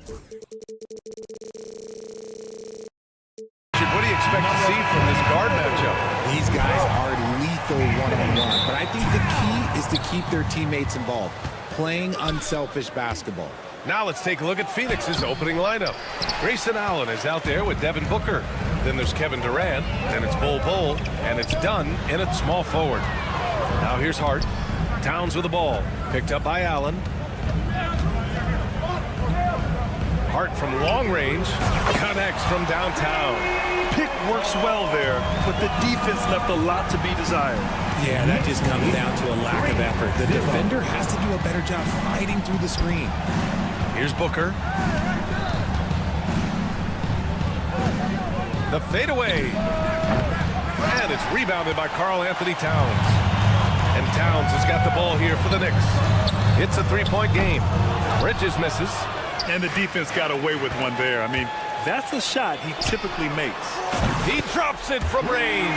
What do you expect to see from this guard matchup? These guys are lethal one-on-one, but I think the key is to keep their teammates involved, playing unselfish basketball. Now let's take a look at Phoenix's opening lineup. Grayson Allen is out there with Devin Booker. Then there's Kevin Durant, then it's Bol, and it's Dunn in at small forward. Now here's Hart. Towns with the ball, picked up by Allen. Hart from long range, connects from downtown. Pick works well there, but the defense left a lot to be desired. Yeah, that just comes down to a lack of effort. The defender has to do a better job fighting through the screen. Here's Booker. The fadeaway. And it's rebounded by Karl Anthony Towns. And Towns has got the ball here for the Knicks. It's a three-point game. Bridges misses. And the defense got away with one there. I mean, that's a shot he typically makes. He drops it from range.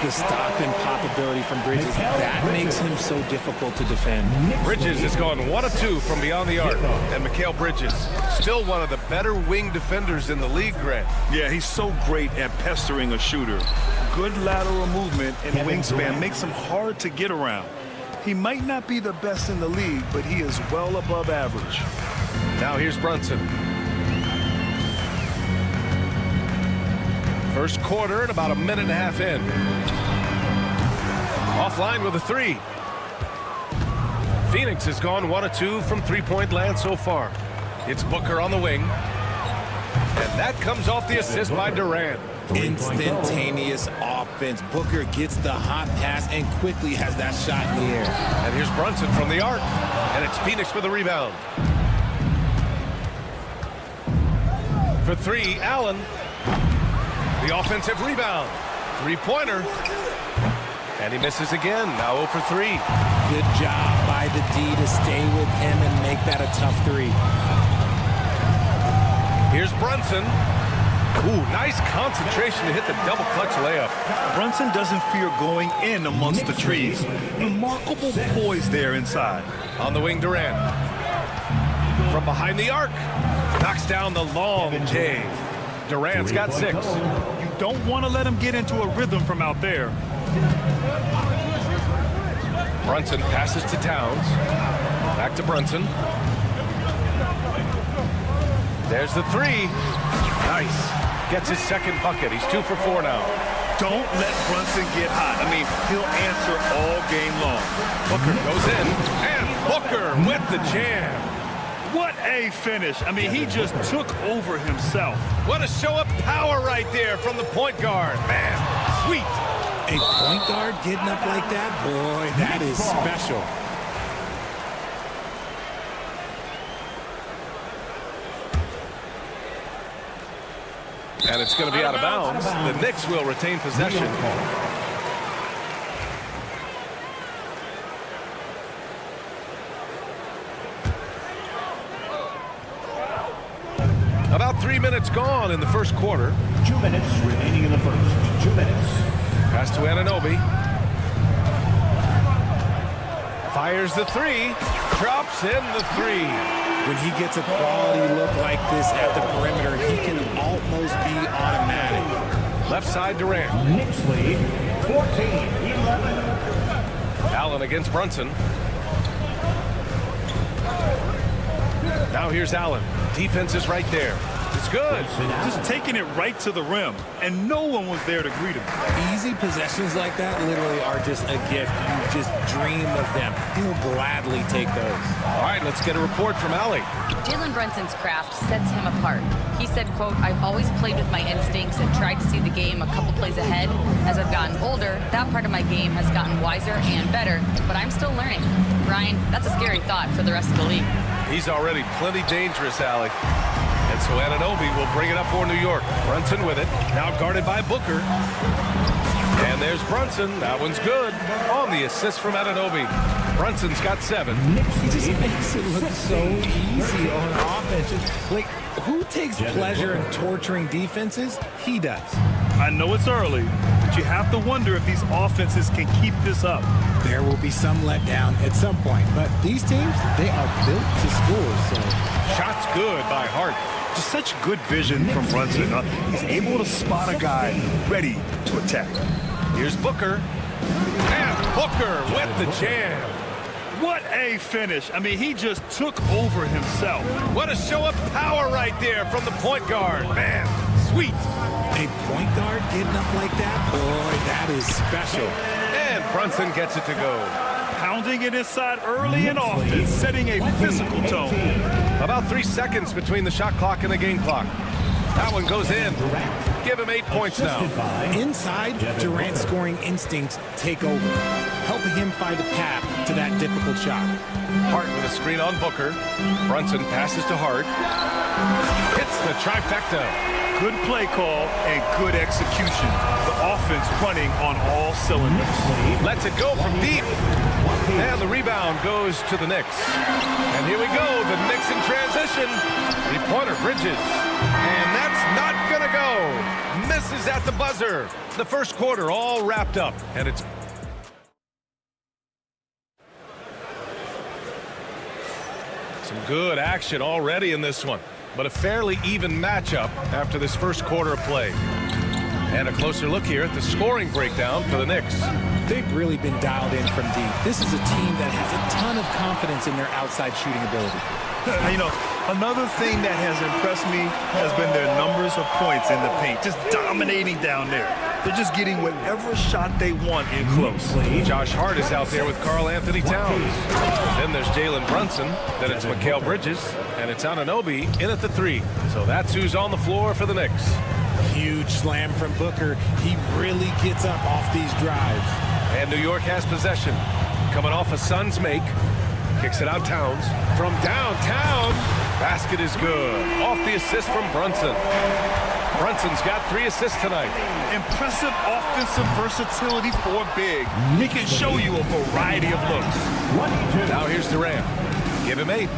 The stop and pop ability from Bridges, that makes him so difficult to defend. Bridges has gone 1 of 2 from beyond the arc. And Mikal Bridges, still one of the better wing defenders in the league, Grant. Yeah, he's so great at pestering a shooter. Good lateral movement and wingspan makes him hard to get around. He might not be the best in the league, but he is well above average. Now here's Brunson. First quarter and about a minute and a half in. Offline with a three. Phoenix has gone 1 of 2 from three-point land so far. It's Booker on the wing. And that comes off the assist by Durant. Instantaneous offense. Booker gets the hot pass and quickly has that shot in the air. And here's Brunson from the arc. And it's Phoenix with a rebound. For three, Allen. The offensive rebound. Three-pointer. And he misses again. Now 0 for 3. Good job by the D to stay with him and make that a tough three. Here's Brunson. Ooh, nice concentration to hit the double clutch layup. Brunson doesn't fear going in amongst the trees. Remarkable poise there inside. On the wing, Durant. From behind the arc. Knocks down the long J. Durant's got 6. You don't want to let him get into a rhythm from out there. Brunson passes to Towns. Back to Brunson. There's the three. Nice. Gets his second bucket. He's 2 for 4 now. Don't let Brunson get hot. I mean, he'll answer all game long. Booker goes in. And Booker with the jam. What a finish. I mean, he just took over himself. What a show of power right there from the point guard. Man, sweet. A point guard getting up like that? Boy, that is special. And it's going to be out of bounds. The Knicks will retain possession. About 3 minutes gone in the first quarter. 2 minutes remaining in the first. 2 minutes. Pass to Anunoby. Fires the three. Drops in the three. When he gets a quality look like this at the perimeter, he can almost be automatic. Left side Durant. Knicks lead 14-11. Allen against Brunson. Now here's Allen. Defense is right there. It's good. Just taking it right to the rim, and no one was there to greet him. Easy possessions like that literally are just a gift. You just dream of them. He'll gladly take those. All right, let's get a report from Allie. Jalen Brunson's craft sets him apart. He said, quote, "I've always played with my instincts and tried to see the game a couple plays ahead. As I've gotten older, that part of my game has gotten wiser and better, but I'm still learning." Ryan, that's a scary thought for the rest of the league. He's already plenty dangerous, Allie. And so Anunoby will bring it up for New York. Brunson with it. Now guarded by Booker. And there's Brunson. That one's good. On the assist from Anunoby. Brunson's got 7. He just makes it look so easy on offense. Like, who takes pleasure in torturing defenses? He does. I know it's early, but you have to wonder if these offenses can keep this up. There will be some letdown at some point, but these teams, they are built to score, so. Shot's good by Hart. Just such good vision from Brunson. He's able to spot a guy ready to attack. Here's Booker. And Booker with the jam. What a finish. I mean, he just took over himself. What a show of power right there from the point guard. Man, sweet. A point guard getting up like that, boy, that is special. And Brunson gets it to go. Pounding it inside early and often, setting a physical tone. About 3 seconds between the shot clock and the game clock. That one goes in. Give him 8 points now. Inside, Durant's scoring instincts take over, helping him find a path to that difficult shot. Hart with a screen on Booker. Brunson passes to Hart. Hits the trifecta. Good play call and good execution. The offense running on all cylinders. Lets it go from deep. And the rebound goes to the Knicks. And here we go, the Knicks in transition. Three-pointer, Bridges. And that's not going to go. Misses at the buzzer. The first quarter all wrapped up. And it's some good action already in this one. But a fairly even matchup after this first quarter of play. And a closer look here at the scoring breakdown for the Knicks. They've really been dialed in from deep. This is a team that has a ton of confidence in their outside shooting ability. You know, another thing that has impressed me has been their numbers of points in the paint. Just dominating down there. They're just getting whatever shot they want in close. Josh Hart is out there with Karl Anthony Towns. Then there's Jalen Brunson. Then it's Mikal Bridges. And it's Anunoby in at the 3. So that's who's on the floor for the Knicks. Huge slam from Booker. He really gets up off these drives. And New York has possession. Coming off a Suns make. Kicks it out Towns. From downtown. Basket is good. Off the assist from Brunson. Brunson's got 3 assists tonight. Impressive offensive versatility for big. He can show you a variety of looks. Now here's Durant. Give him 8.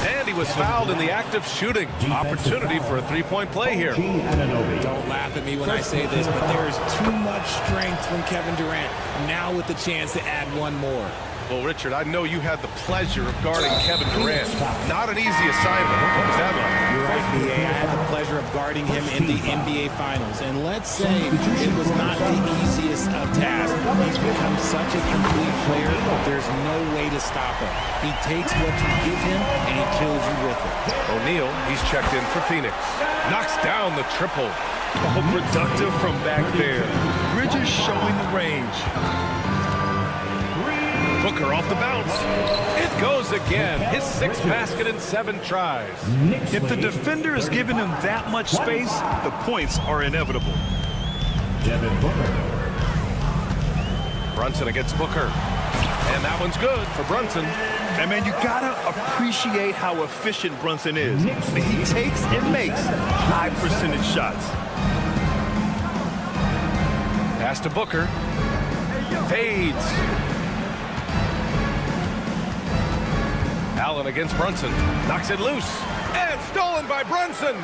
And he was fouled in the act of shooting. Opportunity for a three-point play here. Don't laugh at me when I say this, but there is too much strength from Kevin Durant. Now with the chance to add one more. Well, Richard, I know you had the pleasure of guarding Kevin Durant. Not an easy assignment. What was that like? You're right, BA. I had the pleasure of guarding him in the NBA Finals. And let's say it was not the easiest of tasks. He's become such a complete player, there's no way to stop him. He takes what you give him, and he kills you with it. O'Neal, he's checked in for Phoenix. Knocks down the triple. Oh, productive from back there. Bridges showing the range. Booker off the bounce. It goes again. His 6th basket in 7 tries. If the defender is giving him that much space, the points are inevitable. Brunson against Booker. And that one's good for Brunson. And man, you gotta appreciate how efficient Brunson is. He takes and makes high percentage shots. Pass to Booker. Fades. Allen against Brunson. Knocks it loose. And stolen by Brunson.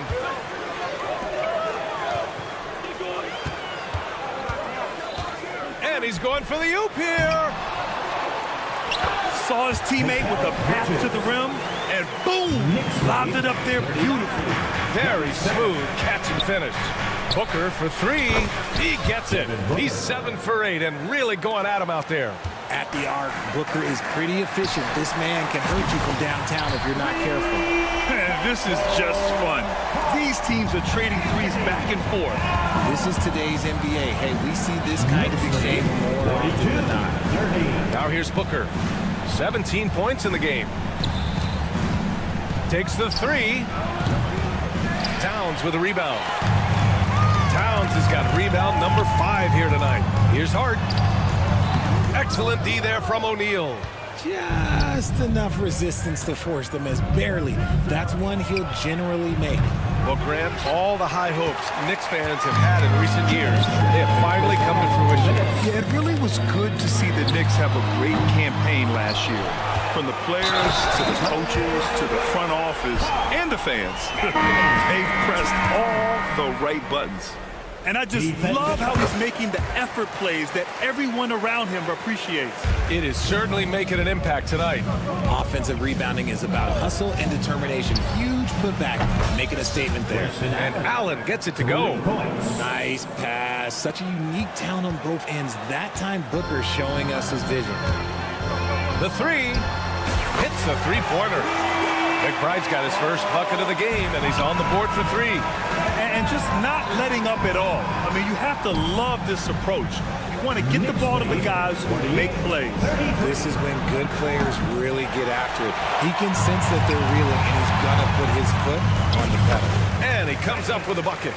And he's going for the oop here. Saw his teammate with a pass to the rim, and boom, lobbed it up there beautifully. Very smooth catch and finish. Booker for 3. He gets it. He's 7 for 8 and really going at him out there. At the arc, Booker is pretty efficient. This man can hurt you from downtown if you're not careful. This is just fun. These teams are trading threes back and forth. This is today's NBA. Hey, we see this kind of exchange more often than not. Now here's Booker. 17 points in the game. Takes the 3. Towns with a rebound. Towns has got rebound number 5 here tonight. Here's Hart. Excellent D there from O'Neal. Just enough resistance to force them as barely. That's one he'll generally make. Well, Grant, all the high hopes Knicks fans have had in recent years, they have finally come to fruition. Yeah, it really was good to see the Knicks have a great campaign last year. From the players, to the coaches, to the front office, and the fans. They've pressed all the right buttons. And I just love how he's making the effort plays that everyone around him appreciates. It is certainly making an impact tonight. Offensive rebounding is about hustle and determination. Huge putback, making a statement there. And Allen gets it to go. Nice pass. Such a unique talent on both ends. That time, Booker showing us his vision. The three hits a three-pointer. McBride's got his first bucket of the game, and he's on the board for three. And just not letting up at all. I mean, you have to love this approach. You want to get the ball to the guys who make plays. This is when good players really get after it. He can sense that they're reeling, and he's going to put his foot on the pedal. And he comes up with a bucket.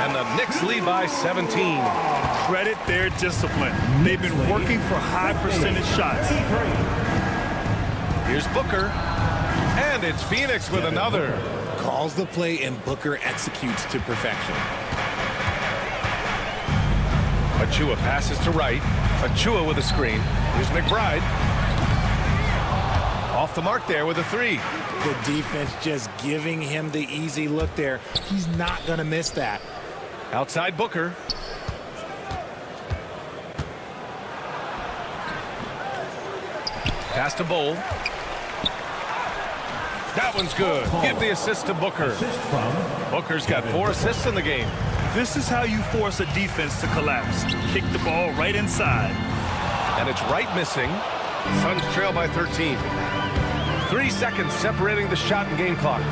And the Knicks lead by 17. Credit their discipline. They've been working for high percentage shots. Here's Booker. And it's Phoenix with another. Calls the play, and Booker executes to perfection. Achua passes to right. Achua with a screen. Here's McBride. Off the mark there with a three. The defense just giving him the easy look there. He's not going to miss that. Outside Booker. Pass to Bowl. That one's good. Give the assist to Booker. Booker's got 4 assists in the game. This is how you force a defense to collapse. Kick the ball right inside. And it's right missing. Suns trail by 13. 3 seconds separating the shot and game clocks.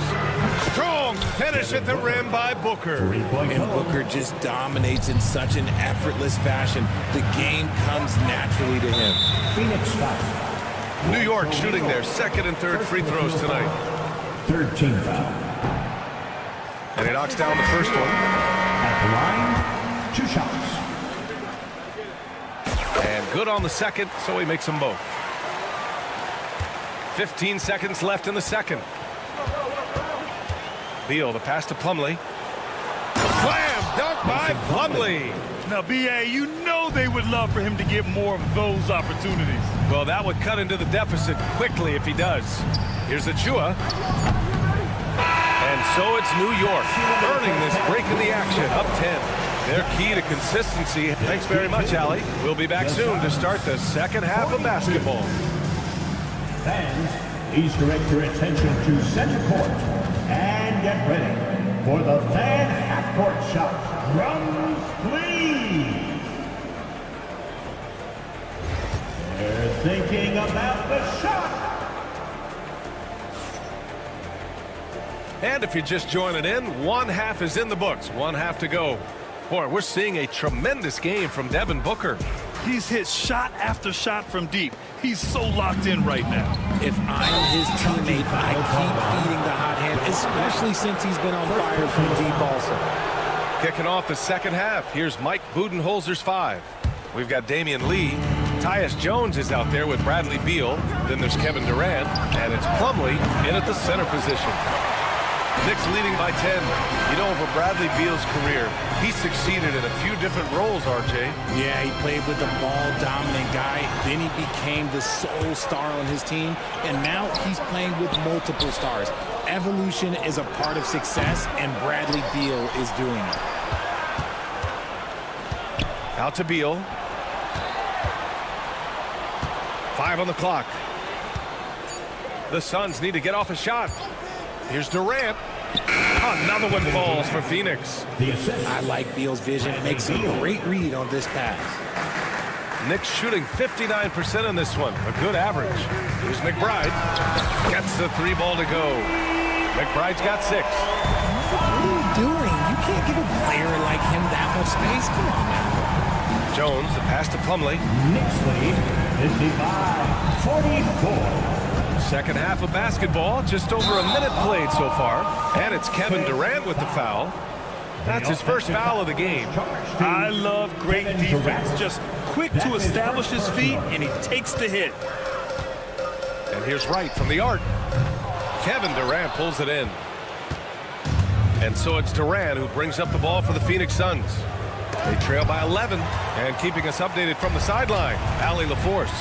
Strong finish at the rim by Booker. And Booker just dominates in such an effortless fashion. The game comes naturally to him. Phoenix foul. New York shooting their second and third free throws tonight. Third team foul. And he knocks down the first one. At the line, 2 shots. And good on the second, so he makes them both. 15 seconds left in the second. Beal, the pass to Plumlee. Slam dunk by Plumlee. Now, B.A., you know they would love for him to get more of those opportunities. Well, that would cut into the deficit quickly if he does. Here's Achua. And so it's New York earning this break in the action, up 10. Their key to consistency. Thanks very much, Allie. We'll be back soon to start the second half of basketball. Fans, please direct your attention to center court and get ready for the fan half-court shot. Drums, please. They're thinking about the shot. And if you're just joining in, one half is in the books. One half to go. Boy, we're seeing a tremendous game from Devin Booker. He's hit shot after shot from deep. He's so locked in right now. If I'm his teammate, I keep feeding the hot hand, especially since he's been on fire from deep also. Kicking off the second half, here's Mike Budenholzer's 5. We've got Damian Lee. Tyus Jones is out there with Bradley Beal. Then there's Kevin Durant, and it's Plumlee in at the center position. Knicks leading by 10. You know, over Bradley Beal's career, he succeeded in a few different roles, RJ. Yeah, he played with the ball-dominant guy. Then he became the sole star on his team, and now he's playing with multiple stars. Evolution is a part of success, and Bradley Beal is doing it. Out to Beal. 5 on the clock. The Suns need to get off a shot. Here's Durant. Another one falls for Phoenix. I like Beal's vision. Makes a great read on this pass. Knicks shooting 59% on this one. A good average. Here's McBride. Gets the 3 ball to go. McBride's got 6. What are you doing? You can't give a player like him that much space. Come on now. Jones, the pass to Plumlee. Knicks lead 55-44. Second half of basketball, just over a minute played so far. And it's Kevin Durant with the foul. That's his first foul of the game. I love great defense. Just quick to establish his feet, and he takes the hit. And here's Wright from the arc. Kevin Durant pulls it in. And so it's Durant who brings up the ball for the Phoenix Suns. They trail by 11. And keeping us updated from the sideline, Allie LaForce.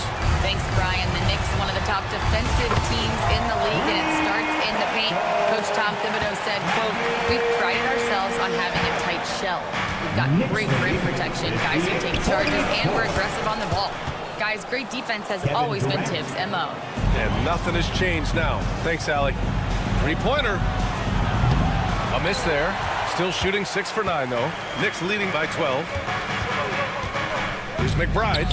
Thanks, Brian. The Knicks, one of the top defensive teams in the league, and it starts in the paint. Coach Tom Thibodeau said, quote, "We've prided ourselves on having a tight great shell. We've got great rim protection, guys who take charges, and we're aggressive on the ball. Guys, great defense has always been Tibbs' MO. And nothing has changed now. Thanks, Allie. Three-pointer. A miss there. Still shooting 6 for 9, though. Knicks leading by 12. Here's McBride.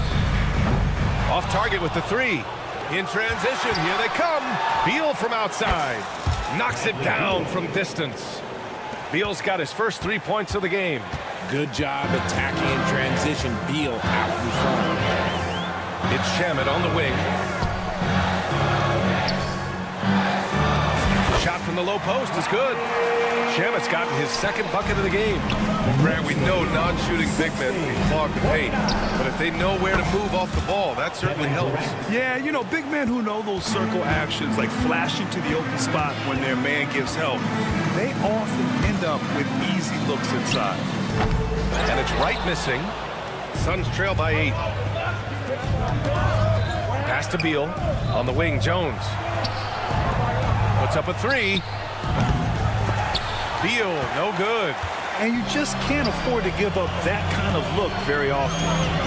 Off target with the three. In transition, here they come. Beal from outside. Knocks it down from distance. Beal's got his first 3 points of the game. Good job attacking in transition. Beal out in front. It's Shamet on the wing. Shot from the low post is good. Shamet's gotten his second bucket of the game. Grant, we know non-shooting big men can clog the paint, but if they know where to move off the ball, that certainly helps. Yeah, you know, big men who know those circle actions, like flashing to the open spot when their man gives help, they often end up with easy looks inside. And it's Wright missing. Suns trail by 8. Pass to Beal. On the wing, Jones. Puts up a three. Beal, no good. And you just can't afford to give up that kind of look very often.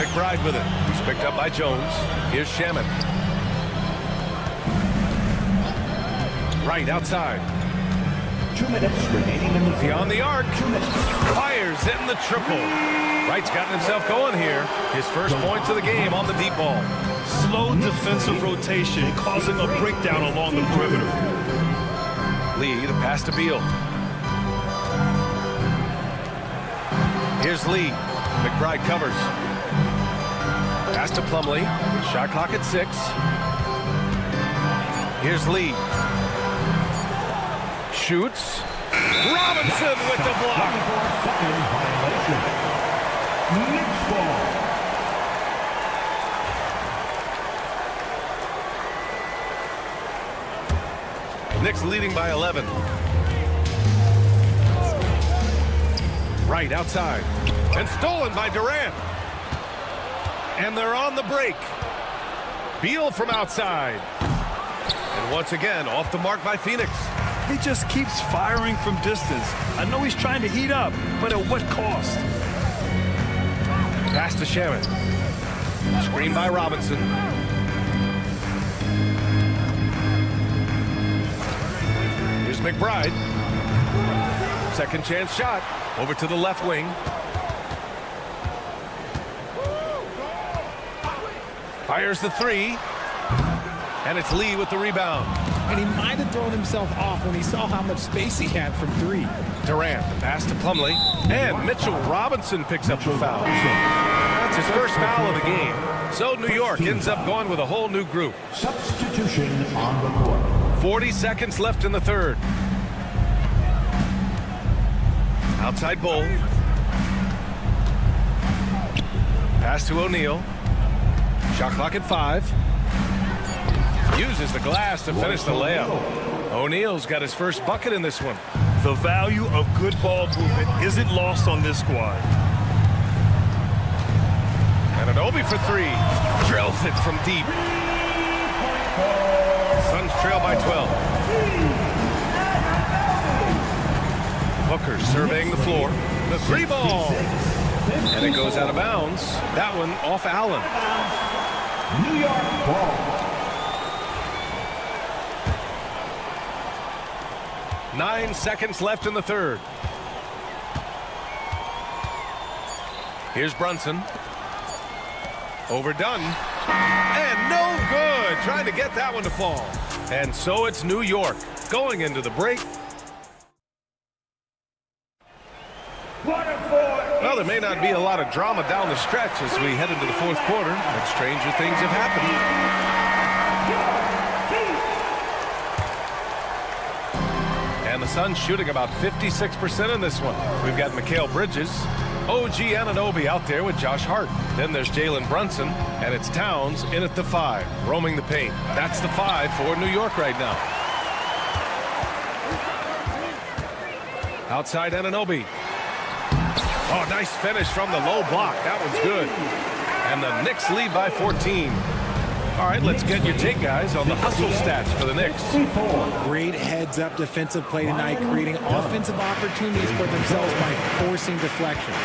McBride with it. He's picked up by Jones. Here's Shamet. Right outside. 2 minutes remaining in the Beyond the arc. Fires in the triple. Wright's gotten himself going here. His first points of the game on the deep ball. Slow defensive rotation causing a breakdown along the perimeter. Lee, the pass to Beal. Here's Lee. McBride covers. Pass to Plumlee. Shot clock at 6. Here's Lee. Shoots. Robinson with the block. second violation. Knicks ball. Knicks leading by 11. Right outside. And stolen by Durant. And they're on the break. Beal from outside. And once again, off the mark by Phoenix. He just keeps firing from distance. I know he's trying to heat up, but at what cost? Pass to Shamet. Screen by Robinson. Here's McBride. Second chance shot. Over to the left wing. Fires the three. And it's Lee with the rebound. And he might have thrown himself off when he saw how much space he had from 3. Durant, the pass to Plumlee. And Mitchell Robinson picks up the foul. That's his first foul of the game. So New York ends up going with a whole new group. Substitution on the court. 40 seconds left in the third. Outside Bull. Pass to O'Neal. Shot clock at 5. Uses the glass to finish the layup. O'Neal's got his first bucket in this one. The value of good ball movement isn't lost on this squad. And Anunoby for 3. Drills it from deep. Suns trail by 12. Booker surveying the floor. The 3 ball. And it goes out of bounds. That one off Allen. New York ball. 9 seconds left in the third. Here's Brunson. Overdone. And no good. Trying to get that one to fall. And so it's New York going into the break. Well, there may not be a lot of drama down the stretch as we head into the fourth quarter, but stranger things have happened. And the Suns shooting about 56% in this one. We've got Mikal Bridges, OG Anunoby out there with Josh Hart. Then there's Jalen Brunson, and it's Towns in at the 5, roaming the paint. That's the 5 for New York right now. Outside Anunoby. Oh, nice finish from the low block. That one's good. And the Knicks lead by 14. All right, let's get your take, guys, on the hustle stats for the Knicks. Great heads-up defensive play tonight, creating offensive opportunities for themselves by forcing deflections.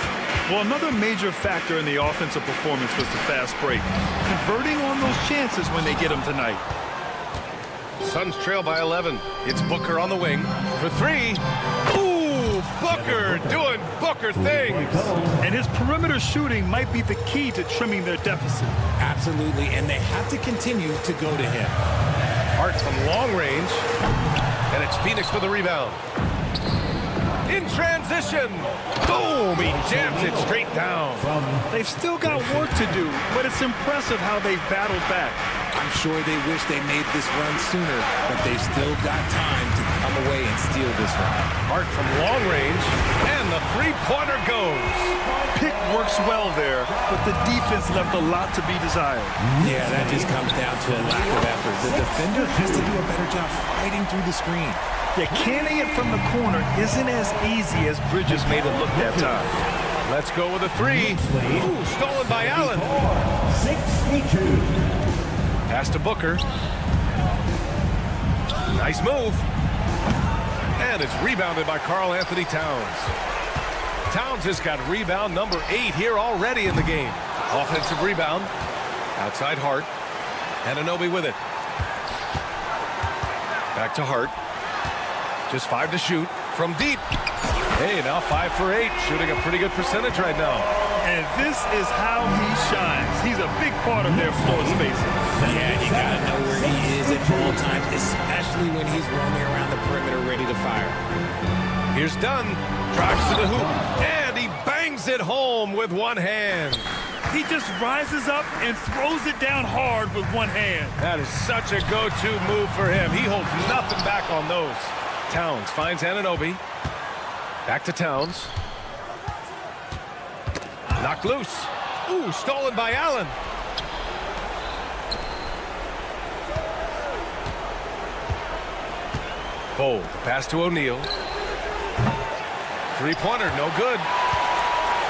Well, another major factor in the offensive performance was the fast break. Converting on those chances when they get them tonight. Suns trail by 11. It's Booker on the wing for three. Ooh, Booker doing Booker things. And his perimeter shooting might be the key to trimming their deficit. Absolutely, and they have to continue to go to him. Hart from long range. And it's Phoenix with a rebound. In transition. Boom, he jams it straight down. They've still got work to do, but it's impressive how they've battled back. I'm sure they wish they made this run sooner, but they've still got time to come away and steal this one. Hart from long range, and the three-pointer goes. Pick works well there, but the defense left a lot to be desired. Yeah, that just comes down to a lack of effort. The defender has to do a better job fighting through the screen. Yeah, canning it from the corner isn't as easy as Bridges made it look that time. Let's go with a three. Ooh, stolen by Allen. 62. Pass to Booker. Nice move. And it's rebounded by Karl Anthony Towns. Towns has got rebound number 8 here already in the game. Offensive rebound. Outside Hart. Anunoby with it. Back to Hart. Just 5 to shoot from deep. Hey, now 5 for 8. Shooting a pretty good percentage right now. And this is how he shines. He's a big part of their floor spacing. Yeah, you gotta know where he is at all times, especially when he's roaming around the perimeter ready to fire. Here's Dunn. Drives to the hoop. And he bangs it home with one hand. He just rises up and throws it down hard with one hand. That is such a go-to move for him. He holds nothing back on those. Towns finds Anunoby. Back to Towns. Knocked loose. Ooh, stolen by Allen. Bold. Pass to O'Neal. Three-pointer, no good.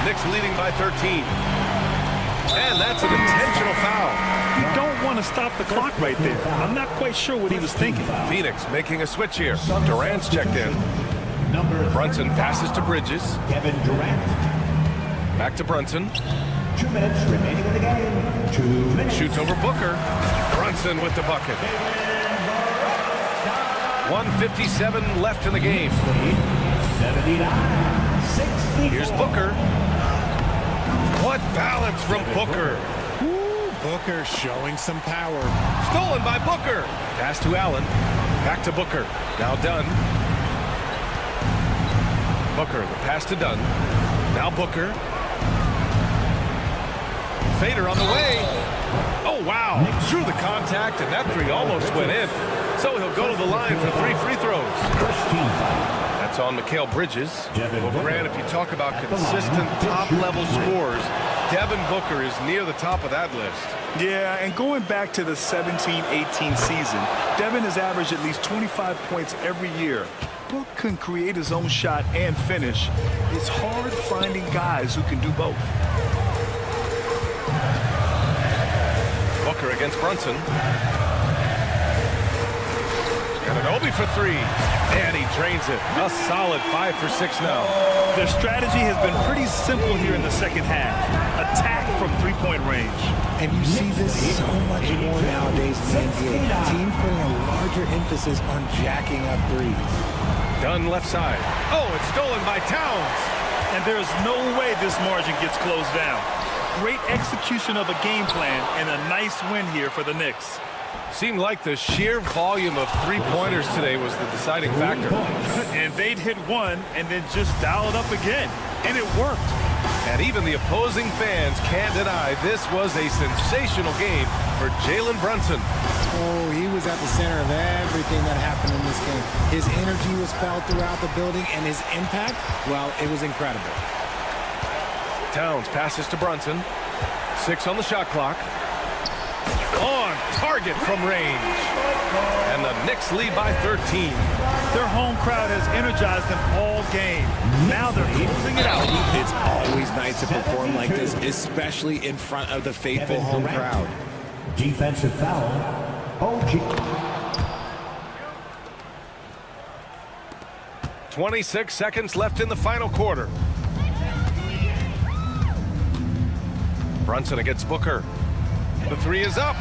Knicks leading by 13. And that's an intentional foul. You don't want to stop the clock right there. I'm not quite sure what he was thinking. Phoenix making a switch here. Durant's checked in. Brunson passes to Bridges. Kevin Durant. Back to Brunson. 2 minutes remaining in the game. 2 minutes. Shoots over Booker. Brunson with the bucket. 1:57 left in the game. 79-64. Here's Booker. What balance from Booker. Ooh, Booker showing some power. Stolen by Booker. Pass to Allen. Back to Booker. Now Dunn. Booker, the pass to Dunn. Now Booker. Fader on the way. Oh, wow. Through the contact, and that three almost went in. So he'll go to the line for 3 free throws. That's on Mikal Bridges. Well, Grant, if you talk about consistent top-level scores, Devin Booker is near the top of that list. Yeah, and going back to the 17-18 season, Devin has averaged at least 25 points every year. Book can create his own shot and finish. It's hard finding guys who can do both. Booker against Brunson. Anunoby for 3. And he drains it. A solid 5 for 6 now. Their strategy has been pretty simple here in the second half. Attack from three-point range. And you see this so much more nowadays in the NBA. Teams putting a larger emphasis on jacking up threes. Dunn left side. Oh, it's stolen by Towns. And there's no way this margin gets closed down. Great execution of a game plan and a nice win here for the Knicks. Seemed like the sheer volume of three-pointers today was the deciding factor. And they'd hit one and then just dial it up again. And it worked. And even the opposing fans can't deny this was a sensational game for Jalen Brunson. Oh, he was at the center of everything that happened in this game. His energy was felt throughout the building, and his impact, well, it was incredible. Towns passes to Brunson. 6 on the shot clock. On target from range. And the Knicks lead by 13. Their home crowd has energized them all game. Now they're closing it out. It's always nice to perform like this, especially in front of the faithful home crowd. Defensive foul. OG. 26 seconds left in the final quarter. Brunson against Booker. The three is up.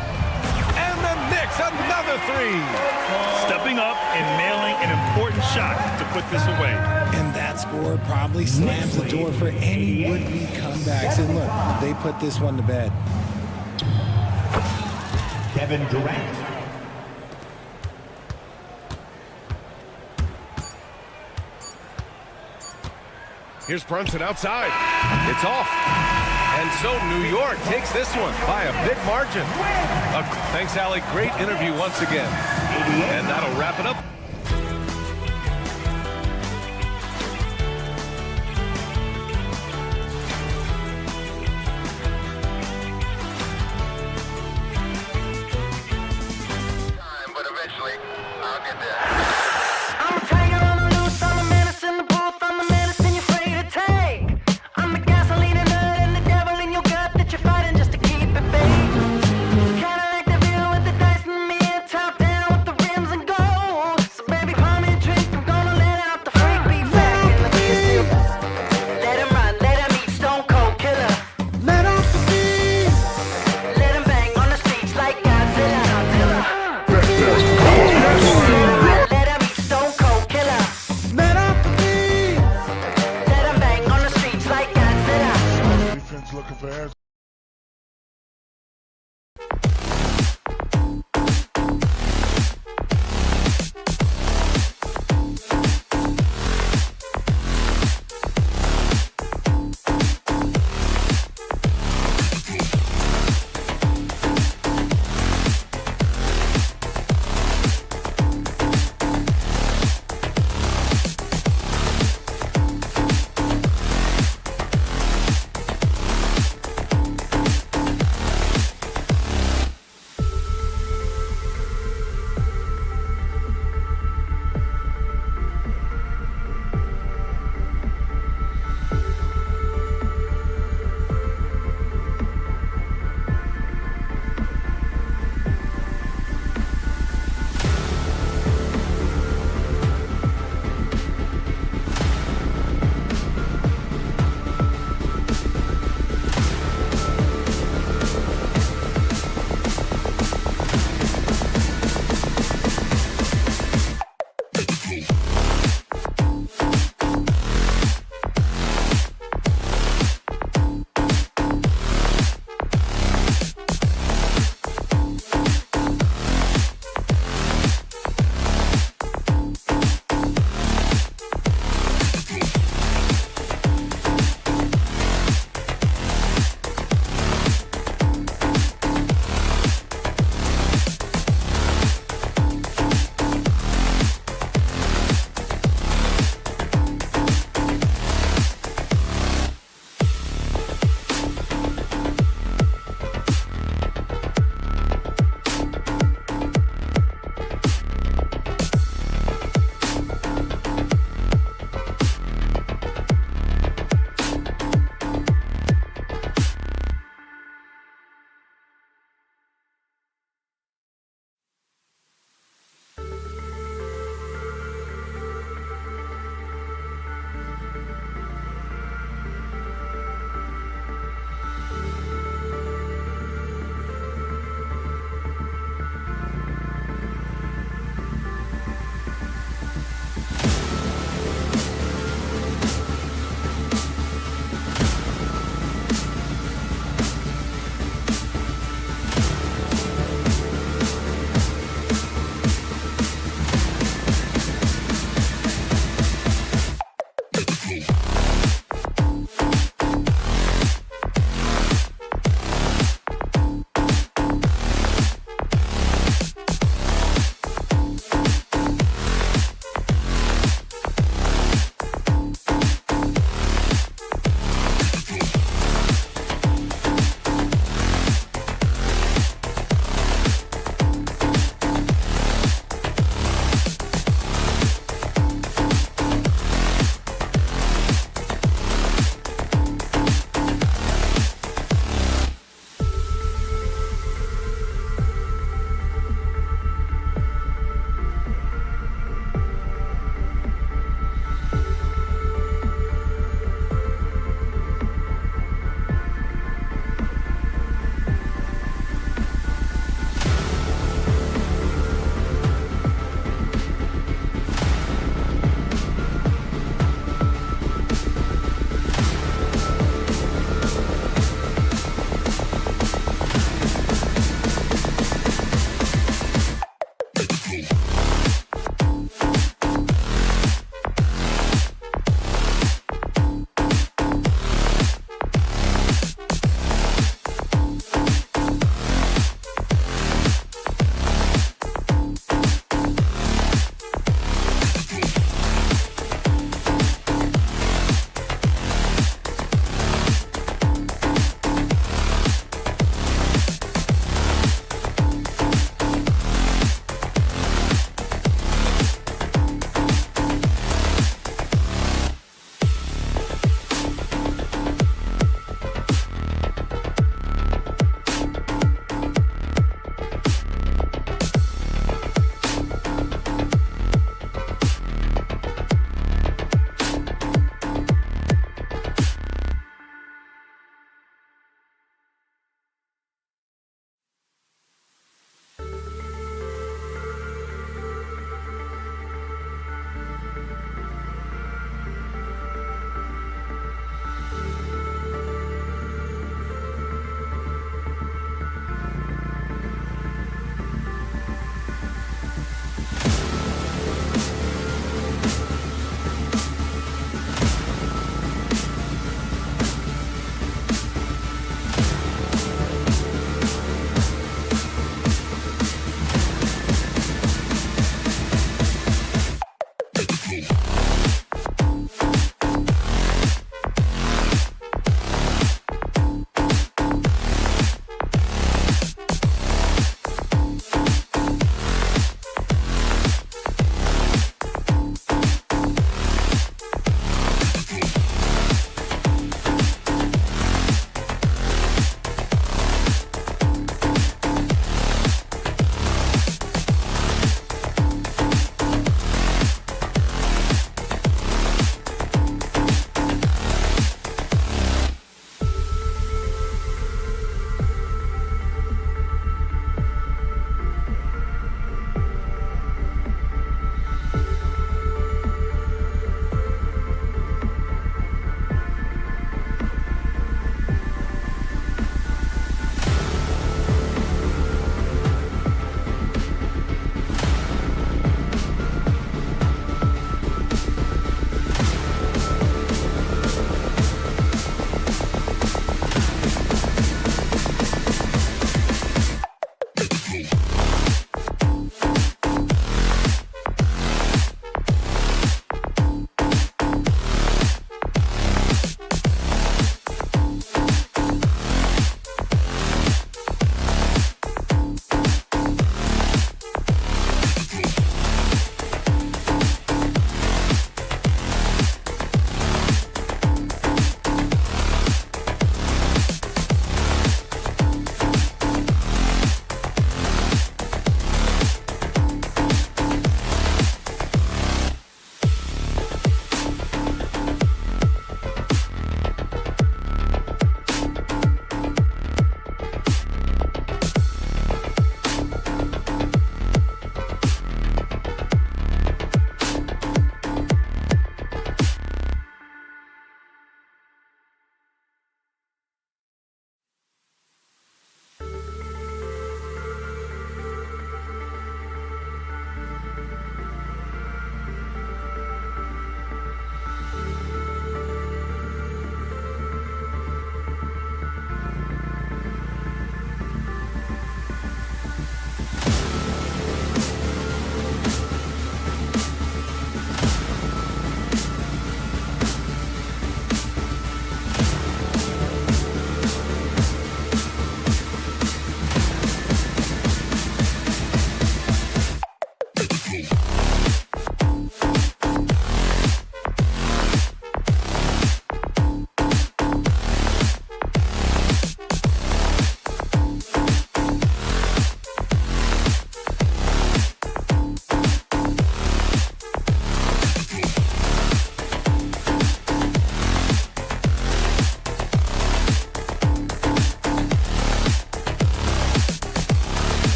And the Knicks, another three. Stepping up and nailing an important shot to put this away. And that score probably slams the door for any would-be comebacks. And look, they put this one to bed. Kevin Durant. Here's Brunson outside. It's off. And so New York takes this one by a big margin. Thanks, Allie. Great interview once again. And that'll wrap it up. But eventually, I'll get there. I'm a tiger on the loose, I'm a menace in the booth, I'm the medicine you're afraid to take. I'm the gasoline and nut and the devil in your gut that you're fighting just to keep it baked. Kinda like the view with the dice and me, top down with the rims and gold. So baby, pour me a drink, I'm gonna let out the freak beat back in the pistol. Let him run, let him eat, stone cold killer. Let off the beat. Let him bang on the streets like Godzilla.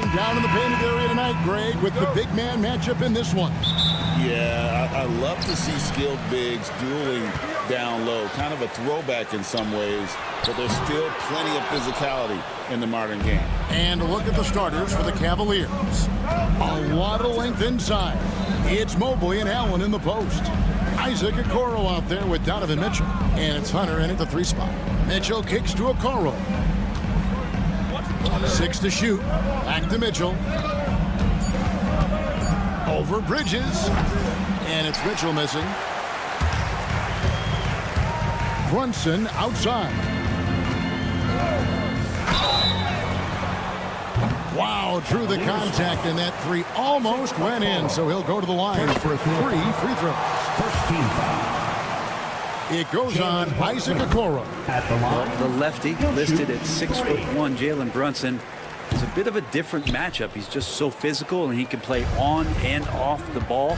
going down in the painted area tonight, Greg, with the big man matchup in this one. Yeah, I love to see skilled bigs dueling down low. Kind of a throwback in some ways, but there's still plenty of physicality in the modern game. And look at the starters for the Cavaliers. A lot of length inside. It's Mobley and Allen in the post. Isaac Okoro out there with Donovan Mitchell. And it's Hunter in at the 3 spot. Mitchell kicks to Okoro. 6 to shoot. Back to Mitchell. Over Bridges. And it's Mitchell missing. Brunson outside. Wow, drew the contact, and that 3 almost went in, so he'll go to the line for 3 free throws. First team foul. It goes on Isaac Okoro. At the line. The lefty listed at 6'1", Jalen Brunson. It's a bit of a different matchup. He's just so physical, and he can play on and off the ball.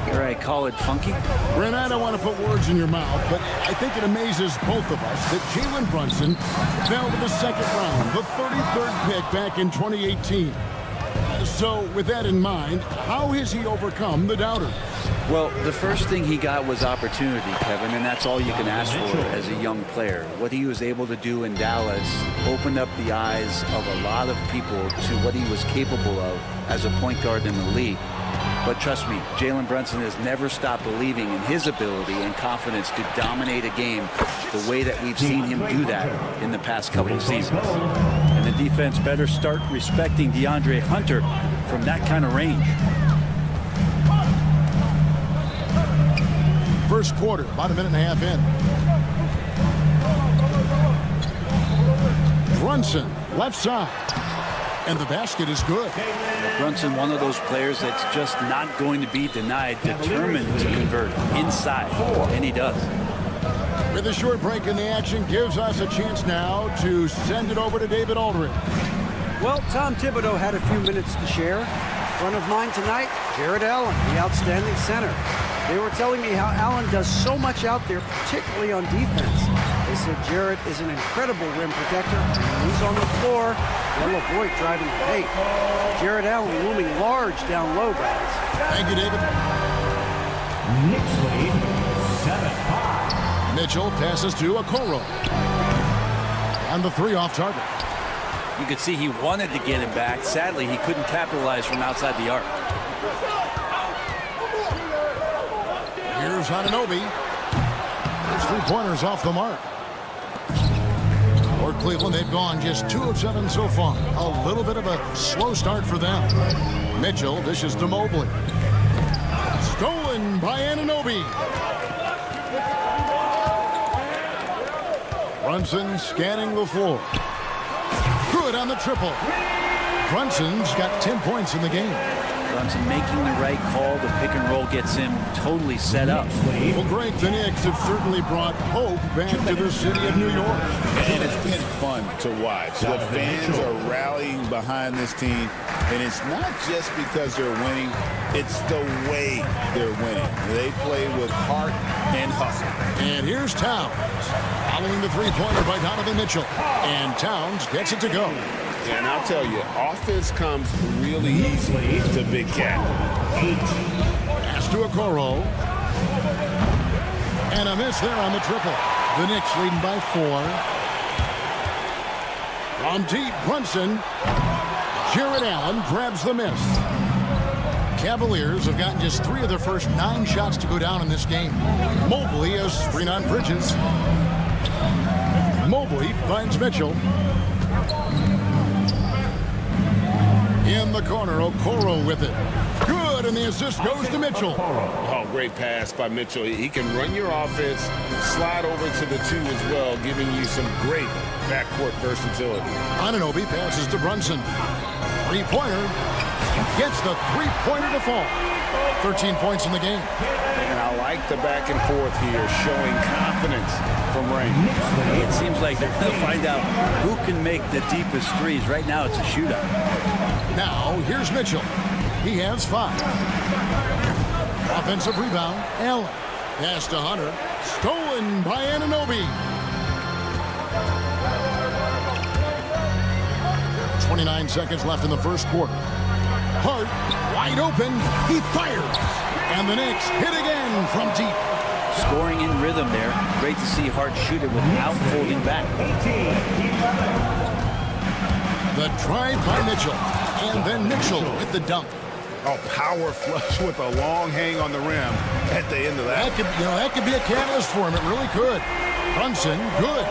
Here I call it funky. Brent, I don't want to put words in your mouth, but I think it amazes both of us that Jalen Brunson fell to the second round, the 33rd pick back in 2018. So with that in mind, how has he overcome the doubters? Well, the first thing he got was opportunity, Kevin, and that's all you can ask for as a young player. What he was able to do in Dallas opened up the eyes of a lot of people to what he was capable of as a point guard in the league. But trust me, Jalen Brunson has never stopped believing in his ability and confidence to dominate a game the way that we've seen him do that in the past couple of seasons. And the defense better start respecting DeAndre Hunter from that kind of range. First quarter, about a minute and a half in. Brunson, left side. And the basket is good. Brunson, one of those players that's just not going to be denied, determined to convert inside, and he does. With a short break in the action, gives us a chance now to send it over to David Aldridge. Well, Tom Thibodeau had a few minutes to share. Front of mind tonight, Jared Allen, the outstanding center. They were telling me how Allen does so much out there, particularly on defense. They said Jared is an incredible rim protector, and when he's on the floor, they'll avoid driving the paint. Jared Allen looming large down low, guys. Thank you, David. Knicks lead 7-5. Mitchell passes to Okoro. And the 3 off target. You could see he wanted to get him back. Sadly, he couldn't capitalize from outside the arc. Here's Anunoby. His 3-pointers off the mark. For Cleveland, they've gone just 2 of 7 so far. A little bit of a slow start for them. Mitchell dishes to Mobley. Stolen by Anunoby. Brunson scanning the floor. Good on the triple. Brunson's got 10 points in the game. Brunson making the right call. The pick and roll gets him totally set up. Well, Greg, the Knicks have certainly brought hope back to the city of New York. And it's been fun to watch. The fans are rallying behind this team, and it's not just because they're winning, it's the way they're winning. They play with heart and hustle. And here's Towns, following the 3-pointer by Donovan Mitchell. And Towns gets it to go. And I'll tell you, offense comes really easy to Big Cat. 8. Pass to Okoro. And a miss there on the triple. The Knicks leading by 4. From deep, Brunson. Jared Allen grabs the miss. Cavaliers have gotten just 3 of their first 9 shots to go down in this game. Mobley has screen on Bridges. Mobley finds Mitchell. In the corner, Okoro with it. Good, and the assist goes to Mitchell. Oh, great pass by Mitchell. He can run your offense, slide over to the 2 as well, giving you some great backcourt versatility. Anunoby passes to Brunson. 3-pointer. Gets the 3-pointer to fall. 13 points in the game. And I like the back and forth here, showing confidence from range. It seems like they're going to find out who can make the deepest threes. Right now, it's a shootout. Now, here's Mitchell. He has 5. Offensive rebound, Allen. Pass to Hunter. Stolen by Anunoby. 29 seconds left in the first quarter. Hart, wide open, he fires. And the Knicks hit again from deep. Scoring in rhythm there. Great to see Hart shoot it without holding back. The drive by Mitchell. And then Mitchell with the dunk. A power flush with a long hang on the rim at the end of that. That could be a catalyst for him. It really could. Brunson, good.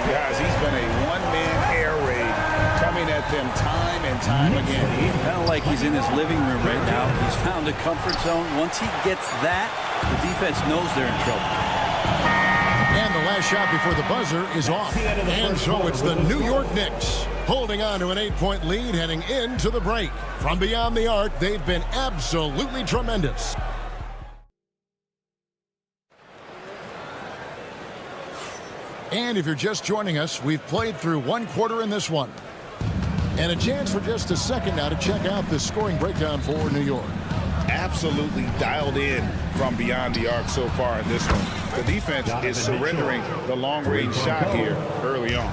Guys, he's been a one-man air raid coming at them time and time again. Kind of like he's in his living room right now. He's found a comfort zone. Once he gets that, the defense knows they're in trouble. And the last shot before the buzzer is off. And so it's the New York Knicks holding on to an 8-point lead heading into the break. From beyond the arc, they've been absolutely tremendous. And if you're just joining us, we've played through one quarter in this one. And a chance for just a second now to check out the scoring breakdown for New York. Absolutely dialed in from beyond the arc so far in this one. The defense is surrendering the long-range shot here early on.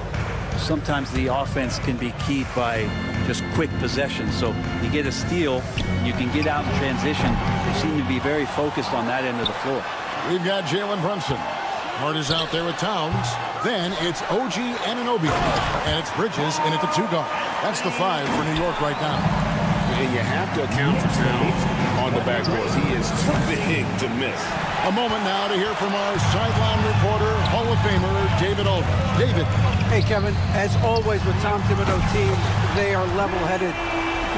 Sometimes the offense can be keyed by just quick possession. So you get a steal, you can get out in transition. They seem to be very focused on that end of the floor. We've got Jalen Brunson. Hart is out there with Towns. Then it's OG Anunoby. And it's Bridges in at the 2 guard. That's the 5 for New York right now. And you have to account for Towns on the backboards. He is too big to miss. A moment now to hear from our sideline reporter, Hall of Famer David Aldridge. David. Hey, Kevin, as always with Tom Thibodeau teams, they are level-headed.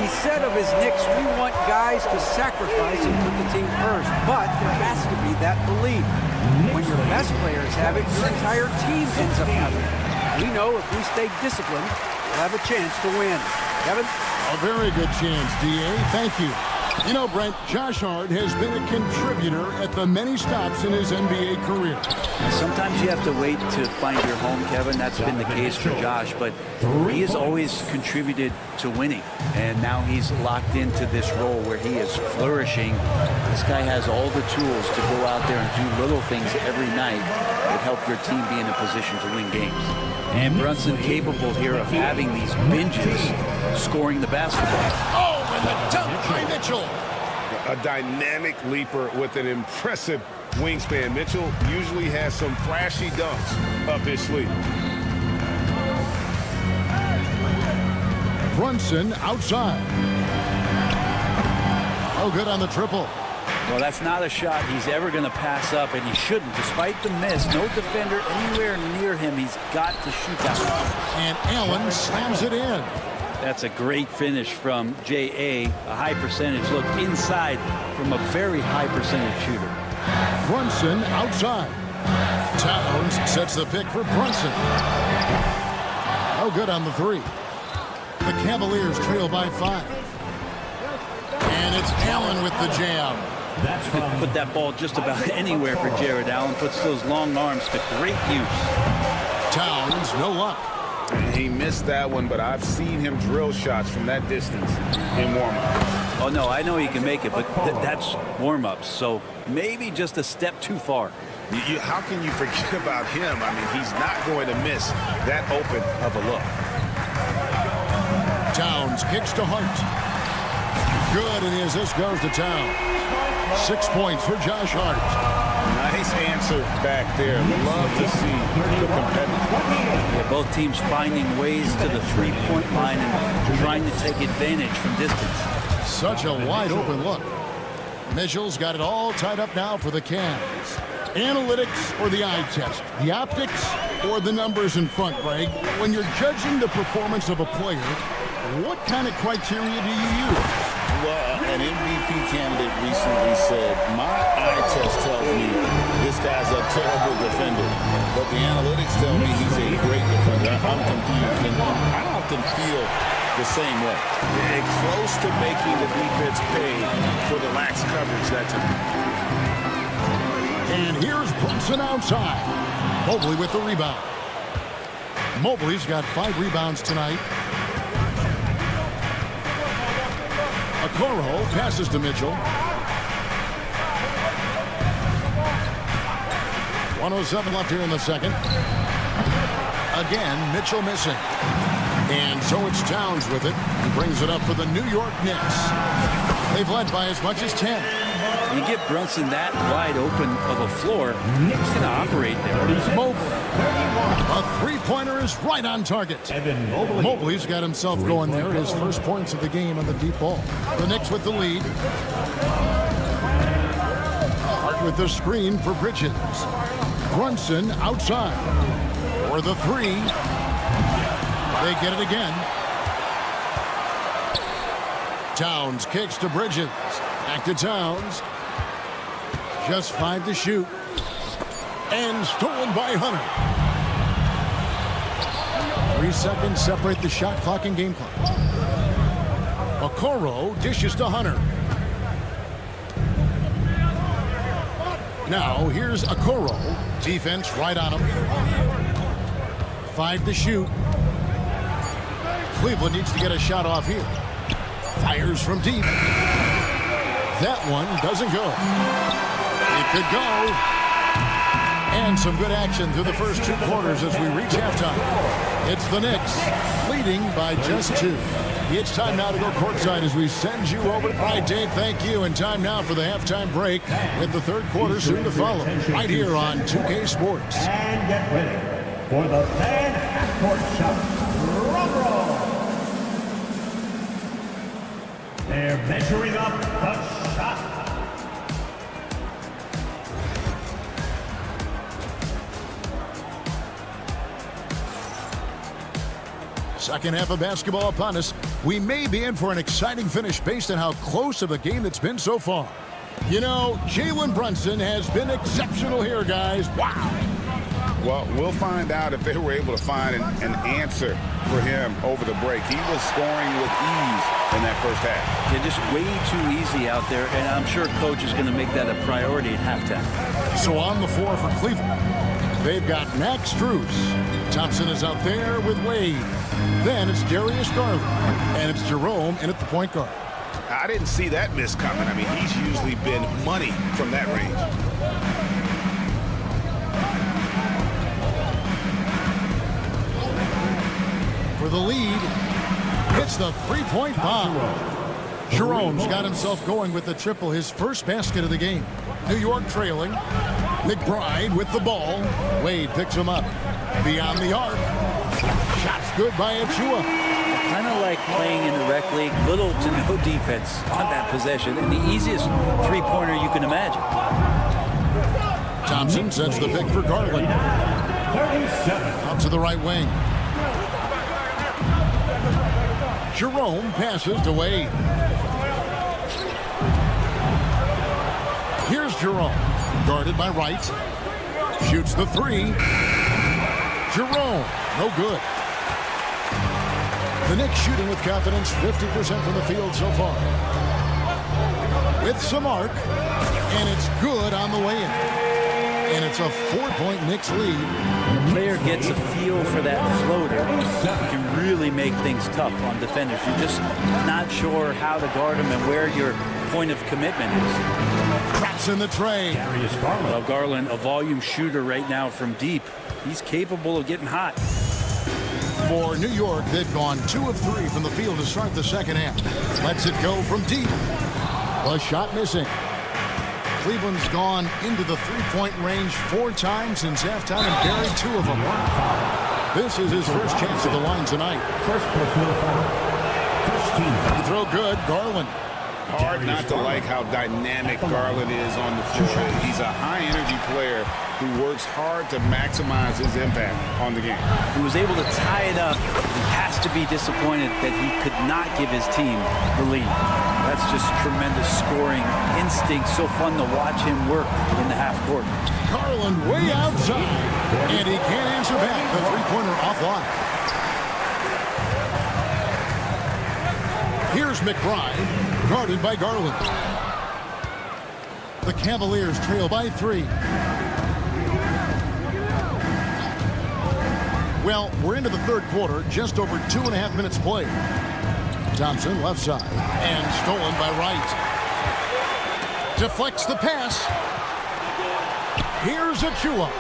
He said of his Knicks, we want guys to sacrifice and put the team first, but there has to be that belief. When your best players have it, your entire team ends up having it. We know if we stay disciplined, we'll have a chance to win. Kevin? A very good chance, D.A. Thank you. You know, Brent, Josh Hart has been a contributor at the many stops in his NBA career. Sometimes you have to wait to find your home, Kevin. That's been the case for Josh, but he has always contributed to winning. And now he's locked into this role where he is flourishing. This guy has all the tools to go out there and do little things every night that help your team be in a position to win games. And Brunson capable here of having these binges, scoring the basketball. Oh, and the dunk by Mitchell. A dynamic leaper with an impressive wingspan. Mitchell usually has some flashy dunks up his sleeve. Brunson outside. Oh, good on the triple. Well, that's not a shot he's ever going to pass up, and he shouldn't. Despite the miss, no defender anywhere near him. He's got to shoot that. And Allen slams it in. That's a great finish from J.A. A high percentage look inside from a very high percentage shooter. Brunson outside. Towns sets the pick for Brunson. Oh, good on the 3. The Cavaliers trail by 5. And it's Allen with the jam. Put that ball just about anywhere for Jared Allen. Puts those long arms to great use. Towns, no luck. He missed that one, but I've seen him drill shots from that distance in warm-up. Oh, no, I know he can make it, but that's warm-ups. So maybe just a step too far. How can you forget about him? I mean, he's not going to miss that open of a look. Towns kicks to Hart. Good, and as this goes to Towns. 6 points for Josh Hart. Nice answer back there. Love to see the competitive. Yeah, both teams finding ways to the three-point line and trying to take advantage from distance. Such a wide open look. Mitchell's got it all tied up now for the Cavs. Analytics or the eye test? The optics or the numbers in front, Greg? When you're judging the performance of a player, what kind of criteria do you use? Well, an MVP candidate recently said, my eye test tells me this guy's a terrible defender, but the analytics tell me he's a great defender. I'm confused, and I often feel the same way. They're close to making the defense pay for the lax coverage that time. And here's Brunson outside. Mobley with the rebound. Mobley's got 5 rebounds tonight. Okoro passes to Mitchell. 1:07 left here in the second. Again, Mitchell missing. And so it's Towns with it. He brings it up for the New York Knicks. They've led by as much as 10. You get Brunson that wide open of a floor, he's going to operate there. Mobley. A three-pointer is right on target. Mobley's got himself going there. His first points of the game on the deep ball. The Knicks with the lead. Hart with the screen for Bridges. Brunson outside. For the three. They get it again. Towns kicks to Bridges. Back to Towns. Just 5 to shoot. And stolen by Hunter. 3 seconds separate the shot clock and game clock. Okoro dishes to Hunter. Now here's Okoro. Defense right on him. 5 to shoot. Cleveland needs to get a shot off here. Fires from deep. That one doesn't go. It could go. And some good action through the first 2 quarters as we reach halftime. It's the Knicks leading by just 2. It's time now to go courtside as we send you over. All right, Dave, thank you. And time now for the halftime break with the third quarter soon to follow. Right here on 2K Sports. And get ready for the fan half-court shot. Drum roll. They're measuring up the shot. Second half of basketball upon us. We may be in for an exciting finish based on how close of a game it's been so far. You know, Jalen Brunson has been exceptional here, guys. Wow. Well, we'll find out if they were able to find an answer for him over the break. He was scoring with ease in that first half. They're just way too easy out there, and I'm sure coach is going to make that a priority at halftime. So on the floor for Cleveland, they've got Max Strus. Thompson is out there with Wade. Then it's Darius Garland, and it's Jerome in at the point guard. I didn't see that miss coming. I mean, he's usually been money from that range. For the lead, hits the three-point bomb. Jerome's got himself going with the triple, his first basket of the game. New York trailing. McBride with the ball. Wade picks him up. Beyond the arc. Shots good by Achua. Kind of like playing in the rec league, little to no defense on that possession, and the easiest three-pointer you can imagine. Thompson sets the pick for Garland. 37. Up to the right wing. Jerome passes to Wade. Here's Jerome, guarded by Wright. Shoots the three. Jerome, no good. The Knicks shooting with confidence, 50% from the field so far. With some arc, and it's good on the way in. And it's a 4-point Knicks lead. The player gets a feel for that floater. It can really make things tough on defenders. You're just not sure how to guard them and where your point of commitment is. Traps in the tray. Well, Garland, a volume shooter right now from deep. He's capable of getting hot. For New York, they've gone 2 of 3 from the field to start the second half. Lets it go from deep. A shot missing. Cleveland's gone into the three-point range 4 times since halftime and buried 2 of them. This is his first chance at the line tonight. First personal foul. First team foul. You throw good, Garland. Hard not to like how dynamic Garland is on the floor. He's a high-energy player who works hard to maximize his impact on the game. He was able to tie it up. He has to be disappointed that he could not give his team the lead. That's just tremendous scoring instinct. So fun to watch him work in the half court. Garland way outside, and he can't answer back. The three-pointer offline. Here's McBride, guarded by Garland. The Cavaliers trail by 3. Well, we're into the third quarter, just over 2.5 minutes played. Thompson left side, and stolen by Wright. Deflects the pass. Here's Achua.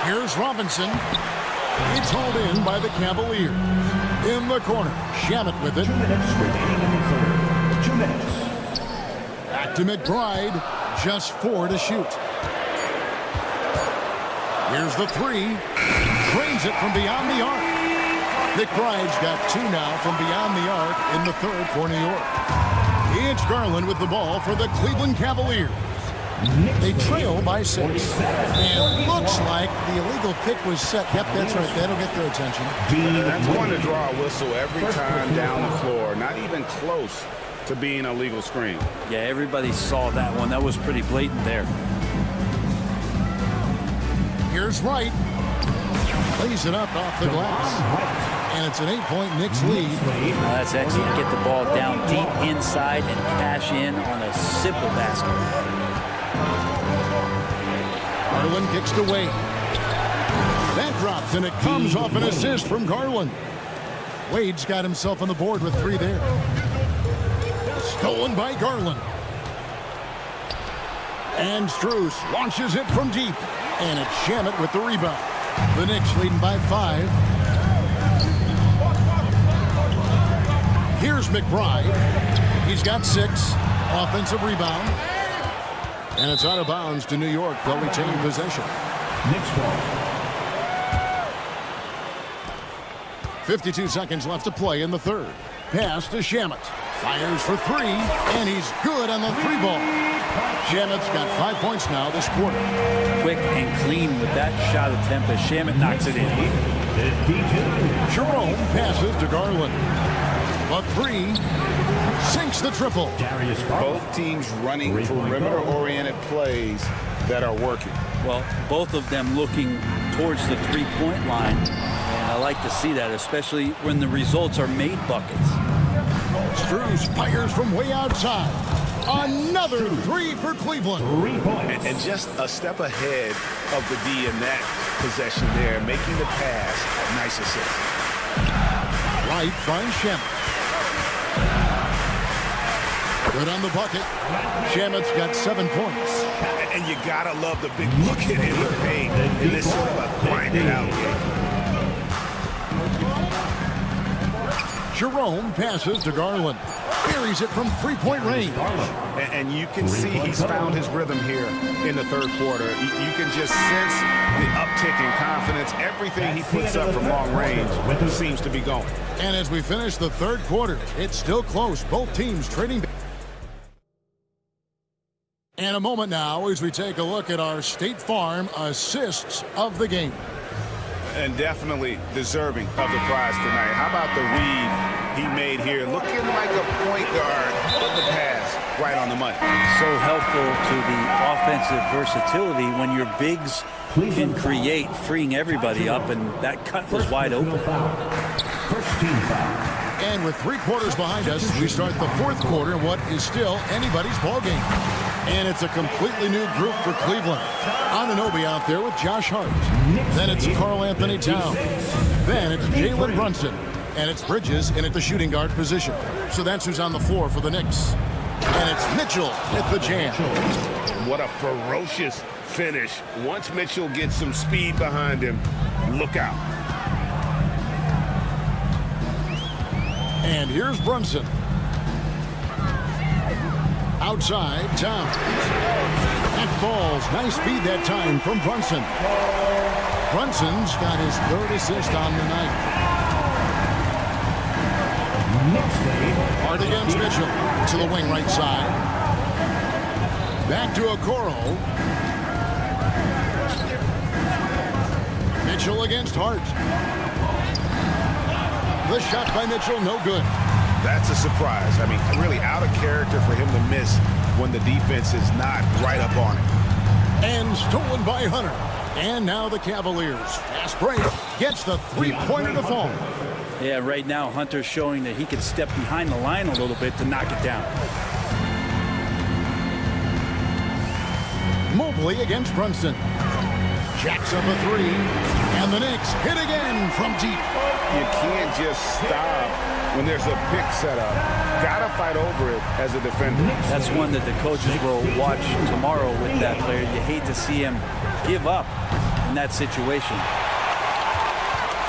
Here's Robinson. It's hauled in by the Cavaliers. In the corner, Shamet with it. 2 minutes remaining in the third. 2 minutes. Back to McBride. Just 4 to shoot. Here's the 3. Drains it from beyond the arc. McBride's got 2 now from beyond the arc in the third for New York. It's Garland with the ball for the Cleveland Cavaliers. They trail by 6. And looks like the illegal kick was set. Yep, that's right. That'll get their attention. That's going to draw a whistle every time down the floor. Not even close to being a legal screen. Yeah, everybody saw that one. That was pretty blatant there. Here's Wright. Plays it up off the glass. And it's an 8-point Knicks lead. Well, that's excellent. Get the ball down deep inside and cash in on a simple basket. Garland kicks to Wade. That drops, and it comes off an assist from Garland. Wade's got himself on the board with 3 there. Stolen by Garland. And Strus launches it from deep. And it's Shamet with the rebound. The Knicks leading by 5. Here's McBride. He's got 6. Offensive rebound. And it's out of bounds to New York. They'll retain possession. Knicks ball. 52 seconds left to play in the third. Pass to Shamet. Fires for 3, and he's good on the 3-ball. Shamet's got 5 points now this quarter. Quick and clean with that shot attempt as Shamet knocks it in. Jerome passes to Garland. A 3 sinks the triple. Both teams running perimeter-oriented plays that are working. Well, both of them looking towards the three-point line. And I like to see that, especially when the results are made buckets. Strus fires from way outside. Another 3 for Cleveland. 3 points. And just a step ahead of the D in that possession there, making the pass. Nice assist. Wright finds Shamet. Good on the bucket. Shamet's got 7 points. And you gotta love the big bucket in the paint in this sort of a grinded out game. Jerome passes to Garland. Buries it from 3-point range. And you can see he's found his rhythm here in the third quarter. You can just sense the uptick in confidence. Everything he puts up from long range seems to be going. And as we finish the third quarter, it's still close. Both teams trading. And a moment now as we take a look at our State Farm assists of the game. And definitely deserving of the prize tonight. How about the read he made here? Looking like a point guard with the pass right on the money. So helpful to the offensive versatility when your bigs can create, freeing everybody up, and that cut was wide open. First team foul. And with 3 quarters behind us, we start the fourth quarter in what is still anybody's ball game. And it's a completely new group for Cleveland. Anunoby out there with Josh Hart. Then it's Karl Anthony Towns. Then it's Jalen Brunson. And it's Bridges in at the shooting guard position. So that's who's on the floor for the Knicks. And it's Mitchell at the jam. What a ferocious finish. Once Mitchell gets some speed behind him, look out. And here's Brunson. Outside, Towns. That falls. Nice speed that time from Brunson. Brunson's got his 3rd assist on the night. Hard against Mitchell. To the wing right side. Back to Okoro. Mitchell against Hart. The shot by Mitchell, no good. That's a surprise. I mean, really out of character for him to miss when the defense is not right up on it. And stolen by Hunter. And now the Cavaliers. Fast break. Gets the 3-pointer to fall. Yeah, right now Hunter's showing that he can step behind the line a little bit to knock it down. Mobley against Brunson. Jacks up a 3. And the Knicks hit again from deep. You can't just stop when there's a pick set up. Gotta fight over it as a defender. That's one that the coaches will watch tomorrow with that player. You hate to see him give up in that situation.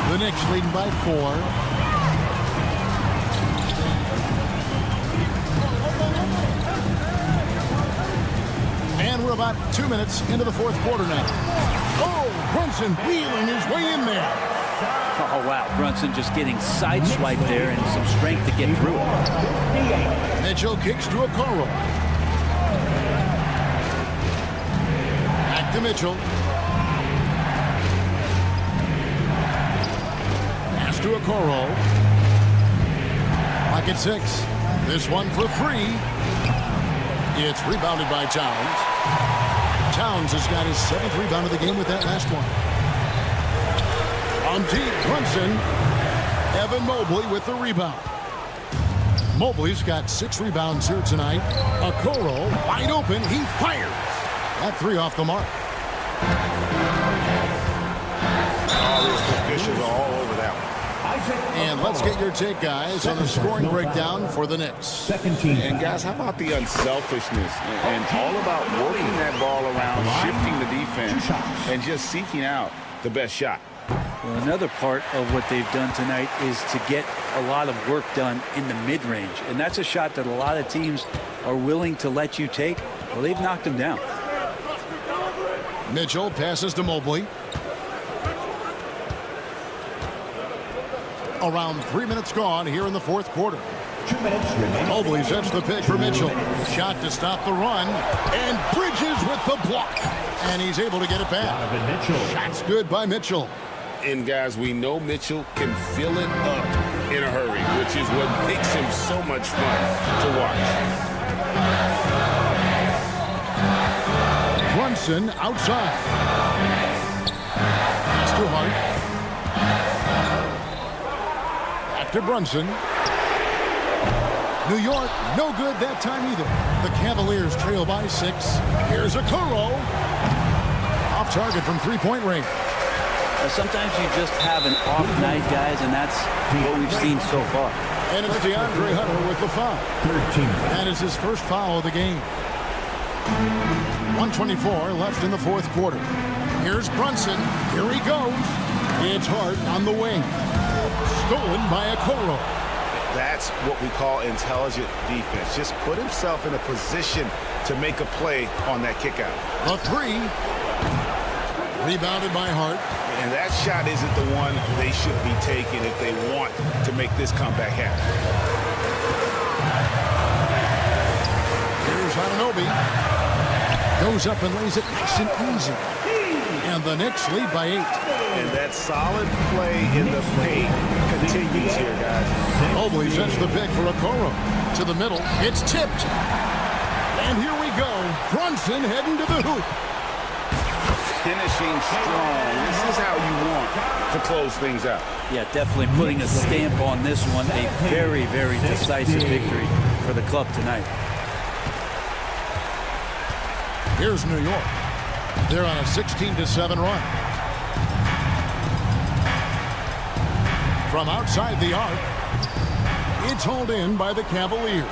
The Knicks leading by 4. And we're about 2 minutes into the fourth quarter now. Oh, Brunson wheeling his way in there. Oh, wow. Brunson just getting sideswiped there and some strength to get through it. Mitchell kicks to Okoro. Back to Mitchell. Pass to Okoro. Pocket 6. This one for 3. It's rebounded by Towns. Towns has got his 7th rebound of the game with that last one. On deep, Brunson. Evan Mobley with the rebound. Mobley's got 6 rebounds here tonight. Okoro wide open. He fires. That 3 off the mark. All the officials are all over that one. And let's get your take, guys, on the scoring breakdown for the Knicks. Second team. And guys, how about the unselfishness and all about working that ball around, shifting the defense, and just seeking out the best shot. Well, another part of what they've done tonight is to get a lot of work done in the mid-range. And that's a shot that a lot of teams are willing to let you take. Well, they've knocked them down. Mitchell passes to Mobley. Around 3 minutes gone here in the fourth quarter. 2 minutes remaining. Mobley sets the pick for Mitchell. Shot to stop the run. And Bridges with the block. And he's able to get it back. Donovan Mitchell. Shot's good by Mitchell. And guys, we know Mitchell can fill it up in a hurry, which is what makes him so much fun to watch. Brunson outside. Pass to Hart. Back to Brunson. New York, no good that time either. The Cavaliers trail by 6. Here's Okoro. Off target from three-point range. Sometimes you just have an off night, guys, and that's what we've seen so far. And it's DeAndre Hunter with the foul. 13. That is his first foul of the game. 1:24 left in the fourth quarter. Here's Brunson. Here he goes. It's Hart on the wing. Stolen by Okoro. That's what we call intelligent defense. Just put himself in a position to make a play on that kick out. The 3. Rebounded by Hart. And that shot isn't the one they should be taking if they want to make this comeback happen. Here's Anunoby. Goes up and lays it nice and easy. And the Knicks lead by 8. And that solid play in the paint continues here, guys. Mobley sends the pick for Okoro. To the middle. It's tipped. And here we go. Brunson heading to the hoop. Finishing strong. This is how you want to close things out. Yeah, definitely putting a stamp on this one. A very, very decisive victory for the club tonight. Here's New York. They're on a 16-7 run. From outside the arc, it's hauled in by the Cavaliers.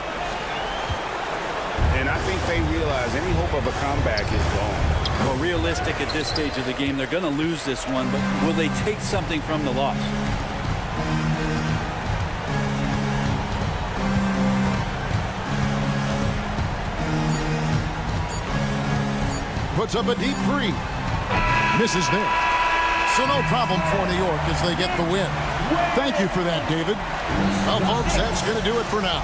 And I think they realize any hope of a comeback is gone. Well, realistic at this stage of the game, they're going to lose this one, but will they take something from the loss? Puts up a deep 3. Misses there. So no problem for New York as they get the win. Thank you for that, David. Well, folks, that's going to do it for now.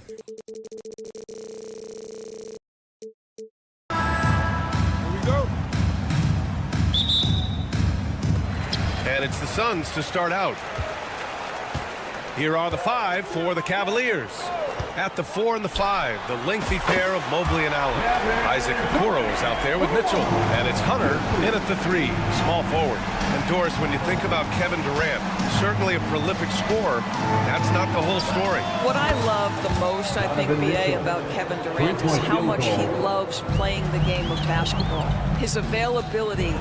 Here we go. And it's the Suns to start out. Here are the 5 for the Cavaliers. At the 4 and the 5, the lengthy pair of Mobley and Allen. Isaac Okoro is out there with Mitchell. And it's Hunter in at the 3, small forward. And Doris, when you think about Kevin Durant, certainly a prolific scorer, that's not the whole story. What I love the most, I think, BA, about Kevin Durant is how much he loves playing the game of basketball. His availability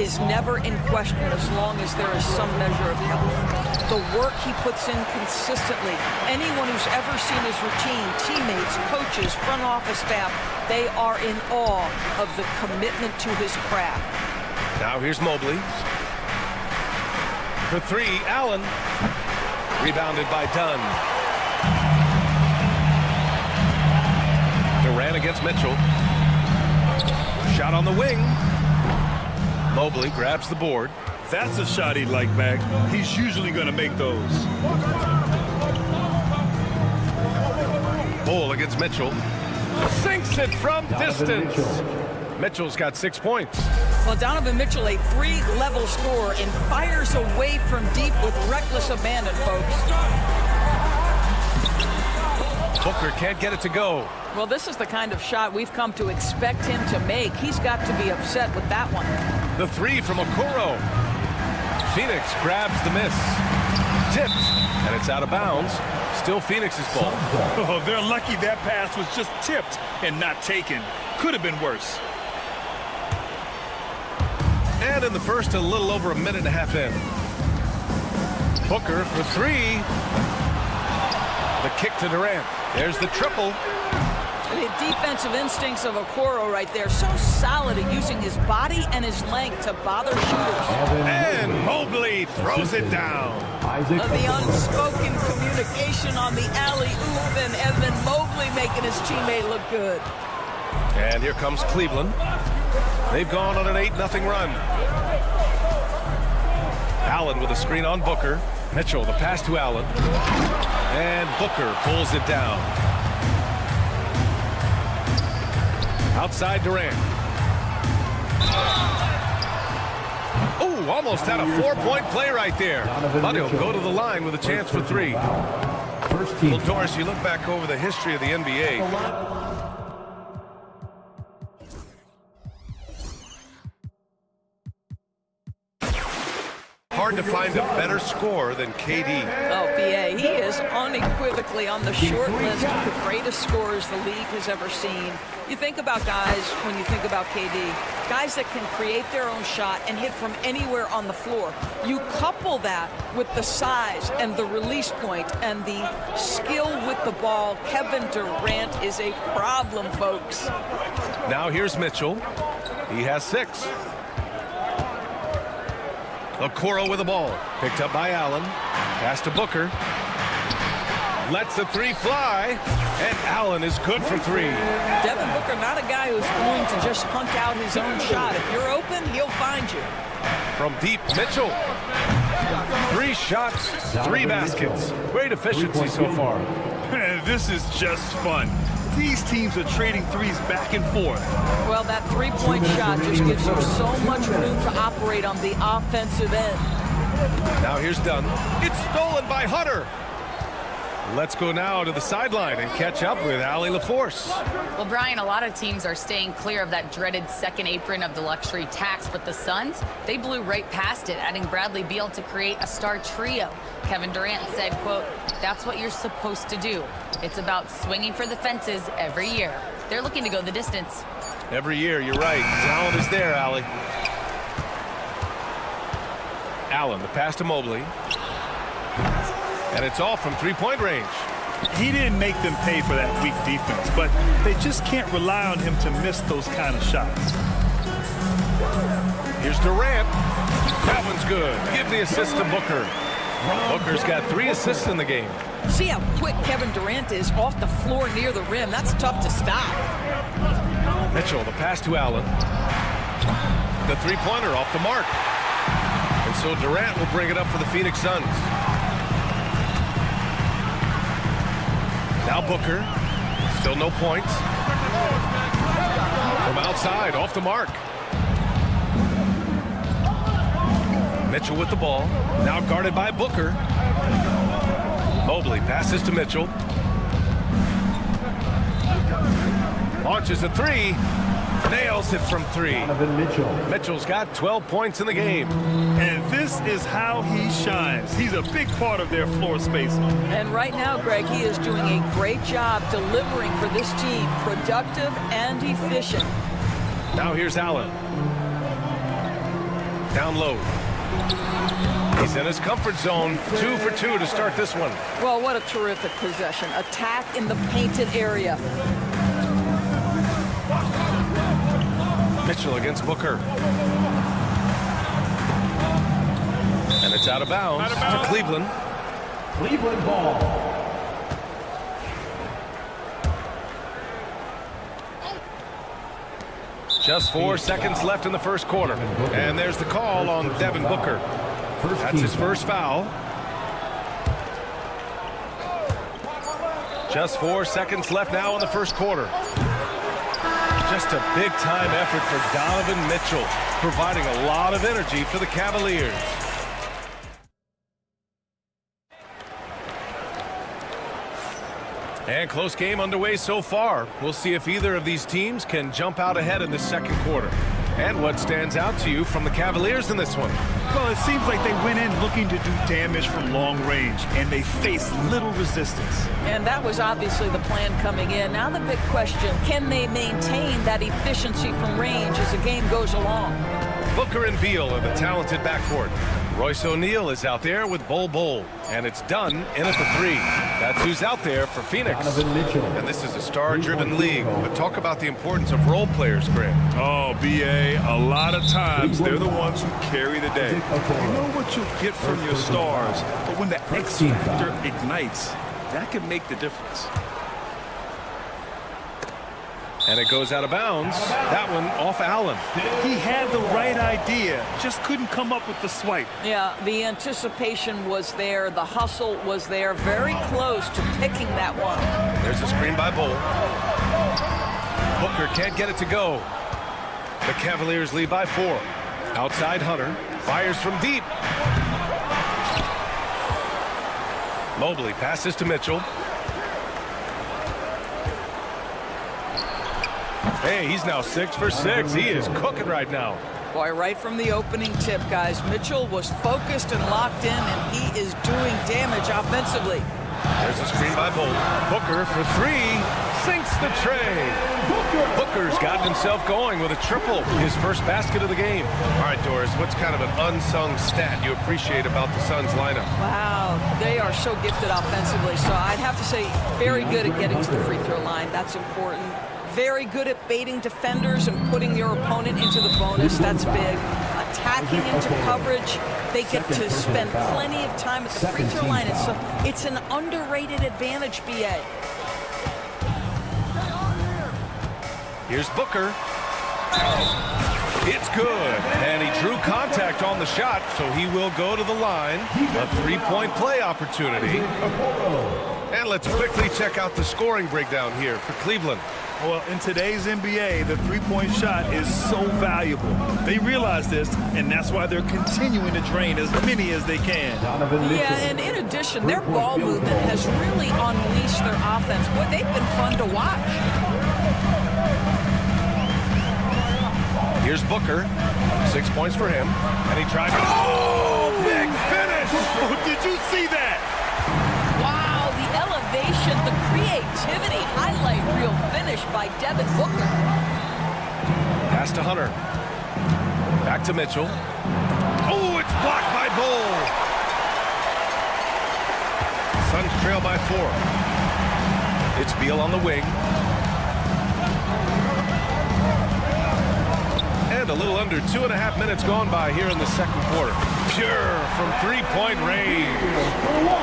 is never in question as long as there is some measure of health. The work he puts in consistently. Anyone who's ever seen his routine, teammates, coaches, front office staff, they are in awe of the commitment to his craft. Now here's Mobley. For 3, Allen. Rebounded by Dunn. Durant against Mitchell. Shot on the wing. Mobley grabs the board. That's a shot he'd like back. He's usually going to make those. Bull against Mitchell. Sinks it from distance. Mitchell's got 6 points. Well, Donovan Mitchell, a 3-level scorer, and fires away from deep with reckless abandon, folks. Booker can't get it to go. Well, this is the kind of shot we've come to expect him to make. He's got to be upset with that one. The 3 from Okoro. Phoenix grabs the miss. Tipped, and it's out of bounds. Still Phoenix's ball. Oh, they're lucky that pass was just tipped and not taken. Could have been worse. And in the first, a little over a minute and a half in. Booker for 3. The kick to Durant. There's the triple. The defensive instincts of Okoro right there. So solid at using his body and his length to bother shooters. And Mobley throws it down. The unspoken communication on the alley-oop, and Evan Mobley making his teammate look good. And here comes Cleveland. They've gone on an 8-0 run. Allen with a screen on Booker. Mitchell, the pass to Allen. And Booker pulls it down. Outside Durant. Oh, almost had a 4-point play right there. But he'll go to the line with a chance for 3. Well, Doris, you look back over the history of the NBA. Hard to find a better scorer than KD. Oh, BA, he is unequivocally on the short list of the greatest scorers the league has ever seen. You think about guys, when you think about KD, guys that can create their own shot and hit from anywhere on the floor. You couple that with the size and the release point and the skill with the ball. Kevin Durant is a problem, folks. Now here's Mitchell. He has 6. Okoro with the ball. Picked up by Allen. Pass to Booker. Lets the 3 fly. And Allen is good for 3. Devin Booker, not a guy who's going to just hunt out his own shot. If you're open, he'll find you. From deep, Mitchell. 3 shots, 3 baskets. Great efficiency so far. This is just fun. These teams are trading threes back and forth. Well, that 3-point shot just gives you so much room to operate on the offensive end. Now here's Dunn. It's stolen by Hunter. Let's go now to the sideline and catch up with Allie LaForce. Well, Brian, a lot of teams are staying clear of that dreaded second apron of the luxury tax, but the Suns, they blew right past it, adding Bradley Beal to create a star trio. Kevin Durant said, quote, "That's what you're supposed to do. It's about swinging for the fences every year." They're looking to go the distance. Every year, you're right. Talent is there, Allie. Allen, the pass to Mobley. And it's off from 3-point range. He didn't make them pay for that weak defense, but they just can't rely on him to miss those kind of shots. Here's Durant. That one's good. Give the assist to Booker. Booker's got 3 assists in the game. See how quick Kevin Durant is off the floor near the rim. That's tough to stop. Mitchell, the pass to Allen. The 3-pointer off the mark. And so Durant will bring it up for the Phoenix Suns. Now Booker. Still no points. From outside, off the mark. Mitchell with the ball. Now guarded by Booker. Mobley passes to Mitchell. Launches a three. Nails it from three. Mitchell's got 12 points in the game. And this is how he shines. He's a big part of their floor spacing. And right now, Greg, he is doing a great job delivering for this team. Productive and efficient. Now here's Allen. Down low. He's in his comfort zone. 2 for 2 to start this one. Well, what a terrific possession. Attack in the painted area. Mitchell against Booker. And it's out of bounds to Cleveland. Cleveland ball. Just 4 seconds left in the first quarter. And there's the call on Devin Booker. That's his first foul. Just 4 seconds left now in the first quarter. Just a big-time effort for Donovan Mitchell, providing a lot of energy for the Cavaliers. And close game underway so far. We'll see if either of these teams can jump out ahead in the second quarter. And what stands out to you from the Cavaliers in this one? Well, it seems like they went in looking to do damage from long range, and they faced little resistance. And that was obviously the plan coming in. Now the big question, can they maintain that efficiency from range as the game goes along? Booker and Beal are the talented backcourt. Royce O'Neal is out there with Bol. And it's done in at the 3. That's who's out there for Phoenix. And this is a star-driven league. But talk about the importance of role players, Grant. Oh, B.A., a lot of times they're the ones who carry the day. You know what you'll get from your stars, but when the X factor ignites, that can make the difference. And it goes out of bounds. That one off Allen. He had the right idea, just couldn't come up with the swipe. Yeah, the anticipation was there. The hustle was there. Very close to picking that one. There's a screen by Bol. Booker can't get it to go. The Cavaliers lead by 4. Outside Hunter. Fires from deep. Mobley passes to Mitchell. Hey, he's now 6 for 6. He is cooking right now. Boy, right from the opening tip, guys, Mitchell was focused and locked in, and he is doing damage offensively. There's a screen by Bol. Booker for 3. Sinks the tray. Booker's gotten himself going with a triple. His first basket of the game. All right, Doris, what's kind of an unsung stat you appreciate about the Suns lineup? Wow, they are so gifted offensively. So I'd have to say very good at getting to the free throw line. That's important. Very good at baiting defenders and putting your opponent into the bonus. That's big. Attacking into coverage. They get to spend plenty of time at the free throw line. It's an underrated advantage, B.A. Here's Booker. It's good. And he drew contact on the shot, so he will go to the line. A 3-point play opportunity. And let's quickly check out the scoring breakdown here for Cleveland. Well, in today's NBA, the three-point shot is so valuable. They realize this, and that's why they're continuing to drain as many as they can. Yeah, and in addition, their ball movement has really unleashed their offense. Boy, they've been fun to watch. Here's Booker. 6 points for him. And he tries. Oh, big finish! Oh, did you see that? Wow, the elevation, the creativity, highlight reel finish by Devin Booker. Pass to Hunter. Back to Mitchell. Oh, it's blocked by Bol. Suns trail by 4. It's Beal on the wing. And a little under 2.5 minutes gone by here in the second quarter. Pure from 3-point range.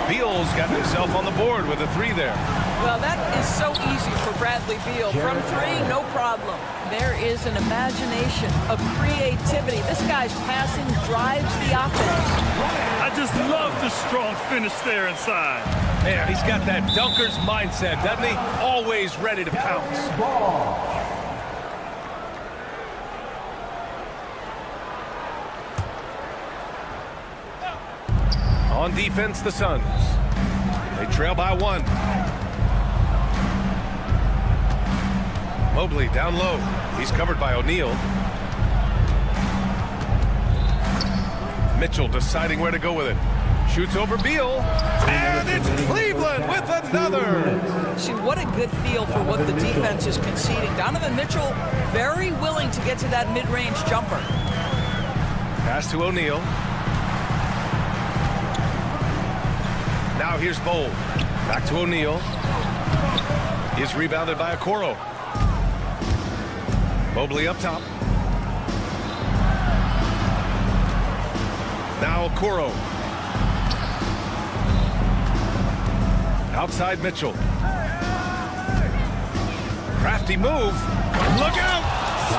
Beal's got himself on the board with a 3 there. Well, that is so easy for Bradley Beal. From 3, no problem. There is an imagination, a creativity. This guy's passing drives the offense. I just love the strong finish there inside. Man, he's got that dunker's mindset, doesn't he? Always ready to pounce. On defense, the Suns. They trail by 1. Mobley down low. He's covered by O'Neal. Mitchell deciding where to go with it. Shoots over Beal. And it's Cleveland with another. See, what a good feel for what the defense is conceding. Donovan Mitchell very willing to get to that mid-range jumper. Pass to O'Neal. Now here's Bowl. Back to O'Neal. He's rebounded by Okoro. Mobley up top. Now Okoro. Outside Mitchell. Crafty move. Look out!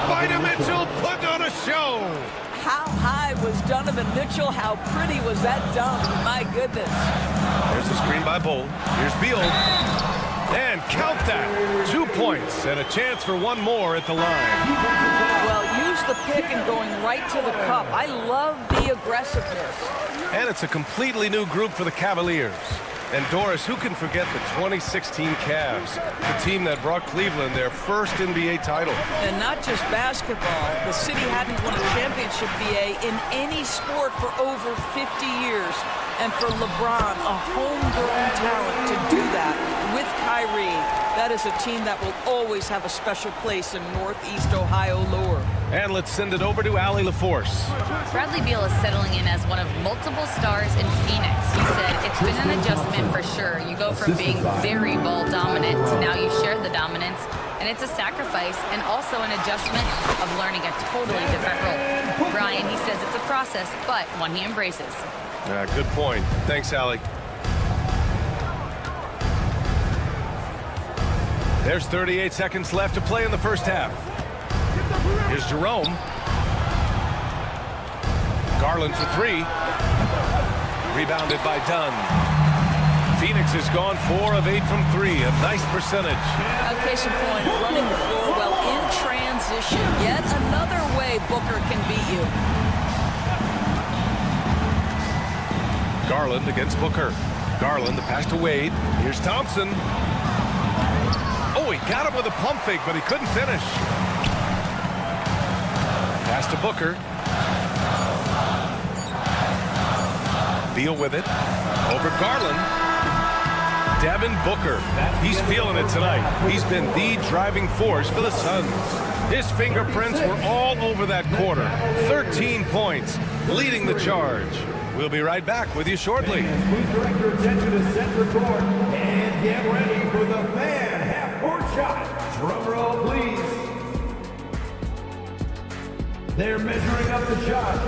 Spider Mitchell put on a show. How high was Donovan Mitchell? How pretty was that dunk? My goodness. There's the screen by Bowl. Here's Beal. And count that. 2 points and a chance for one more at the line. Well, use the pick and going right to the cup. I love the aggressiveness. And it's a completely new group for the Cavaliers. And Doris, who can forget the 2016 Cavs, the team that brought Cleveland their first NBA title? And not just basketball. The city hadn't won a championship, BA, in any sport for over 50 years. And for LeBron, a homegrown talent, to do that with Kyrie, that is a team that will always have a special place in Northeast Ohio lore. And let's send it over to Allie LaForce. Bradley Beal is settling in as one of multiple stars in Phoenix. He said, it's been an adjustment for sure. You go from being very ball dominant to now you share the dominance. And it's a sacrifice and also an adjustment of learning a totally different role. Brian, he says it's a process, but one he embraces. Good point. Thanks, Allie. There's 38 seconds left to play in the first half. Here's Jerome. Garland for 3. Rebounded by Dunn. Phoenix has gone 4 of 8 from 3. A nice percentage. Case in point, running the floor well in transition. Yet another way Booker can beat you. Garland against Booker. Garland, the pass to Wade. Here's Thompson. Oh, he got him with a pump fake, but he couldn't finish. Pass to Booker. Beal with it. Over Garland. Devin Booker. He's feeling it tonight. He's been the driving force for the Suns. His fingerprints were all over that quarter. 13 points, leading the charge. We'll be right back with you shortly. Please direct your attention to center court and get ready for the fan half-court shot. Drum roll, please. They're measuring up the shot.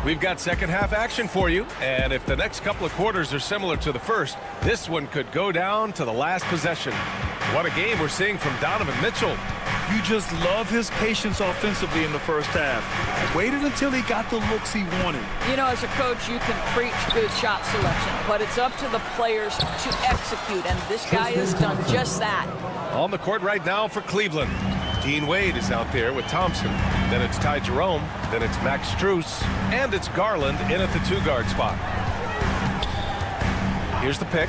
We've got second half action for you, and if the next couple of quarters are similar to the first, this one could go down to the last possession. What a game we're seeing from Donovan Mitchell. You just love his patience offensively in the first half. Waited until he got the looks he wanted. You know, as a coach, you can preach good shot selection, but it's up to the players to execute, and this guy has done just that. On the court right now for Cleveland. Dean Wade is out there with Thompson. Then it's Ty Jerome. Then it's Max Strus. And it's Garland in at the 2-guard spot. Here's the pick.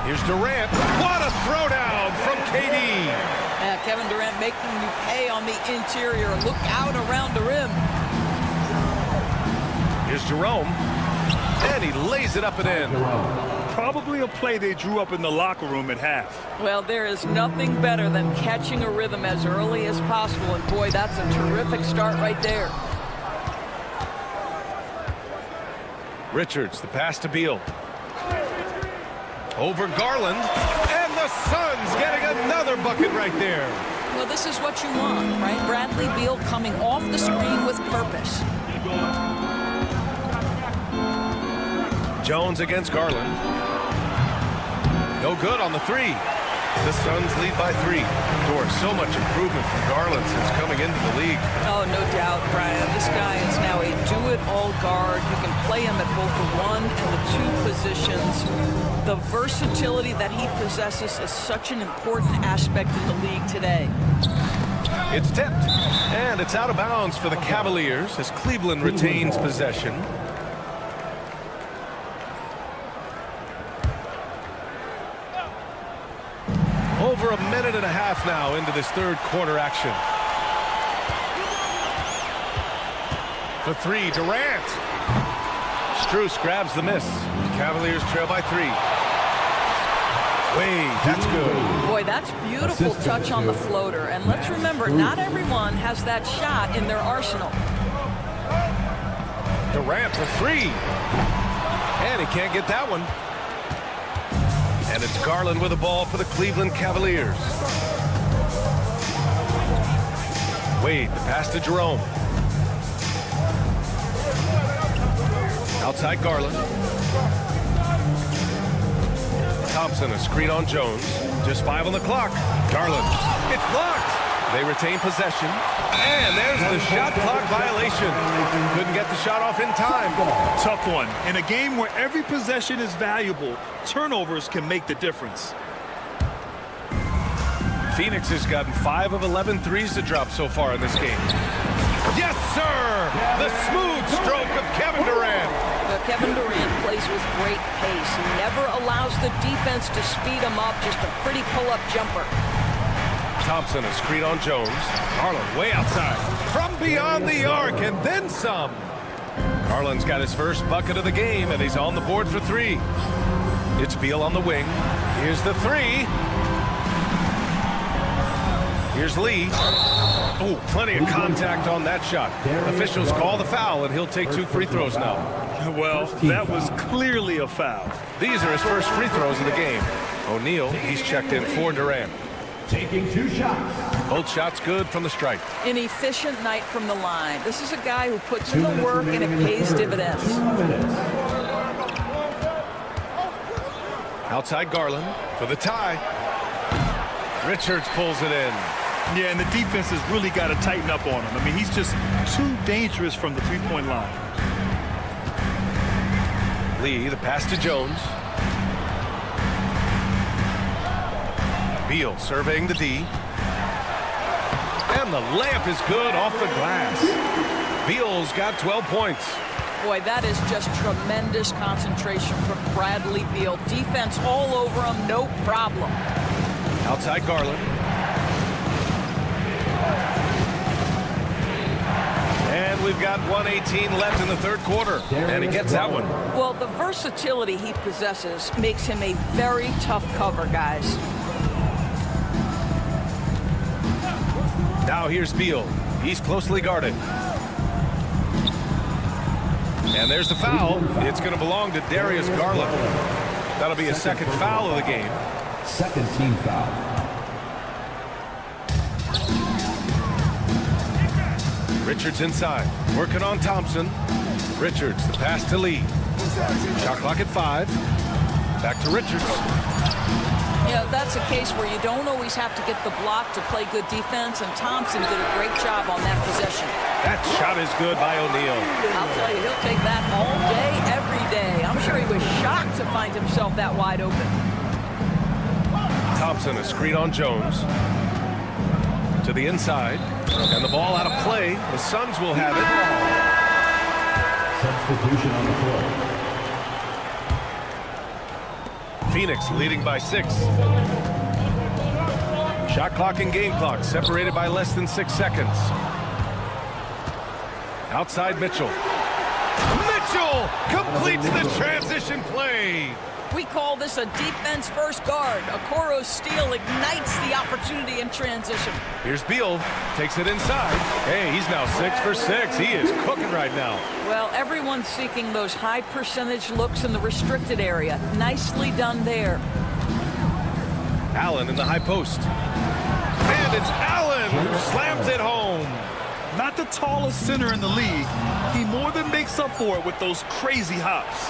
Here's Durant. What a throwdown from KD. Kevin Durant making you pay on the interior. Look out around the rim. Here's Jerome. And he lays it up and in. Probably a play they drew up in the locker room at half. Well, there is nothing better than catching a rhythm as early as possible. And boy, that's a terrific start right there. Richards, the pass to Beal. Over Garland, and the Suns getting another bucket right there. Well, this is what you want, right? Bradley Beal coming off the screen with purpose. Jones against Garland. No good on the 3. The Suns lead by 3. Dort, so much improvement from Garland since coming into the league. Oh, no doubt, Brian. This guy is now a do-it-all guard. You can play him at both the 1 and the 2 positions. The versatility that he possesses is such an important aspect in the league today. It's tipped, and it's out of bounds for the Cavaliers as Cleveland retains possession. Over a minute and a half now into this third quarter action. For 3, Durant. Strus grabs the miss. Cavaliers trail by 3. Wade, that's good. Boy, that's beautiful touch on the floater. And let's remember, not everyone has that shot in their arsenal. Durant for 3. And he can't get that one. And it's Garland with the ball for the Cleveland Cavaliers. Wade, the pass to Jerome. Outside Garland. Thompson, a screen on Jones. Just 5 on the clock. Garland, it's blocked. They retain possession. And there's the shot clock violation. Couldn't get the shot off in time. Tough one. In a game where every possession is valuable, turnovers can make the difference. Phoenix has gotten 5 of 11 threes to drop so far in this game. Yes, sir! The smooth stroke of Kevin Durant. Well, Kevin Durant plays with great pace. He never allows the defense to speed him up. Just a pretty pull-up jumper. Thompson, a screen on Jones. Garland way outside. From beyond the arc, and then some. Garland's got his first bucket of the game, and he's on the board for 3. It's Beal on the wing. Here's the 3. Here's Lee. Oh, plenty of contact on that shot. Officials call the foul, and he'll take 2 free throws now. Well, that was clearly a foul. These are his first free throws of the game. O'Neal, he's checked in for Durant. Taking 2 shots. Both shots good from the stripe. An efficient night from the line. This is a guy who puts in the work and it pays dividends. 2 minutes. Outside Garland for the tie. Richards pulls it in. Yeah, and the defense has really got to tighten up on him. I mean, he's just too dangerous from the three-point line. Lee, the pass to Jones. Beal surveying the D. And the layup is good off the glass. Beal's got 12 points. Boy, that is just tremendous concentration from Bradley Beal. Defense all over him, no problem. Outside Garland. And we've got 1:18 left in the third quarter. And he gets that one. Well, the versatility he possesses makes him a very tough cover, guys. Now here's Beal. He's closely guarded. And there's the foul. It's going to belong to Darius Garland. That'll be a second foul of the game. Second team foul. Richards inside. Working on Thompson. Richards, the pass to Lee. Shot clock at 5. Back to Richards. Yeah, that's a case where you don't always have to get the block to play good defense, and Thompson did a great job on that possession. That shot is good by O'Neal. I'll tell you, he'll take that all day, every day. I'm sure he was shocked to find himself that wide open. Thompson, a screen on Jones. To the inside. And the ball out of play. The Suns will have it. Substitution on the floor. Phoenix leading by 6. Shot clock and game clock separated by less than 6 seconds. Outside Mitchell. Mitchell completes the transition play. We call this a defense-first guard. Okoro's steal ignites the opportunity in transition. Here's Beal. Takes it inside. Hey, he's now 6 for 6. He is cooking right now. Well, everyone's seeking those high percentage looks in the restricted area. Nicely done there. Allen in the high post. And it's Allen who slams it home. Not the tallest center in the league. He more than makes up for it with those crazy hops.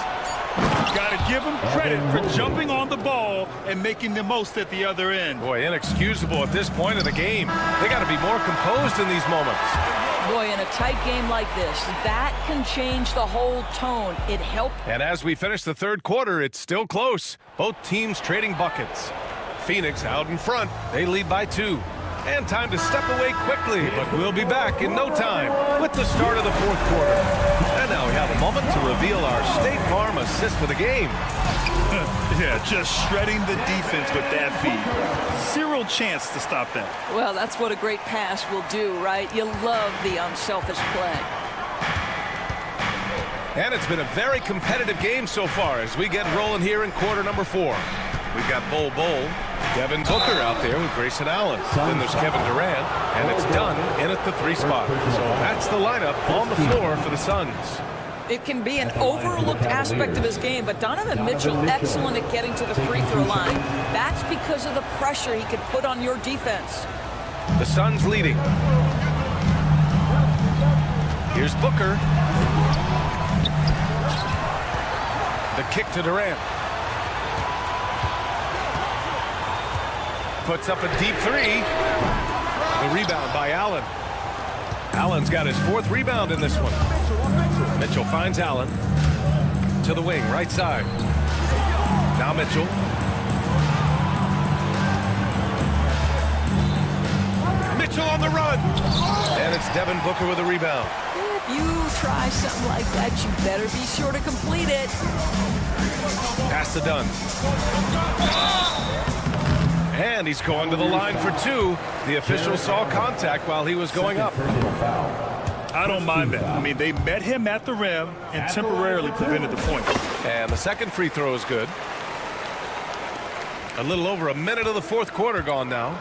Got to give him credit for jumping on the ball and making the most at the other end. Boy, inexcusable at this point of the game. They got to be more composed in these moments. Boy, in a tight game like this, that can change the whole tone. It helped. And as we finish the third quarter, it's still close. Both teams trading buckets. Phoenix out in front. They lead by 2. And time to step away quickly, but we'll be back in no time with the start of the fourth quarter. And now we have a moment to reveal our State Farm assist of the game. Yeah, just shredding the defense with that feed. Zero chance to stop that. Well, that's what a great pass will do, right? You love the unselfish play. And it's been a very competitive game so far as we get rolling here in quarter number 4. We've got Bol, Devin Booker out there with Grayson Allen. Then there's Kevin Durant, and it's done in at the 3 spot. So that's the lineup on the floor for the Suns. It can be an overlooked aspect of his game, but Donovan Mitchell, excellent at getting to the free throw line. That's because of the pressure he can put on your defense. The Suns leading. Here's Booker. The kick to Durant. Puts up a deep 3. The rebound by Allen. Allen's got his 4th rebound in this one. Mitchell finds Allen. To the wing, right side. Now Mitchell. Mitchell on the run. And it's Devin Booker with a rebound. If you try something like that, you better be sure to complete it. Pass to Dunn. And he's going to the line for 2. The official saw contact while he was going up. I don't mind that. I mean, they met him at the rim and temporarily prevented the point. And the second free throw is good. A little over a minute of the fourth quarter gone now.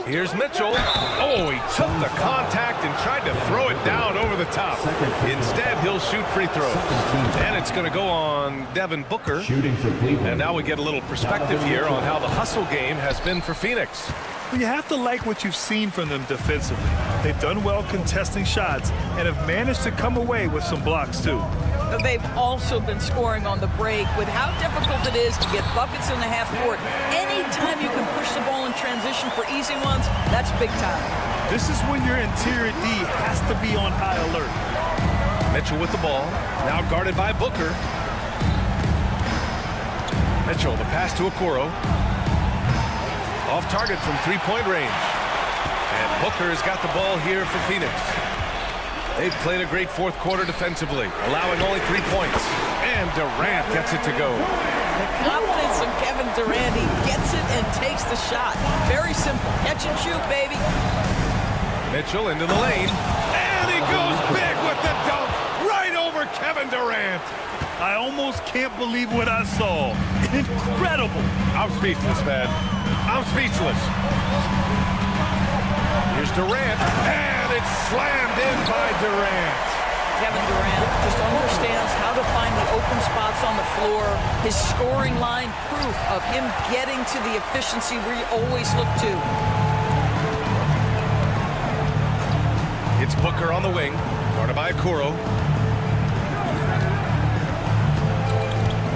Here's Mitchell. Oh, he took the contact and tried to throw it down over the top. Instead, he'll shoot free throws. And it's going to go on Devin Booker. And now we get a little perspective here on how the hustle game has been for Phoenix. You have to like what you've seen from them defensively. They've done well contesting shots and have managed to come away with some blocks, too. They've also been scoring on the break. With how difficult it is to get buckets in the half court, anytime you can push the ball in transition for easy ones, that's big time. This is when your interior D has to be on high alert. Mitchell with the ball, now guarded by Booker. Mitchell, the pass to Okoro. Off target from 3-point range. And Booker has got the ball here for Phoenix. They've played a great fourth quarter defensively, allowing only 3 points. And Durant gets it to go. The confidence of Kevin Durant, he gets it and takes the shot. Very simple. Catch and shoot, baby. Mitchell into the lane. And he goes big with the dunk right over Kevin Durant. I almost can't believe what I saw. Incredible. I'm speechless, man. I'm speechless. Here's Durant, and it's slammed in by Durant. Kevin Durant just understands how to find the open spots on the floor. His scoring line, proof of him getting to the efficiency we always look to. It's Booker on the wing, guarded by Okoro.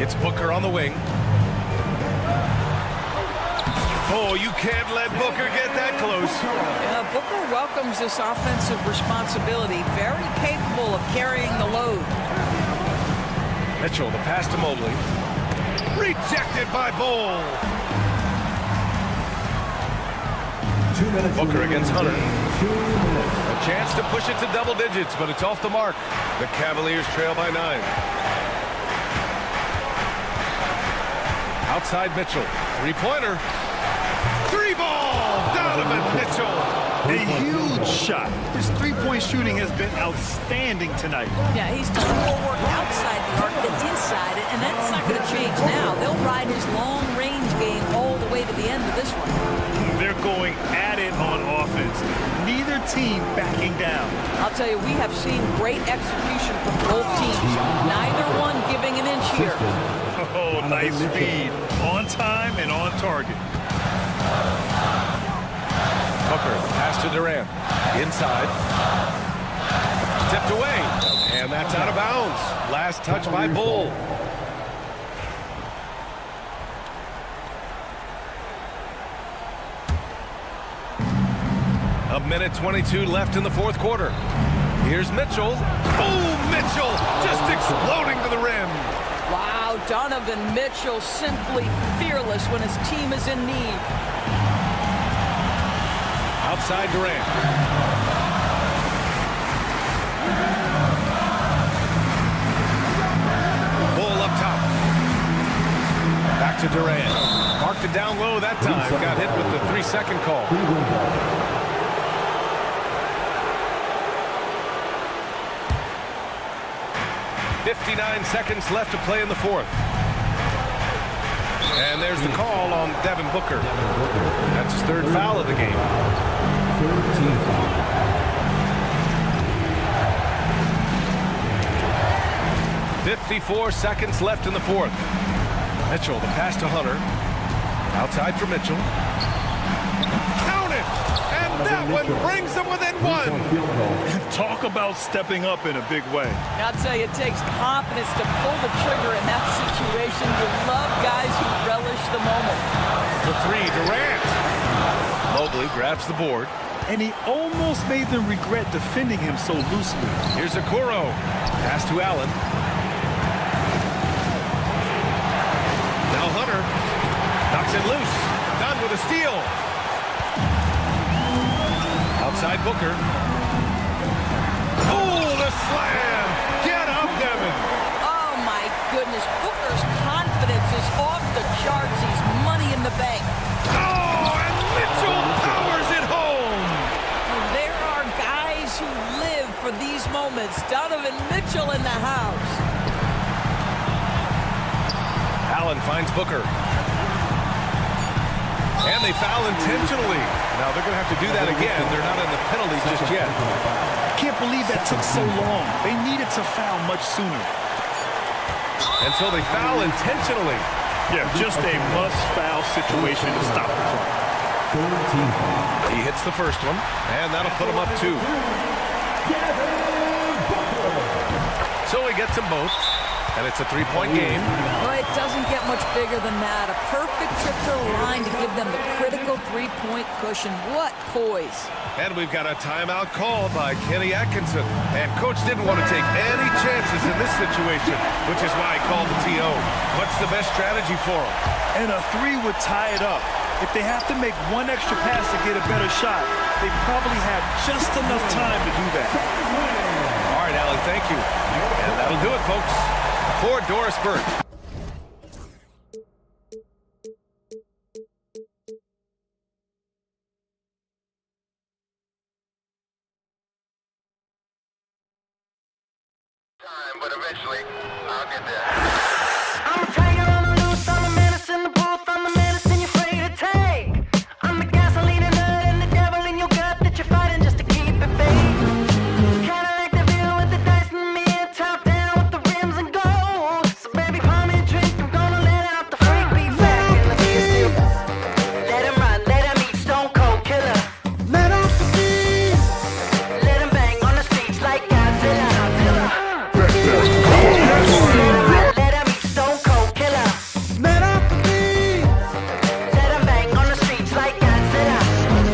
It's Booker on the wing. Oh, you can't let Booker get that close. Booker welcomes this offensive responsibility. Very capable of carrying the load. Mitchell, the pass to Mobley. Rejected by Bol. Booker against Hunter. A chance to push it to double digits, but it's off the mark. The Cavaliers trail by 9. Outside Mitchell. 3-pointer. 3-ball! Donovan Mitchell! A huge shot. His three-point shooting has been outstanding tonight. Yeah, he's done more work outside the arc than inside it, and that's not going to change now. They'll ride his long-range game all the way to the end of this one. They're going at it on offense. Neither team backing down. I'll tell you, we have seen great execution from both teams. Neither one giving an inch here. Oh, nice feed. On time and on target. Booker, pass to Durant. Inside. Tipped away. And that's out of bounds. Last touch by Bull. A minute 22 left in the fourth quarter. Here's Mitchell. Boom! Mitchell just exploding to the rim. Wow, Donovan Mitchell simply fearless when his team is in need. Outside Durant. Bull up top. Back to Durant. Marked it down low that time. Got hit with the 3-second call. 59 seconds left to play in the fourth. And there's the call on Devin Booker. That's his third foul of the game. 54 seconds left in the fourth. Mitchell, the pass to Hunter. Outside for Mitchell. Count it! And that one brings them within one. Talk about stepping up in a big way. I'll tell you, it takes confidence to pull the trigger in that situation. You love guys who relish the moment. For three, Durant. Mobley grabs the board. And he almost made them regret defending him so loosely. Here's Okoro. Pass to Allen. Now Hunter knocks it loose. Done with a steal. Outside Booker. Oh, the slam! Get up, Devin! Oh, my goodness. Booker's confidence is off the charts. He's money in the bank. Oh, and Mitchell powers it home! There are guys who live for these moments. Donovan Mitchell in the house. Allen finds Booker. And they foul intentionally. Now they're going to have to do that again. They're not in the penalty just yet. Can't believe that took so long. They needed to foul much sooner. And so they foul intentionally. Yeah, just a must-foul situation to stop the clock. He hits the first one, and that'll put him up 2. So he gets them both, and it's a 3-point game. Well, it doesn't get much bigger than that. A perfect trip to the line to give them the critical 3-point cushion. What poise. And we've got a timeout called by Kenny Atkinson. And Coach didn't want to take any chances in this situation, which is why he called the TO. What's the best strategy for him? And a 3 would tie it up. If they have to make one extra pass to get a better shot, they probably have just enough time to do that. All right, Allie, thank you. And that'll do it, folks. For Doris Burke. But eventually, I'll get there. I'm a tiger on the loose, I'm a menace in the booth, I'm the medicine you're afraid to take. I'm the gasoline and nut and the devil in your gut that you're fighting just to keep it baked. Kinda like the view with the dice and me, top down with the rims and gold. So baby, pour me a drink, I'm gonna let out the freak beat back in the field. Let him run, let him eat, stone cold killer. Let off the beat. Let him bang on the streets like Godzilla. Let him eat, stone cold killer. Let off the beat. Let him bang on the streets like Godzilla.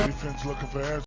Defense looking for answers.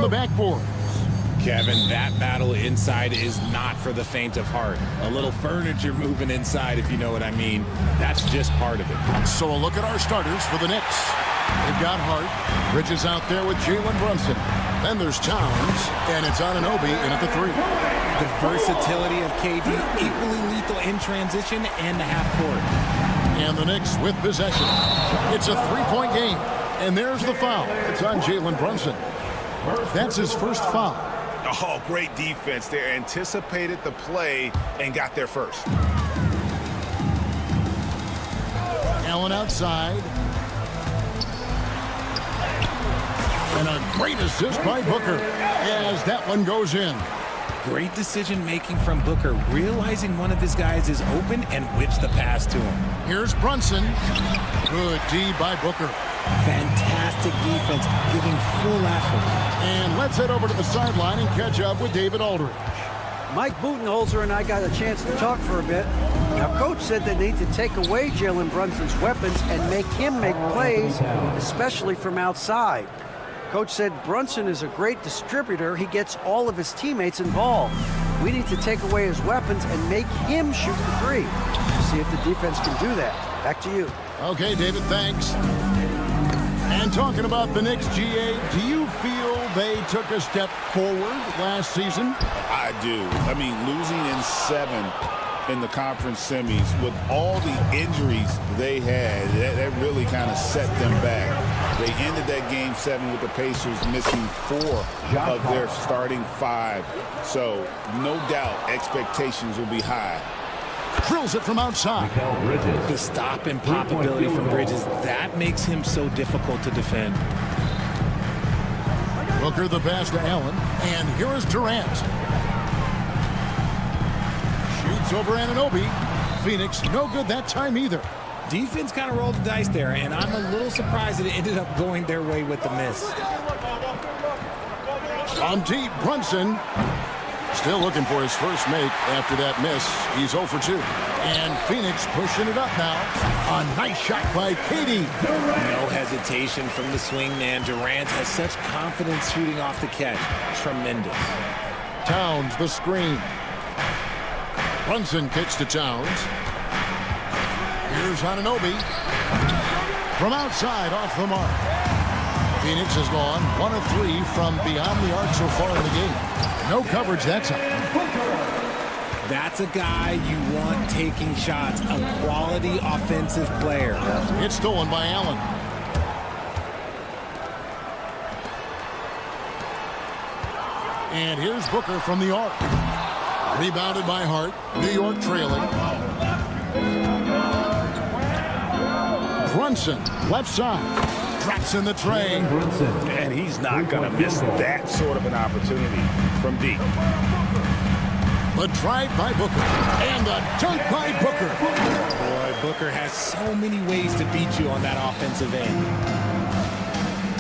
on the backboard. Kevin, that battle inside is not for the faint of heart. A little furniture moving inside, if you know what I mean. That's just part of it. So a look at our starters for the Knicks. They've got Hart. Bridges out there with Jalen Brunson. Then there's Towns, and it's Anunoby in at the 3. The versatility of KD, equally lethal in transition and the half court. And the Knicks with possession. It's a 3-point game. And there's the foul. It's on Jalen Brunson. That's his first foul. Oh, great defense there. Anticipated the play and got there first. Allen outside. And a great assist by Booker as that one goes in. Great decision-making from Booker, realizing one of his guys is open and whips the pass to him. Here's Brunson. Good D by Booker. Fantastic defense, giving full effort. And let's head over to the sideline and catch up with David Aldridge. Mike Budenholzer and I got a chance to talk for a bit. Now, Coach said they need to take away Jalen Brunson's weapons and make him make plays, especially from outside. Coach said Brunson is a great distributor. He gets all of his teammates involved. We need to take away his weapons and make him shoot the 3. See if the defense can do that. Back to you. Okay, David, thanks. And talking about the Knicks, GA, do you feel they took a step forward last season? I do. I mean, losing in 7 in the conference semis with all the injuries they had, that really kind of set them back. They ended that game 7 with the Pacers missing 4 of their starting 5. So no doubt expectations will be high. Drills it from outside. The stop and pop ability from Bridges, that makes him so difficult to defend. Booker the pass to Allen. And here is Durant. Shoots over Anunoby. Phoenix no good that time either. Defense kind of rolled the dice there, and I'm a little surprised that it ended up going their way with the miss. On deep, Brunson. Still looking for his first make after that miss. He's 0 for 2. And Phoenix pushing it up now. A nice shot by KD. No hesitation from the swing man. Durant has such confidence shooting off the catch. Tremendous. Towns the screen. Brunson kicks to Towns. Here's Anunoby. From outside, off the mark. Phoenix has gone 1 of 3 from beyond the arc so far in the game. No coverage that time. That's a guy you want taking shots, a quality offensive player. It's stolen by Allen. And here's Booker from the arc. Rebounded by Hart. New York trailing. Brunson, left side. Drops in the tray. And he's not going to miss that sort of an opportunity from deep. The drive by Booker. And the dunk by Booker. Boy, Booker has so many ways to beat you on that offensive end.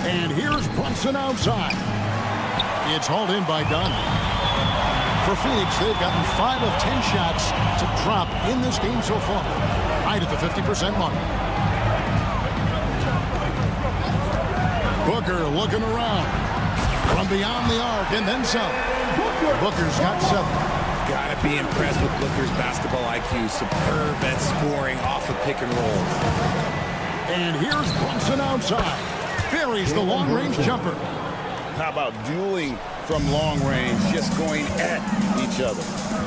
And here's Brunson outside. It's hauled in by Dunn. For Phoenix, they've gotten 5 of 10 shots to drop in this game so far. Right at the 50% mark. Booker looking around from beyond the arc and then some. Booker's got 7. Gotta be impressed with Booker's basketball IQ. Superb at scoring off of pick and rolls. And here's Brunson outside. Buries the long-range jumper. How about dueling from long range, just going at each other?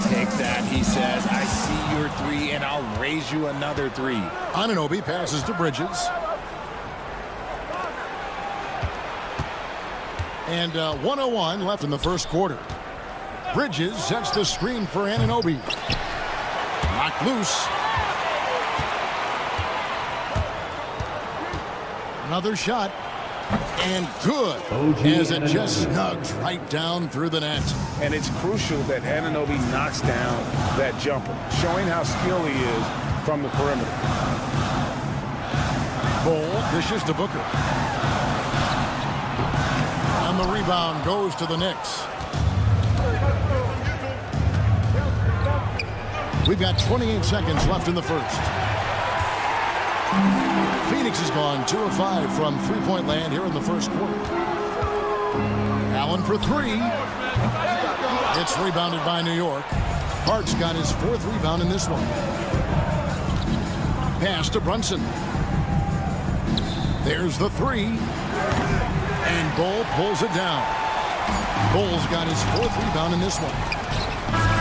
Take that, he says. I see your 3, and I'll raise you another 3. Anunoby passes to Bridges. And 1:01 left in the first quarter. Bridges sets the screen for Anunoby. Knocked loose. Another shot. And good, as it just snugs right down through the net. And it's crucial that Anunoby knocks down that jumper, showing how skilled he is from the perimeter. Ball dishes to Booker. And the rebound goes to the Knicks. We've got 28 seconds left in the first. Phoenix has gone 2 of 5 from three-point land here in the first quarter. Allen for three. It's rebounded by New York. Hart's got his 4th rebound in this one. Pass to Brunson. There's the three. And Bull pulls it down. Bull's got his 4th rebound in this one.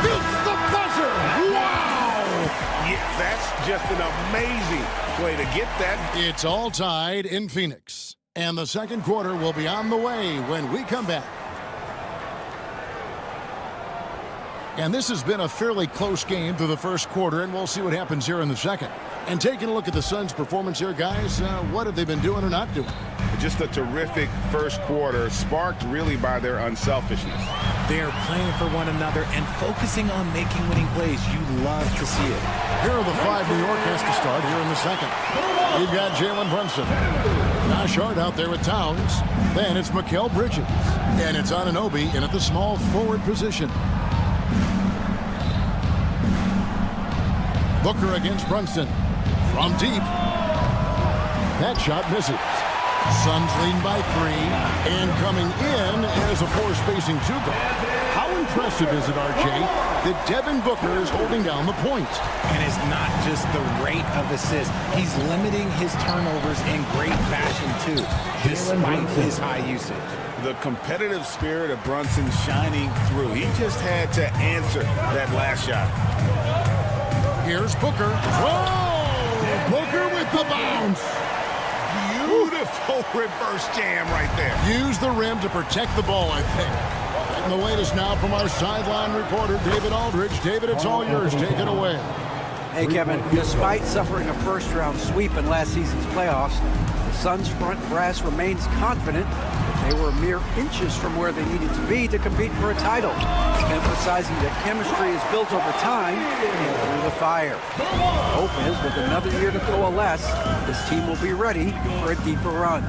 Beats the buzzer! Wow! Yeah, that's just an amazing way to get that. It's all tied in Phoenix. And the second quarter will be on the way when we come back. And this has been a fairly close game through the first quarter, and we'll see what happens here in the second. And taking a look at the Suns' performance here, guys, what have they been doing or not doing? Just a terrific first quarter, sparked really by their unselfishness. They're playing for one another and focusing on making winning plays. You love to see it. Here are the 5 New York has to start here in the second. We've got Jalen Brunson. Josh Hart out there with Towns. Then it's Mikal Bridges. And it's Anunoby in at the small forward position. Booker against Brunson. From deep. That shot misses. Suns lead by 3. And coming in is a force-spacing Zuko. How impressive is it, RJ, that Devin Booker is holding down the point? And it's not just the rate of assists. He's limiting his turnovers in great fashion, too, despite his high usage. The competitive spirit of Brunson shining through. He just had to answer that last shot. Here's Booker. Whoa! Booker with the bounce. Beautiful reverse jam right there. Use the rim to protect the ball, I think. And the latest now from our sideline reporter, David Aldridge. David, it's all yours. Take it away. Hey, Kevin, despite suffering a first-round sweep in last season's playoffs, the Suns' front brass remains confident that they were mere inches from where they needed to be to compete for a title, emphasizing that chemistry is built over time and through the fire. Hope is, with another year to coalesce, this team will be ready for a deeper run.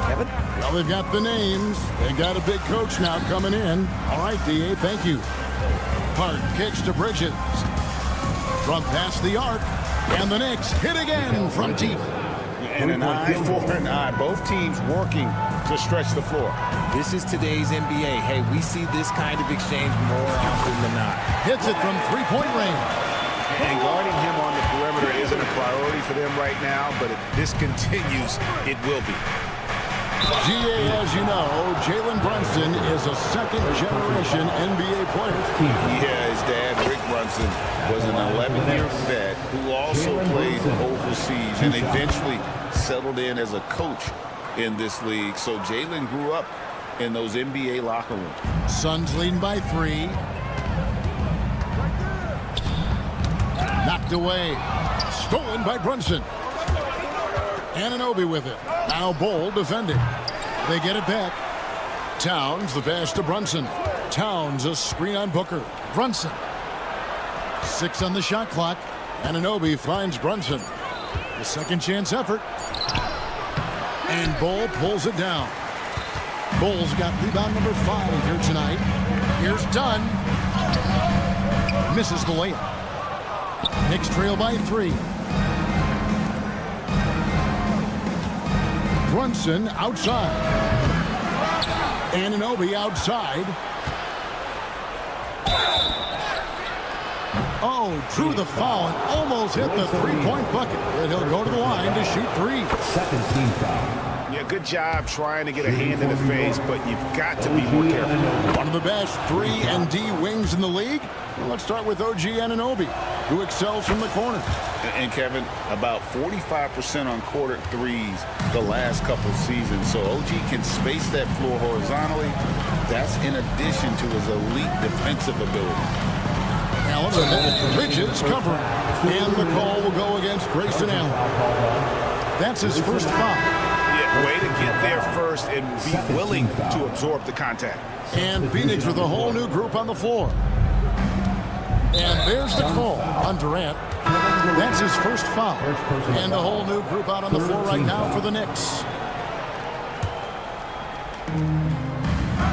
Kevin? Well, they've got the names. They got a big coach now coming in. All right, D.A., thank you. Hart kicks to Bridges. From past the arc. And the Knicks hit again from deep. And an eye for an eye. Both teams working to stretch the floor. This is today's NBA. Hey, we see this kind of exchange more often than not. Hits it from three-point range. And guarding him on the perimeter isn't a priority for them right now, but if this continues, it will be. GA, as you know, Jalen Brunson is a second-generation NBA player. Yeah, his dad, Rick Brunson, was an 11-year vet who also played overseas and eventually settled in as a coach in this league. So Jalen grew up in those NBA locker rooms. Suns leading by 3. Knocked away. Stolen by Brunson. Anunoby with it. Now Bull defending. They get it back. Towns, the pass to Brunson. Towns, a screen on Booker. Brunson. 6 on the shot clock. Anunoby finds Brunson. The second chance effort. And Bull pulls it down. Bull's got rebound number 5 here tonight. Here's Dunn. Misses the layup. Knicks trail by 3. Brunson outside. Anunoby outside. Oh, drew the foul and almost hit the three-point bucket. And he'll go to the line to shoot 3. Second team foul. Yeah, good job trying to get a hand in the face, but you've got to be more careful. One of the best 3 and D wings in the league. Well, let's start with OG Anunoby, who excels from the corner. And Kevin, about 45% on quarter threes the last couple seasons. So OG can space that floor horizontally. That's in addition to his elite defensive ability. Allen, Bridges covering. And the call will go against Grayson Allen. That's his first foul. Yeah, way to get there first and be willing to absorb the contact. And Phoenix with a whole new group on the floor. And there's the call on Durant. That's his first foul. And a whole new group out on the floor right now for the Knicks.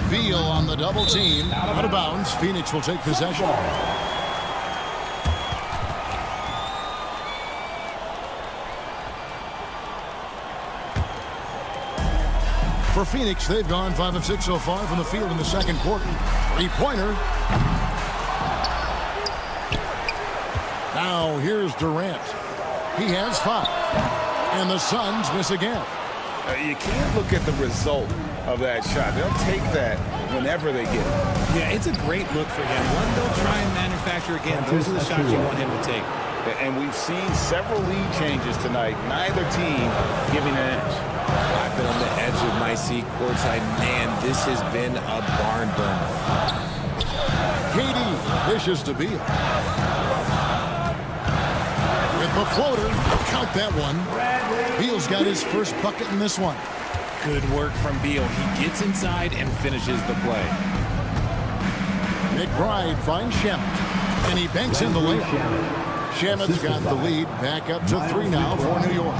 Beal on the double team. Out of bounds. Phoenix will take possession. For Phoenix, they've gone 5 of 6 so far from the field in the second quarter. Three-pointer. Now here's Durant. He has 5. And the Suns miss again. You can't look at the result of that shot. They'll take that whenever they get it. Yeah, it's a great look for him. One they'll try and manufacture again. Those are the shots you want him to take. And we've seen several lead changes tonight. Neither team giving an edge. I've been on the edge of my seat courtside. Man, this has been a barn burner. KD wishes to Beal. With the floater, count that one. Beal's got his first bucket in this one. Good work from Beal. He gets inside and finishes the play. McBride finds Shamet, and he banks in the layup. Shamet's got the lead back up to 3 now for New York.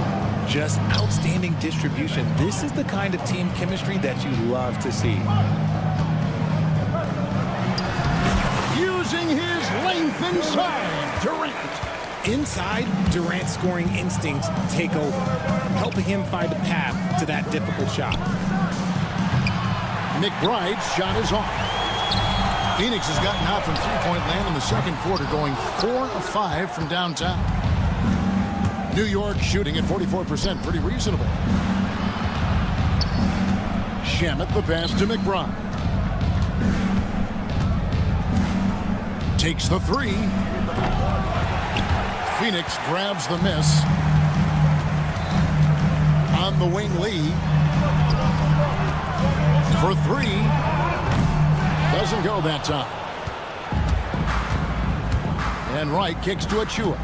Just outstanding distribution. This is the kind of team chemistry that you love to see. Using his length inside, Durant. Inside, Durant's scoring instincts take over, helping him find a path to that difficult shot. McBride's shot is off. Phoenix has gotten out from three-point land in the second quarter, going 4 of 5 from downtown. New York shooting at 44%, pretty reasonable. Shamet the pass to McBride. Takes the 3. Phoenix grabs the miss. On the wing, Lee. For 3. Doesn't go that time. And Wright kicks to Achua.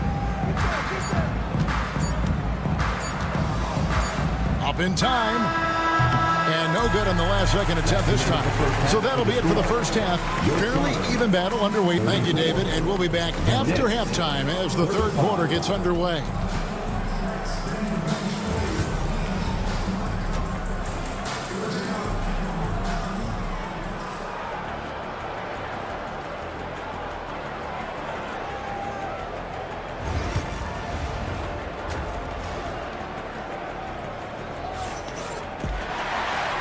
Up in time. And no good on the last second attempt this time. So that'll be it for the first half. Fairly even battle underway. Thank you, David. And we'll be back after halftime as the third quarter gets underway.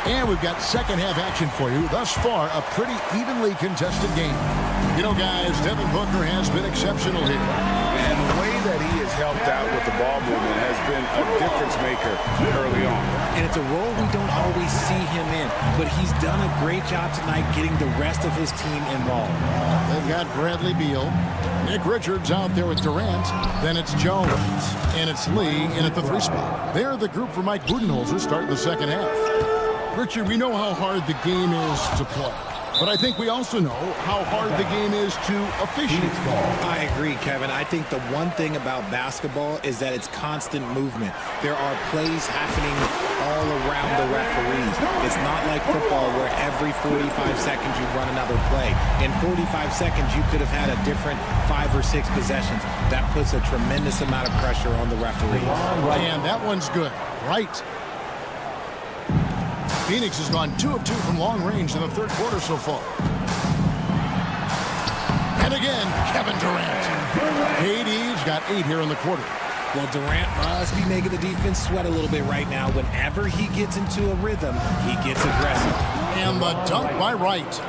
And we've got second half action for you. Thus far, a pretty evenly contested game. You know, guys, Devin Booker has been exceptional here. And the way that he has helped out with the ball movement has been a difference maker early on. And it's a role we don't always see him in, but he's done a great job tonight getting the rest of his team involved. They've got Bradley Beal. Nick Richards out there with Durant. Then it's Jones. And it's Lee in at the 3 spot. They're the group for Mike Budenholzer starting the second half. Richard, we know how hard the game is to play, but I think we also know how hard the game is to officiate. I agree, Kevin. I think the one thing about basketball is that it's constant movement. There are plays happening all around the referees. It's not like football where every 45 seconds you run another play. In 45 seconds, you could have had a different 5 or 6 possessions. That puts a tremendous amount of pressure on the referees. And that one's good. Right. Phoenix has gone 2 of 2 from long range in the third quarter so far. And again, Kevin Durant. KD's got 8 here in the quarter. Well, Durant must be making the defense sweat a little bit right now. Whenever he gets into a rhythm, he gets aggressive. And the dunk by Wright.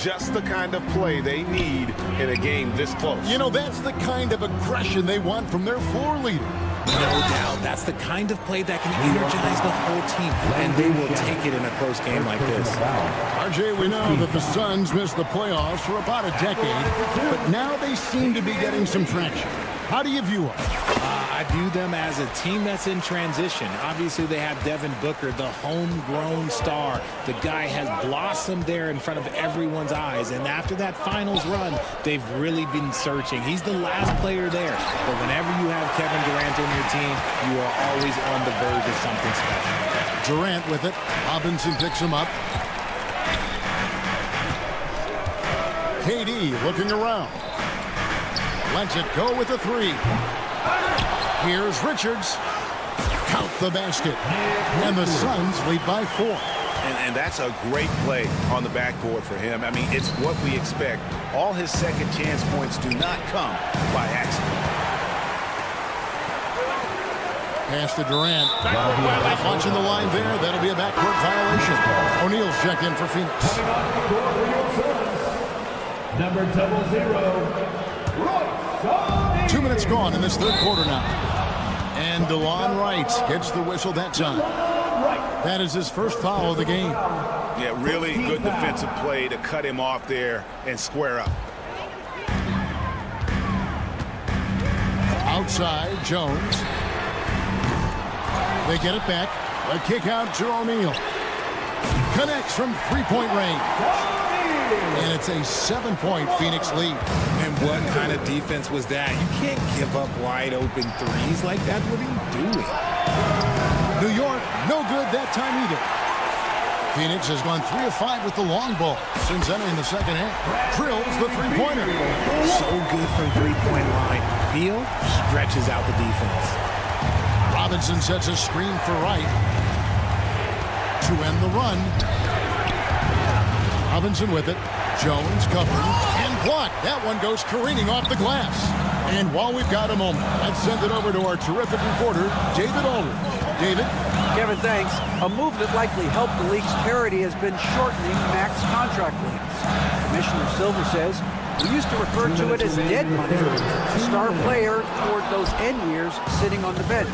Just the kind of play they need in a game this close. You know, that's the kind of aggression they want from their floor leader. No doubt. That's the kind of play that can energize the whole team, and they will take it in a close game like this. RJ, we know that the Suns missed the playoffs for about a decade, but now they seem to be getting some traction. How do you view them? I view them as a team that's in transition. Obviously, they have Devin Booker, the homegrown star. The guy has blossomed there in front of everyone's eyes. And after that finals run, they've really been searching. He's the last player there. But whenever you have Kevin Durant on your team, you are always on the verge of something special. Durant with it. Robinson picks him up. KD looking around. Lets it go with the 3. Here's Richards. Count the basket. And the Suns lead by 4. And that's a great play on the backboard for him. I mean, it's what we expect. All his second chance points do not come by accident. Pass to Durant. Not watching the line there. That'll be a backcourt violation. O'Neal's checked in for Phoenix. Number 00, 2 minutes gone in this third quarter now. And DeLon Wright gets the whistle that time. That is his first foul of the game. Yeah, really good defensive play to cut him off there and square up. Outside, Jones. They get it back. A kick out to O'Neal. Connects from three-point range. And it's a 7-point Phoenix lead. And what kind of defense was that? You can't give up wide open threes like that. What are you doing? New York, no good that time either. Phoenix has gone 3 of 5 with the long ball since entering the second half. Drills the three-pointer. So good from three-point line. Beal stretches out the defense. Robinson sets a screen for Wright to end the run. Robinson with it. Jones covering and blocked. That one goes careening off the glass. And while we've got a moment, let's send it over to our terrific reporter, David Aldridge. David? Kevin, thanks. A move that likely helped the league's parity has been shortening max contract lengths. Commissioner Silver says, we used to refer to it as dead money, a star player toward those end years sitting on the bench.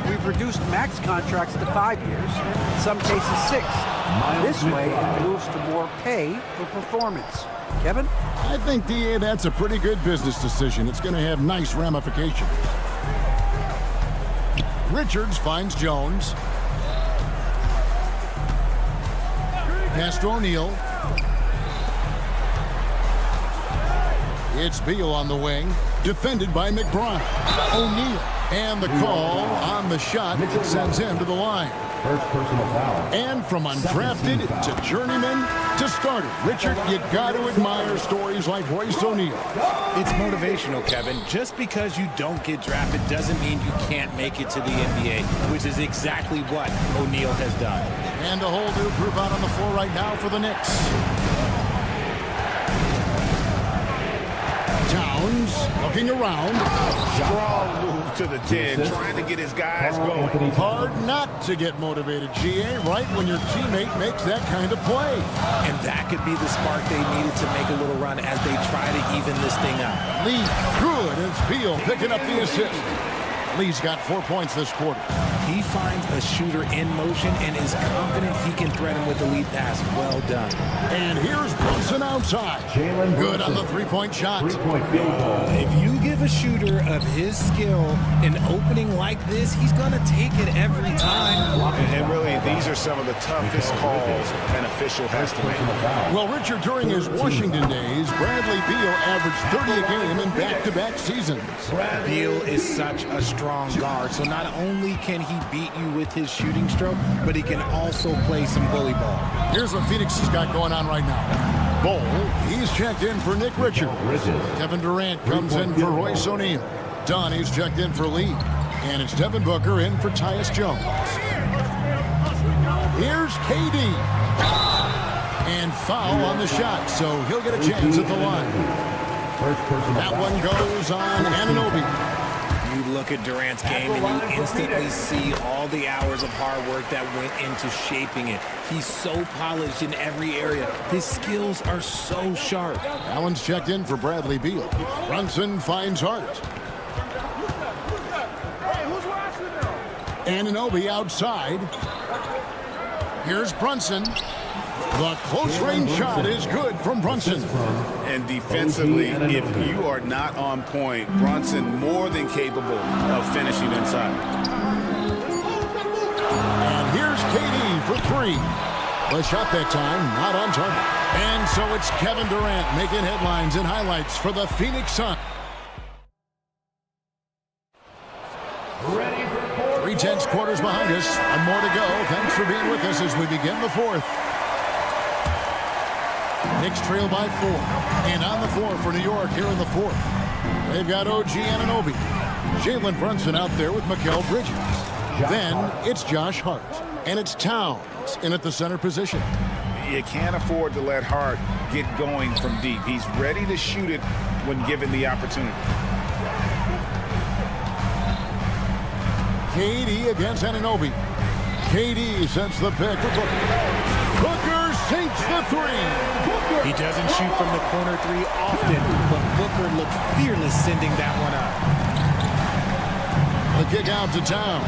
We've reduced max contracts to 5 years, and in some cases 6. This way, it moves to more pay for performance. Kevin? I think, DA, that's a pretty good business decision. It's going to have nice ramifications. Richards finds Jones. Pass to O'Neal. It's Beal on the wing, defended by McBride. O'Neal, and the call on the shot sends him to the line. first personal foul. And from undrafted to journeyman to starter, Richard, you got to admire stories like Royce O'Neal. It's motivational, Kevin. Just because you don't get drafted doesn't mean you can't make it to the NBA, which is exactly what O'Neal has done. And a whole new group out on the floor right now for the Knicks. Towns looking around. Strong move to the 10, trying to get his guys going. Hard not to get motivated, GA, right when your teammate makes that kind of play. And that could be the spark they needed to make a little run as they try to even this thing out. Lee good as Beal picking up the assist. Lee's got 4 points this quarter. He finds a shooter in motion and is confident he can thread him with the lead pass. Well done. And here's Brunson outside. Good on the three-point shot. If you give a shooter of his skill an opening like this, he's going to take it every time. And really, these are some of the toughest calls an official has to make. Well, Richard, during his Washington days, Bradley Beal averaged 30 a game in back-to-back seasons. Beal is such a strong guard, so not only can he beat you with his shooting stroke, but he can also play some bully ball. Here's what Phoenix has got going on right now. Bol, he's checked in for Nick Richards. Kevin Durant comes in for Royce O'Neal. Dunn, he's checked in for Lee. And it's Devin Booker in for Tyus Jones. Here's KD. And foul on the shot, so he'll get a chance at the line. That one goes on Anunoby. You look at Durant's game and you instantly see all the hours of hard work that went into shaping it. He's so polished in every area. His skills are so sharp. Allen's checked in for Bradley Beal. Brunson finds Hart. Anunoby outside. Here's Brunson. The close-range shot is good from Brunson. And defensively, if you are not on point, Brunson more than capable of finishing inside. And here's KD for three. The shot that time, not on target. And so it's Kevin Durant making headlines and highlights for the Phoenix Suns. 3/10 quarters behind us. One more to go. Thanks for being with us as we begin the fourth. Knicks trail by 4. And on the floor for New York here in the fourth. They've got OG Anunoby. Jalen Brunson out there with Mikal Bridges. Then it's Josh Hart. And it's Towns in at the center position. You can't afford to let Hart get going from deep. He's ready to shoot it when given the opportunity. KD against Anunoby. KD sets the pick for Booker. Booker sinks the three. He doesn't shoot from the corner three often, but Booker looked fearless sending that one up. A kick out to Towns.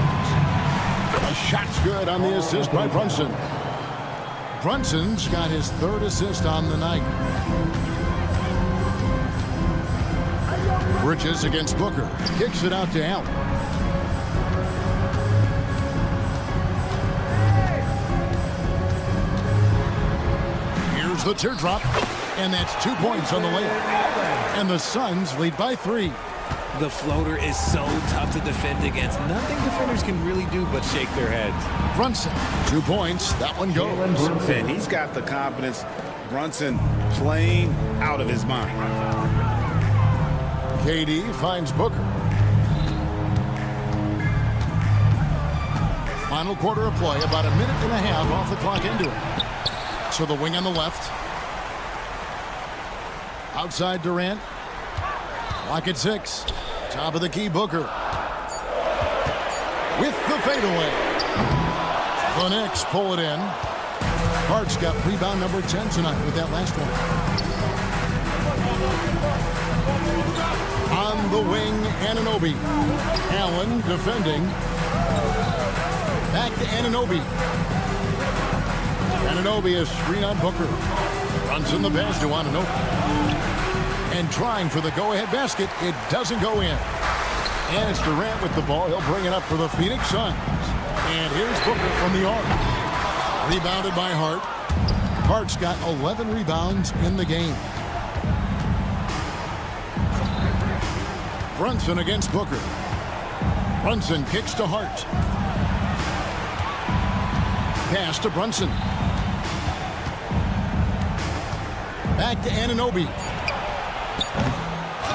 A shot's good on the assist by Brunson. Brunson's got his third assist on the night. Bridges against Booker. Kicks it out to Allen. Here's the teardrop, and that's 2 points on the layup. And the Suns lead by 3. The floater is so tough to defend against. Nothing defenders can really do but shake their heads. Brunson, 2 points. That one goes. And he's got the confidence. Brunson playing out of his mind. KD finds Booker. Final quarter of play, about a minute and a half off the clock into it. So the wing on the left. Outside Durant. Clock at 6. Top of the key, Booker. With the fadeaway. The Knicks pull it in. Hart's got rebound number 10 tonight with that last one. On the wing, Anunoby. Allen defending. Back to Anunoby. Anunoby is screen on Booker. Runs in the pass to Anunoby. And trying for the go-ahead basket. It doesn't go in. And it's Durant with the ball. He'll bring it up for the Phoenix Suns. And here's Booker from the arc. Rebounded by Hart. Hart's got 11 rebounds in the game. Brunson against Booker. Brunson kicks to Hart. Pass to Brunson. Back to Anunoby.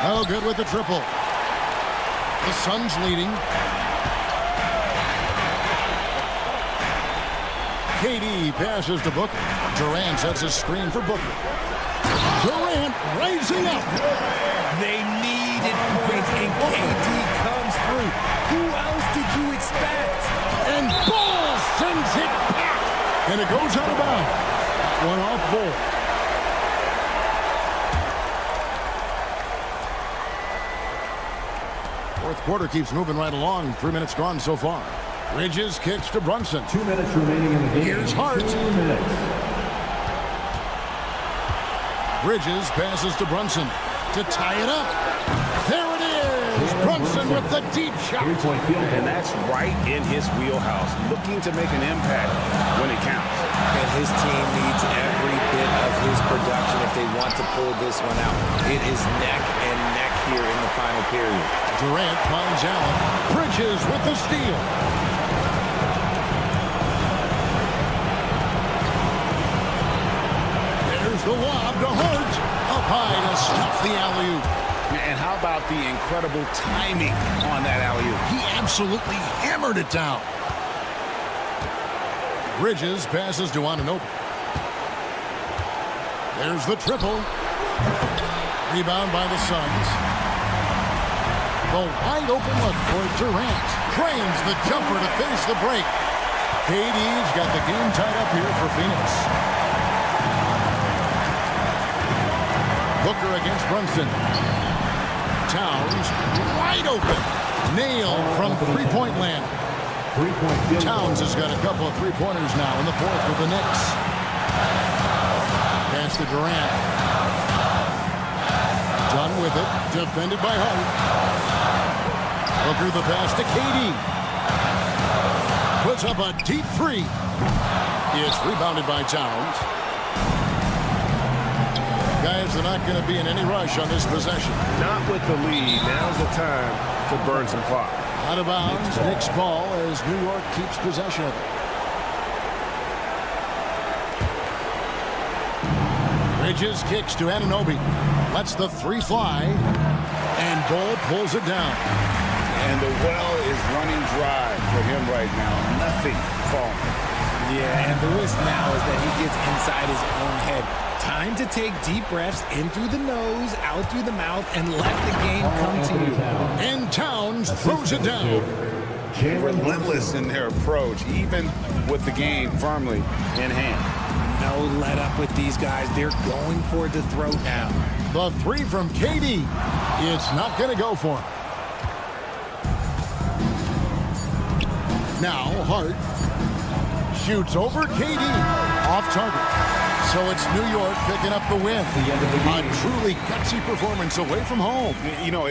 Oh, good with the triple. The Suns leading. KD passes to Booker. Durant sets a screen for Booker. Durant raising up. They needed points, and KD comes through. Who else did you expect? And Ball sends it back. And it goes out of bounds. One off Ball. Fourth quarter keeps moving right along. 3 minutes gone so far. Bridges kicks to Brunson. 2 minutes remaining in the game. Here's Hart. 2 minutes. Bridges passes to Brunson to tie it up. There it is. Brunson with the deep shot. And that's right in his wheelhouse. Looking to make an impact when it counts. And his team needs every bit of his production if they want to pull this one out. It is neck and neck here in the final period. Durant finds Allen. Bridges with the steal. There's the lob to Hart. Up high to stuff the alley-oop. And how about the incredible timing on that alley-oop? He absolutely hammered it down. Bridges passes to Anunoby. There's the triple. Rebound by the Suns. The wide open look for Durant. Trains the jumper to finish the break. KD's got the game tied up here for Phoenix. Booker against Brunson. Towns wide open. Nailed from three-point land. Towns has got a couple of three-pointers now in the fourth for the Knicks. Pass to Durant. Done with it. Defended by Hart. Booker the pass to KD. Puts up a deep three. It's rebounded by Towns. Guys, they're not going to be in any rush on this possession. Not with the lead. Now's the time to burn some clock. Out of bounds, Knicks ball as New York keeps possession of it. Bridges kicks to Anunoby. Lets the three fly. And Ball pulls it down. And the well is running dry for him right now. Nothing falling. Yeah, and the risk now is that he gets inside his own head. Time to take deep breaths in through the nose, out through the mouth, and let the game come to you. And Towns throws it down. relentless in their approach, even with the game firmly in hand. No let up with these guys. They're going for the throat now. The three from KD. It's not going to go for him. Now Hart shoots over KD. Off target. So it's New York picking up the win. A truly gutsy performance away from home. You know,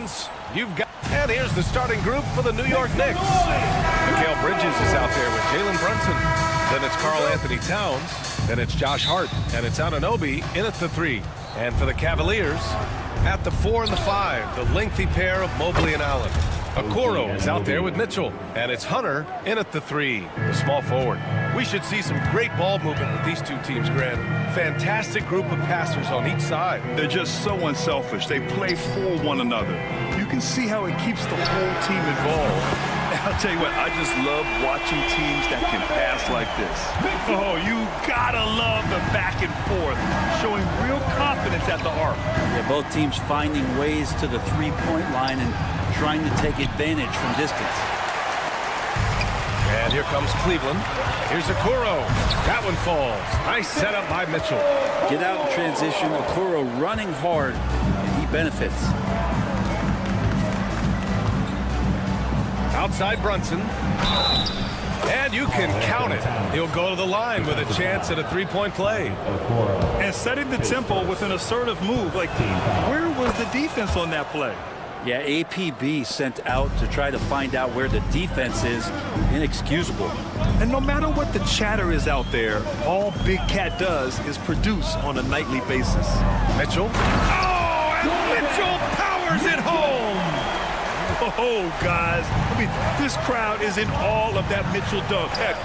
defense. You've got... And here's the starting group for the New York Knicks. Mikal Bridges is out there with Jalen Brunson. Then it's Karl Anthony Towns. Then it's Josh Hart. And it's Anunoby in at the 3. And for the Cavaliers, at the 4 and the 5, the lengthy pair of Mobley and Allen. Okoro is out there with Mitchell. And it's Hunter in at the 3, the small forward. We should see some great ball movement with these two teams, Grant. Fantastic group of passers on each side. They're just so unselfish. They play for one another. You can see how it keeps the whole team involved. I'll tell you what, I just love watching teams that can pass like this. Oh, you gotta love the back and forth, showing real confidence at the arc. Yeah, both teams finding ways to the three-point line and trying to take advantage from distance. And here comes Cleveland. Here's Okoro. That one falls. Nice setup by Mitchell. Get out in transition. Okoro running hard, and he benefits. Outside Brunson. And you can count it. He'll go to the line with a chance at a three-point play. And setting the tempo with an assertive move. Like, where was the defense on that play? Yeah, APB sent out to try to find out where the defense is. Inexcusable. And no matter what the chatter is out there, all Big Cat does is produce on a nightly basis. Mitchell. Oh, and Mitchell powers it home. Oh, guys. I mean, this crowd is in awe of that Mitchell dunk. Heck,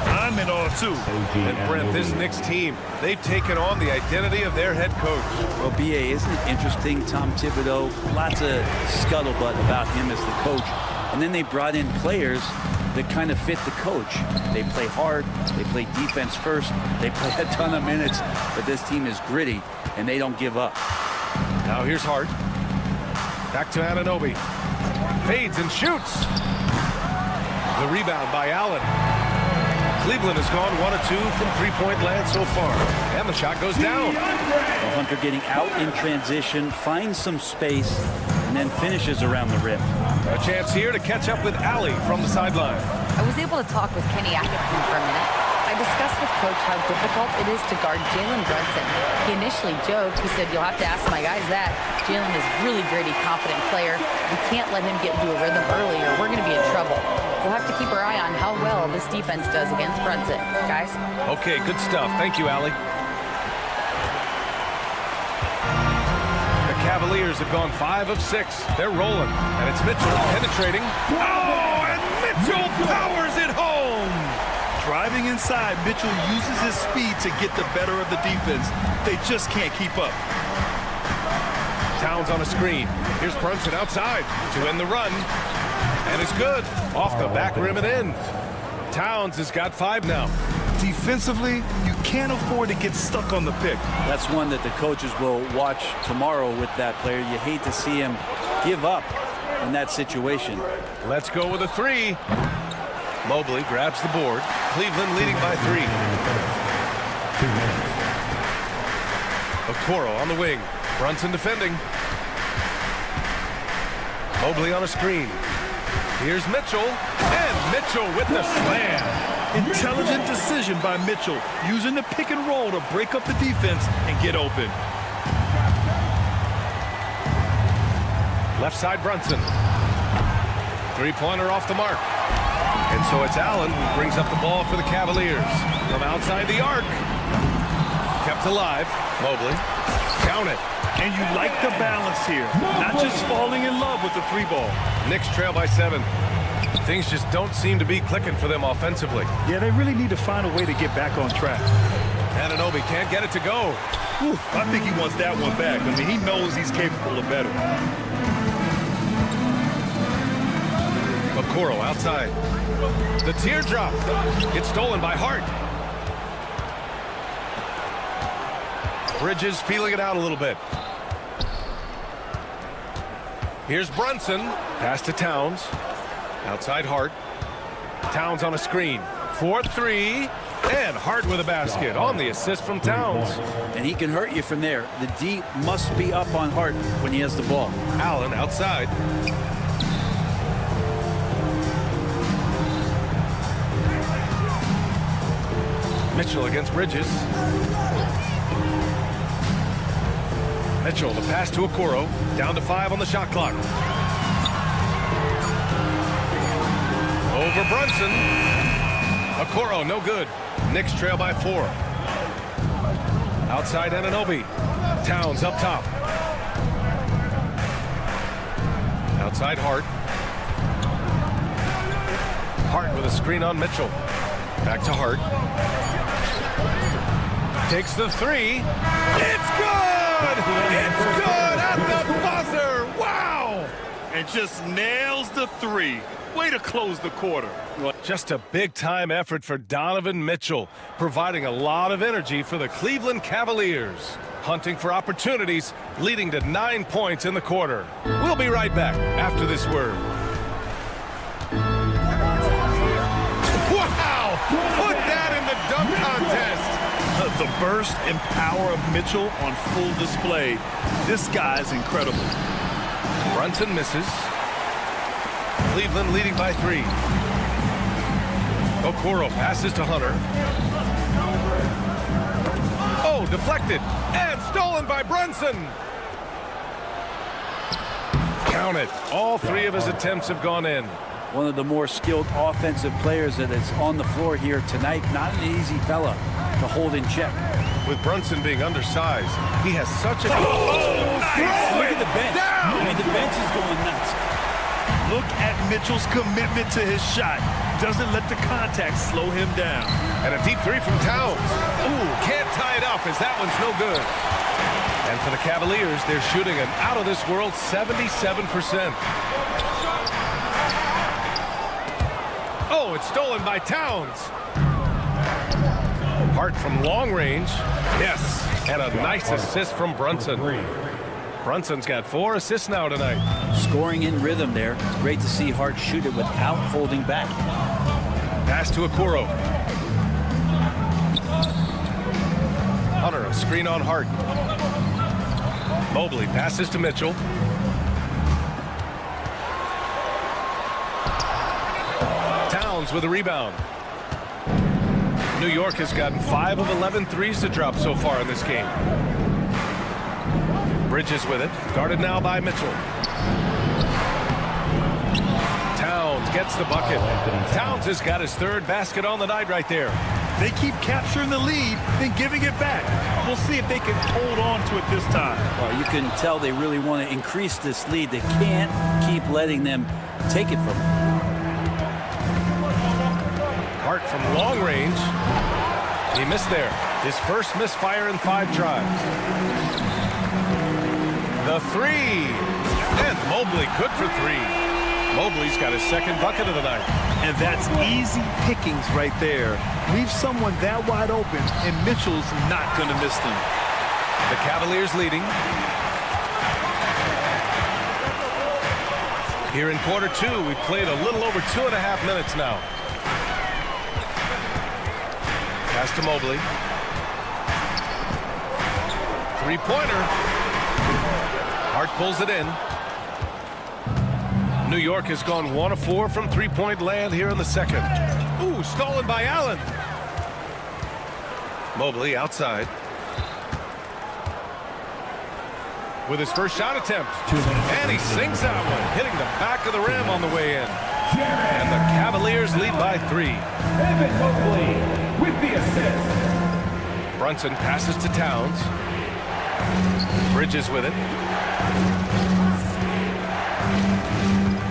I'm in awe, too. And, Brent, this Knicks team, they've taken on the identity of their head coach. Well, B.A., isn't it interesting? Tom Thibodeau, lots of scuttlebutt about him as the coach. And then they brought in players that kind of fit the coach. They play hard. They play defense first. They play a ton of minutes. But this team is gritty, and they don't give up. Now here's Hart. Back to Anunoby. Fades and shoots. The rebound by Allen. Cleveland has gone 1 of 2 from three-point land so far. And the shot goes down. Well, Hunter getting out in transition, finds some space, and then finishes around the rim. A chance here to catch up with Allie from the sideline. I was able to talk with Kenny Atkinson for a minute. I discussed with Coach how difficult it is to guard Jalen Brunson. He initially joked. He said, you'll have to ask my guys that. Jalen is really gritty, confident player. We can't let him get into a rhythm early or we're going to be in trouble. We'll have to keep our eye on how well this defense does against Brunson. Guys? Okay, good stuff. Thank you, Allie. The Cavaliers have gone 5 of 6. They're rolling. And it's Mitchell penetrating. Oh, and Mitchell powers it home. Driving inside, Mitchell uses his speed to get the better of the defense. They just can't keep up. Towns on a screen. Here's Brunson outside to end the run. And it's good. Off the back rim and in. Towns has got 5 now. Defensively, you can't afford to get stuck on the pick. That's one that the coaches will watch tomorrow with that player. You hate to see him give up in that situation. Let's go with a 3. Mobley grabs the board. Cleveland leading by 3. Okoro on the wing. Brunson defending. Mobley on a screen. Here's Mitchell. And Mitchell with the slam. Intelligent decision by Mitchell, using the pick and roll to break up the defense and get open. Left side Brunson. Three-pointer off the mark. And so it's Allen who brings up the ball for the Cavaliers. From outside the arc. Kept alive. Mobley. Count it. And you like the balance here. Not just falling in love with the 3-ball. Knicks trail by 7. Things just don't seem to be clicking for them offensively. Yeah, they really need to find a way to get back on track. Anunoby can't get it to go. Whew, I think he wants that one back. I mean, he knows he's capable of better. Okoro outside. The teardrop. It's stolen by Hart. Bridges feeling it out a little bit. Here's Brunson. Pass to Towns. Outside Hart. Towns on a screen. 4-3. And Hart with a basket on the assist from Towns. And he can hurt you from there. The D must be up on Hart when he has the ball. Allen outside. Mitchell against Bridges. Mitchell, the pass to Okoro. Down to 5 on the shot clock. Over Brunson. Okoro, no good. Knicks trail by 4. Outside Anunoby. Towns up top. Outside Hart. Hart with a screen on Mitchell. Back to Hart. Takes the 3. It's good! It's good at the buzzer! Wow! And just nails the 3. Way to close the quarter. Just a big-time effort for Donovan Mitchell, providing a lot of energy for the Cleveland Cavaliers. Hunting for opportunities, leading to 9 points in the quarter. We'll be right back after this word. Wow! Put that in the dunk contest! The burst and power of Mitchell on full display. This guy's incredible. Brunson misses. Cleveland leading by 3. Okoro passes to Hunter. Oh, deflected and stolen by Brunson. Count it. All 3 of his attempts have gone in. One of the more skilled offensive players that is on the floor here tonight. Not an easy fella to hold in check. With Brunson being undersized, he has such a... Nice. Look at the bench. I mean, the bench is going nuts. Look at Mitchell's commitment to his shot. Doesn't let the contact slow him down. And a deep 3 from Towns. Ooh, can't tie it up as that one's no good. And for the Cavaliers, they're shooting an out-of-this-world 77%. Oh, it's stolen by Towns. Hart from long range. Yes, and a nice assist from Brunson. Brunson's got 4 assists now tonight. Scoring in rhythm there. Great to see Hart shoot it without holding back. Pass to Okoro. Hunter, a screen on Hart. Mobley passes to Mitchell. Towns with a rebound. New York has gotten 5 of 11 threes to drop so far in this game. Bridges with it, guarded now by Mitchell. Towns gets the bucket. Towns has got his 3rd basket on the night right there. They keep capturing the lead, then giving it back. We'll see if they can hold on to it this time. Well, you can tell they really want to increase this lead. They can't keep letting them take it from them. Hart from long range. He missed there. His first misfire in 5 tries. The 3. And Mobley good for 3. Mobley's got his 2nd bucket of the night. And that's easy pickings right there. Leave someone that wide open, and Mitchell's not going to miss them. The Cavaliers leading. Here in quarter 2, we've played a little over 2.5 minutes now. Pass to Mobley. 3-pointer. Hart pulls it in. New York has gone 1 of 4 from 3-point land here in the 2nd. Ooh, stolen by Allen. Mobley outside. With his first shot attempt. And he sinks that one, hitting the back of the rim on the way in. And the Cavaliers lead by 3. Evan Mobley with the assist. Brunson passes to Towns. Bridges with it.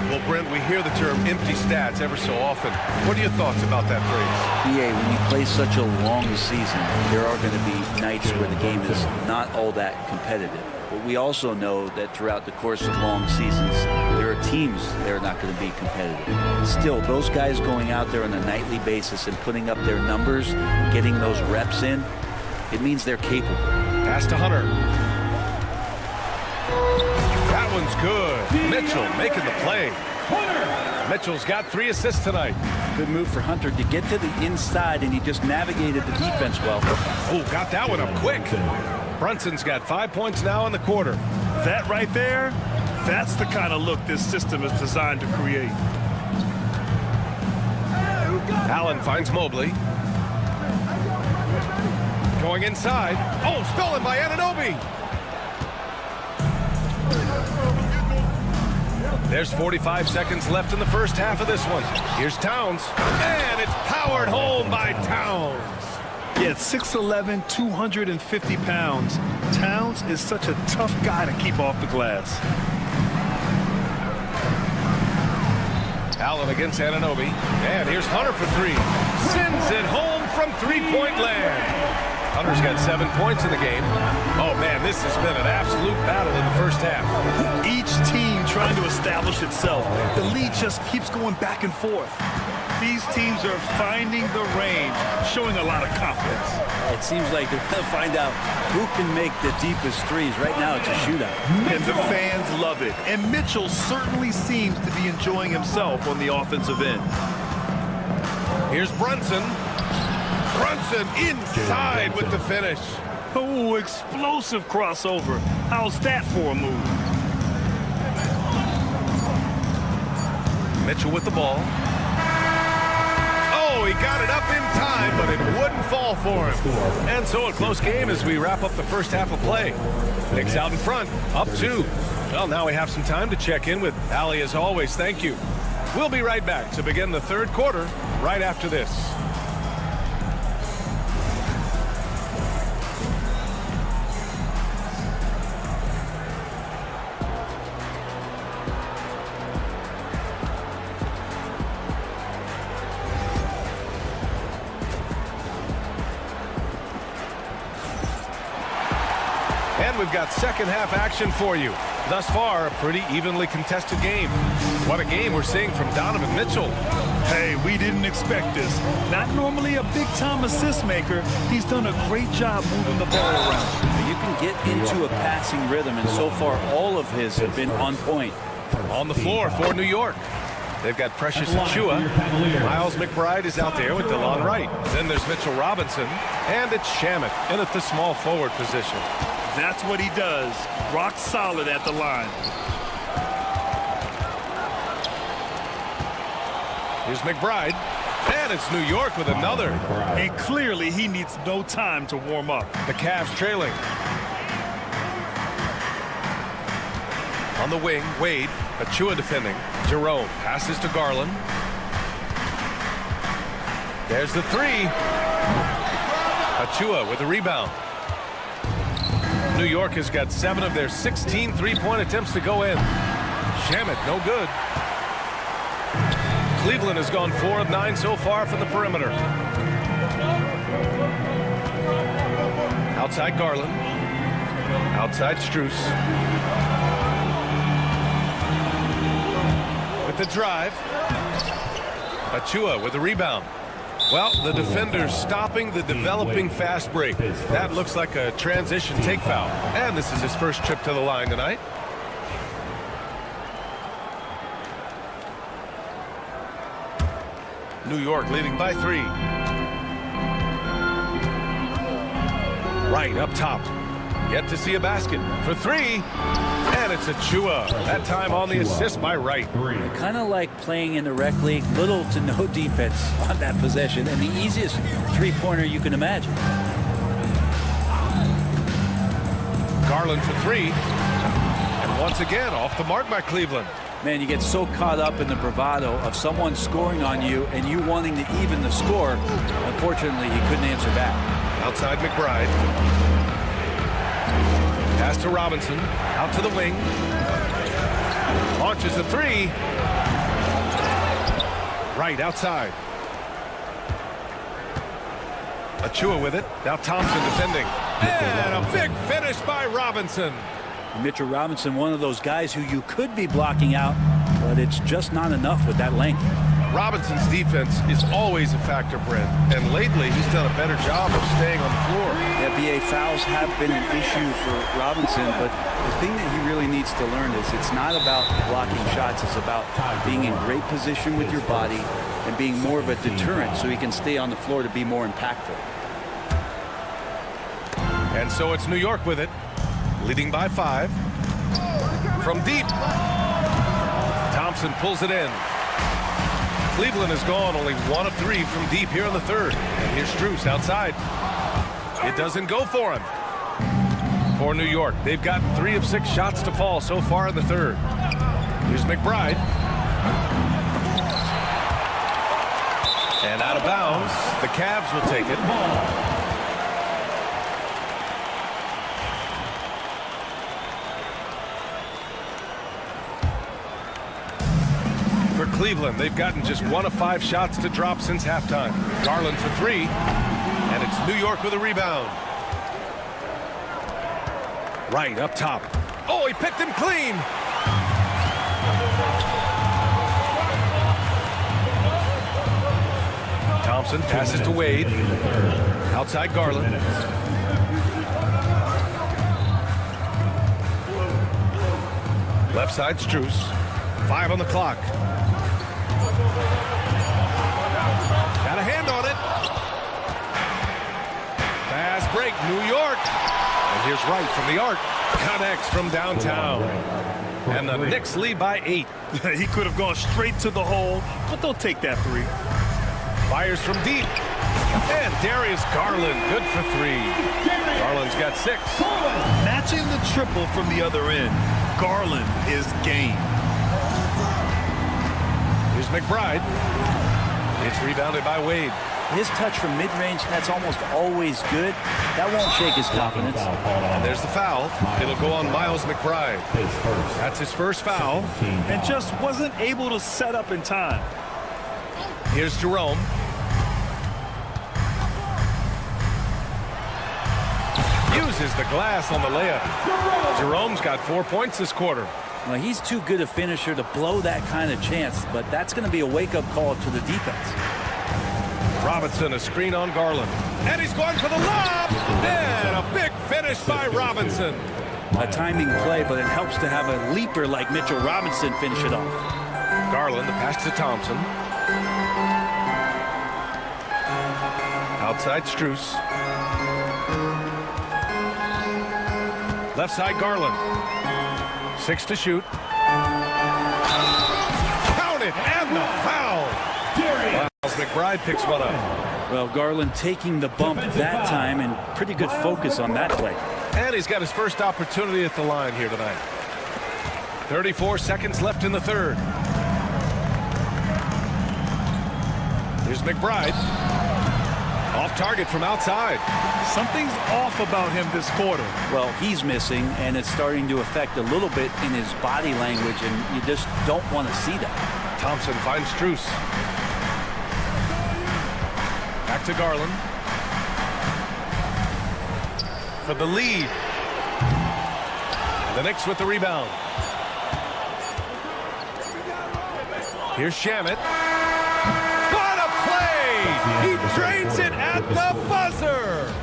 Well, Brent, we hear the term empty stats ever so often. What are your thoughts about that phrase? BA, when you play such a long season, there are going to be nights where the game is not all that competitive. But we also know that throughout the course of long seasons, there are teams that are not going to be competitive. Still, those guys going out there on a nightly basis and putting up their numbers, getting those reps in, it means they're capable. Pass to Hunter. That one's good. Mitchell making the play. Mitchell's got 3 assists tonight. Good move for Hunter to get to the inside, and he just navigated the defense well. Oh, got that one up quick. Brunson's got 5 points now in the quarter. That right there, that's the kind of look this system is designed to create. Allen finds Mobley. Going inside. Oh, stolen by Anunoby. There's 45 seconds left in the first half of this one. Here's Towns, and it's powered home by Towns. Yeah, 6'11", 250 pounds. Towns is such a tough guy to keep off the glass. Allen against Anunoby, and here's Hunter for three. Sends it home from three-point land. Hunter's got 7 points in the game. Oh, man, this has been an absolute battle in the first half. Each team trying to establish itself. The lead just keeps going back and forth. These teams are finding the range, showing a lot of confidence. It seems like they're going to find out who can make the deepest threes. Right now, it's a shootout. And the fans love it. And Mitchell certainly seems to be enjoying himself on the offensive end. Here's Brunson. Brunson inside with the finish. Oh, explosive crossover. How's that for a move? Mitchell with the ball. Oh, he got it up in time, but it wouldn't fall for him. And so a close game as we wrap up the first half of play. Knicks out in front, up 2. Well, now we have some time to check in with Ali as always. Thank you. We'll be right back to begin the third quarter right after this. And we've got second half action for you. Thus far, a pretty evenly contested game. What a game we're seeing from Donovan Mitchell. Hey, we didn't expect this. Not normally a big-time assist maker. He's done a great job moving the ball around. You can get into a passing rhythm, and so far all of his have been on point. On the floor for New York. They've got Precious Achiuwa. Miles McBride is out there with DeLon Wright. Then there's Mitchell Robinson. And it's Shamet in at the small forward position. That's what he does. Rock solid at the line. Here's McBride. And it's New York with another. And clearly he needs no time to warm up. The Cavs trailing. On the wing, Wade. Achiuwa defending. Jerome passes to Garland. There's the three. Achiuwa with a rebound. New York has got 7 of their 16 three-point attempts to go in. Shamet, no good. Cleveland has gone 4 of 9 so far from the perimeter. Outside Garland. Outside Strus. With the drive. Achiuwa with a rebound. Well, the defender's stopping the developing fast break. That looks like a transition take foul. And this is his first trip to the line tonight. New York leading by 3. Right up top. Yet to see a basket for 3. And it's Achiuwa. That time on the assist by Wright. Kind of like playing in the rec league. Little to no defense on that possession. And the easiest three-pointer you can imagine. Garland for 3. And once again, off the mark by Cleveland. Man, you get so caught up in the bravado of someone scoring on you and you wanting to even the score. Unfortunately, he couldn't answer back. Outside McBride. Pass to Robinson. Out to the wing. Launches the 3. Right outside. Achiuwa with it. Now Thompson defending. And a big finish by Robinson. Mitchell Robinson, one of those guys who you could be blocking out, but it's just not enough with that length. Robinson's defense is always a factor, Brent, and lately he's done a better job of staying on the floor. Yeah, BA, fouls have been an issue for Robinson, but the thing that he really needs to learn is it's not about blocking shots, it's about being in great position with your body and being more of a deterrent so he can stay on the floor to be more impactful. And so it's New York with it, leading by 5. From deep, Thompson pulls it in. Cleveland has gone only 1 of 3 from deep here in the third. And here's Strus outside. It doesn't go for him. For New York, they've gotten 3 of 6 shots to fall so far in the third. Here's McBride. And out of bounds. The Cavs will take it. For Cleveland, they've gotten just 1 of 5 shots to drop since halftime. Garland for 3. And it's New York with a rebound. Right up top. Oh, he picked him clean. Thompson passes to Wade. Outside Garland. Left side Strus. 5 on the clock. Got a hand on it. Fast break, New York. And here's Wright from the arc. Connects from downtown. And the Knicks lead by 8. He could have gone straight to the hole, but they'll take that 3. Fires from deep. And Darius Garland, good for 3. Garland's got 6. Matching the triple from the other end. Garland is game. Here's McBride. It's rebounded by Wade. His touch from mid-range, that's almost always good. That won't shake his confidence. And there's the foul. It'll go on Miles McBride. That's his first foul. And just wasn't able to set up in time. Here's Jerome. Uses the glass on the layup. Jerome's got 4 points this quarter. Well, he's too good a finisher to blow that kind of chance, but that's going to be a wake-up call to the defense. Robinson, a screen on Garland. And he's going for the lob! And a big finish by Robinson. A timing play, but it helps to have a leaper like Mitchell Robinson finish it off. Garland, the pass to Thompson. Outside Strus. Left side Garland. 6 to shoot. Count it, and the foul. Miles McBride picks one up. Well, Garland taking the bump that time, and pretty good focus on that play. And he's got his first opportunity at the line here tonight. 34 seconds left in the third. Here's McBride. Off target from outside. Something's off about him this quarter. Well, he's missing, and it's starting to affect a little bit in his body language, and you just don't want to see that. Thompson finds Strus. Back to Garland. For the lead. The Knicks with the rebound. Here's Shamet. What a play! He drains it at the buzzer!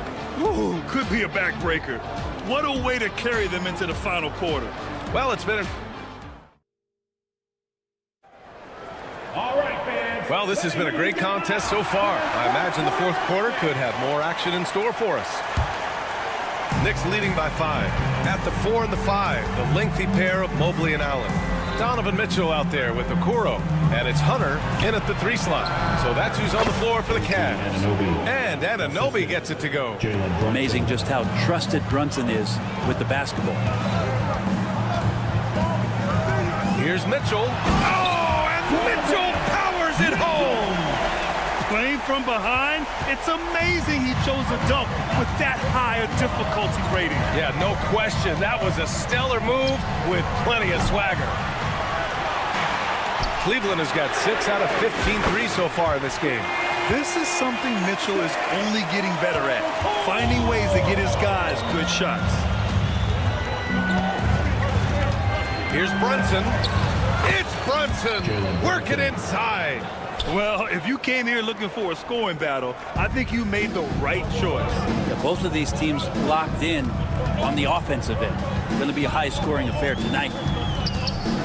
Ooh, could be a backbreaker. What a way to carry them into the final quarter. Well, it's been Well, this has been a great contest so far. I imagine the fourth quarter could have more action in store for us. Knicks leading by 5. At the 4 and the 5, the lengthy pair of Mobley and Allen. Donovan Mitchell out there with Okoro. And it's Hunter in at the 3 slot. So that's who's on the floor for the Cavs. And Anunoby gets it to go. Amazing just how trusted Brunson is with the basketball. Here's Mitchell. Oh, and Mitchell powers it home. Playing from behind, it's amazing he chose a dunk with that high a difficulty rating. Yeah, no question. That was a stellar move with plenty of swagger. Cleveland has got 6 out of 15 threes so far in this game. This is something Mitchell is only getting better at, finding ways to get his guys good shots. Here's Brunson. It's Brunson working inside. Well, if you came here looking for a scoring battle, I think you made the right choice. Yeah, both of these teams locked in on the offensive end. It's going to be a high-scoring affair tonight.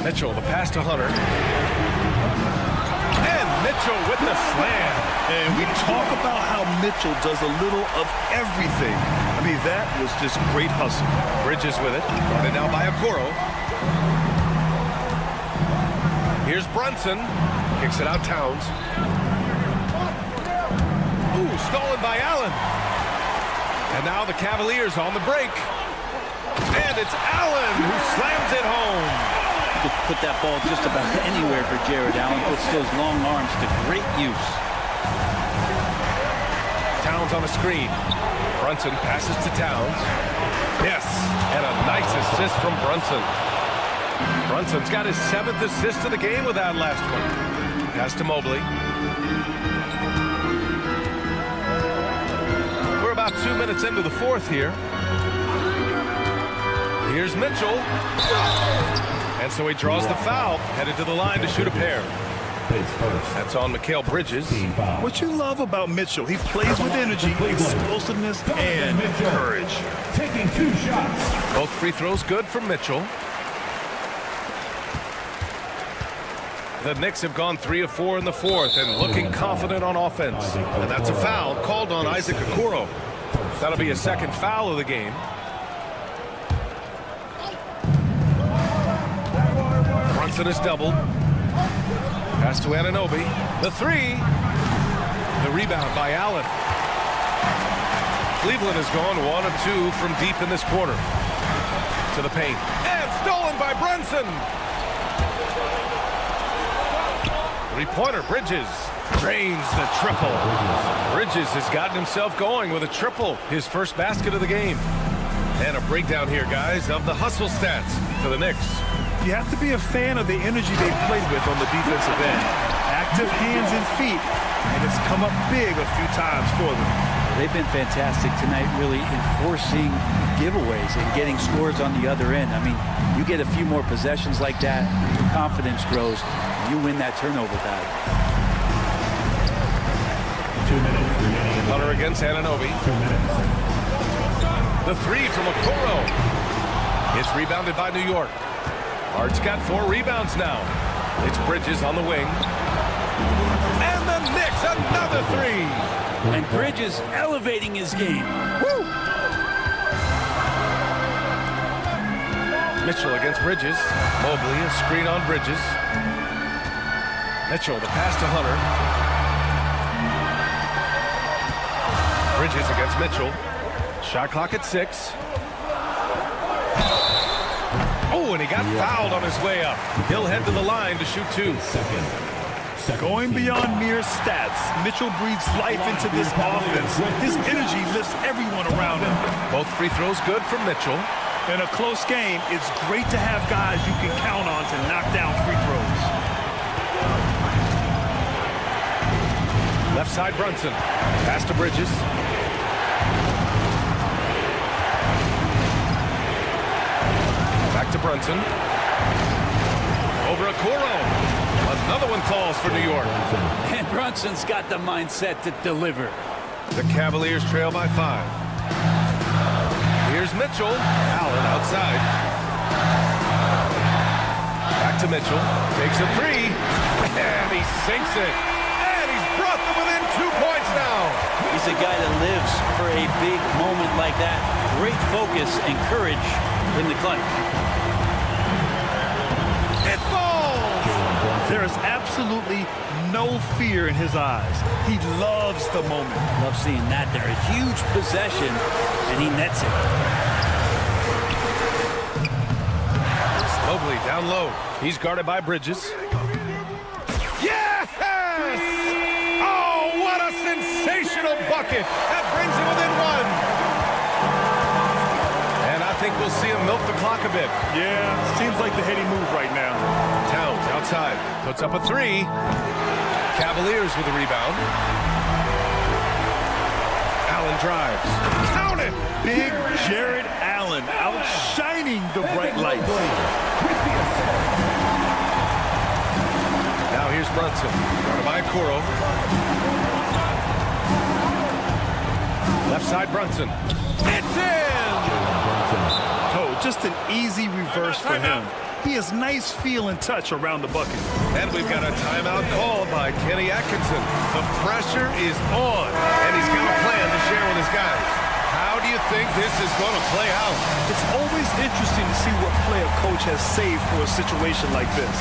Mitchell, the pass to Hunter. And Mitchell with the slam. And we talk about how Mitchell does a little of everything. I mean, that was just great hustle. Bridges with it. Guarded now by Okoro. Here's Brunson. Kicks it out Towns. Ooh, stolen by Allen. And now the Cavaliers on the break. And it's Allen who slams it home. put that ball just about anywhere for Jared Allen. Puts those long arms to great use. Towns on the screen. Brunson passes to Towns. Yes, and a nice assist from Brunson. Brunson's got his 7th assist of the game with that last one. Pass to Mobley. We're about 2 minutes into the 4th here. Here's Mitchell. And so he draws the foul, headed to the line to shoot a pair. That's on Mikal Bridges. What you love about Mitchell, he plays with energy, explosiveness, and courage. Taking 2 shots. Both free throws good from Mitchell. The Knicks have gone 3 of 4 in the 4th and looking confident on offense. And that's a foul called on Isaac Okoro. That'll be a 2nd foul of the game. Brunson is doubled. Pass to Anunoby. The 3. The rebound by Allen. Cleveland has gone 1 of 2 from deep in this quarter. To the paint. And stolen by Brunson. 3-pointer. Bridges drains the triple. Bridges has gotten himself going with a triple. His first basket of the game. And a breakdown here, guys, of the hustle stats for the Knicks. You have to be a fan of the energy they played with on the defensive end. Active hands and feet, and it's come up big a few times for them. They've been fantastic tonight, really enforcing giveaways and getting scores on the other end. I mean, you get a few more possessions like that, your confidence grows, and you win that turnover battle. 2 minutes remaining. Hunter against Anunoby. 2 minutes. The 3 from Okoro. It's rebounded by New York. Hart's got 4 rebounds now. It's Bridges on the wing. And the Knicks, another 3. And Bridges elevating his game. Woo! Mitchell against Bridges. Mobley, a screen on Bridges. Mitchell, the pass to Hunter. Bridges against Mitchell. Shot clock at 6. Oh, and he got fouled on his way up. He'll head to the line to shoot 2. Going beyond mere stats, Mitchell breathes life into this offense. His energy lifts everyone around him. Both free throws good from Mitchell. In a close game, it's great to have guys you can count on to knock down free throws. Left side Brunson. Pass to Bridges. Back to Brunson. Over Okoro. Another one falls for New York. And Brunson's got the mindset to deliver. The Cavaliers trail by 5. Here's Mitchell. Allen outside. Back to Mitchell. Takes a 3. And he sinks it. And he's brought them within 2 points now. He's a guy that lives for a big moment like that. Great focus and courage in the clutch. It falls! There is absolutely no fear in his eyes. He loves the moment. Love seeing that there. A huge possession, and he nets it. Mobley down low. He's guarded by Bridges. Yes! Oh, what a sensational bucket. That brings him within 1. And I think we'll see him milk the clock a bit. Yeah, seems like the heady move right now. Towns outside. Puts up a 3. Cavaliers with a rebound. Allen drives. Count it! Big Jared Allen outshining the bright lights. Now here's Brunson. Guarded by Okoro. Left side Brunson. It's in! Oh, just an easy reverse for him. He has nice feel and touch around the bucket. And we've got a timeout called by Kenny Atkinson. The pressure is on, and he's got a plan to share with his guys. How do you think this is going to play out? It's always interesting to see what play a coach has saved for a situation like this.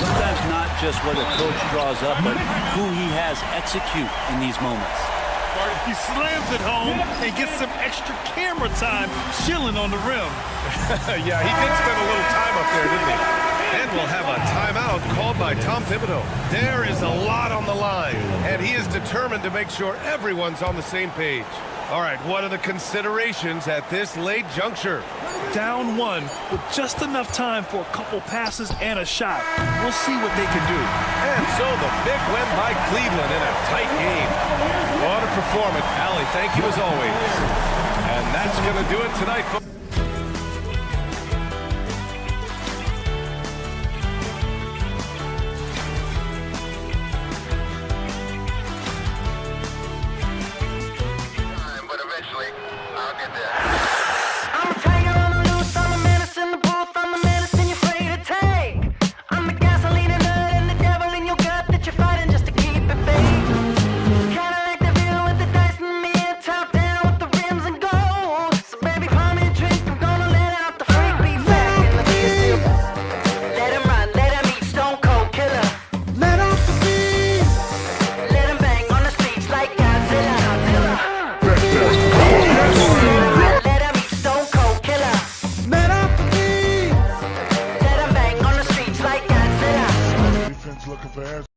Sometimes not just what a coach draws up, but who he has execute in these moments. He slams it home and gets some extra camera time chilling on the rim. Yeah, he did spend a little time up there, didn't he? And we'll have a called by Tom Thibodeau. There is a lot on the line, and he is determined to make sure everyone's on the same page. All right, what are the considerations at this late juncture? Down one with just enough time for a couple passes and a shot. We'll see what they can do. And so the big win by Cleveland in a tight game. What a performance. Allie, thank you as always. And that's going to do it tonight. But eventually, I'll get there. I'm a tiger on the loose, I'm a menace in the booth, I'm the medicine you're afraid to take. I'm the gasoline and nut and the devil in your gut that you're fighting just to keep it baked. Kinda like the view with the dice in the mirror, top down with the rims and gold. So baby, pour me a drink, I'm gonna let out the freak beat back in the beer. Let him run, let him eat, stone cold killer. Let off the beat. Let him bang on the streets like Godzilla. Let him eat, stone cold killer. Let off the beat. Let him bang on the streets like Godzilla. Defense looking for answers.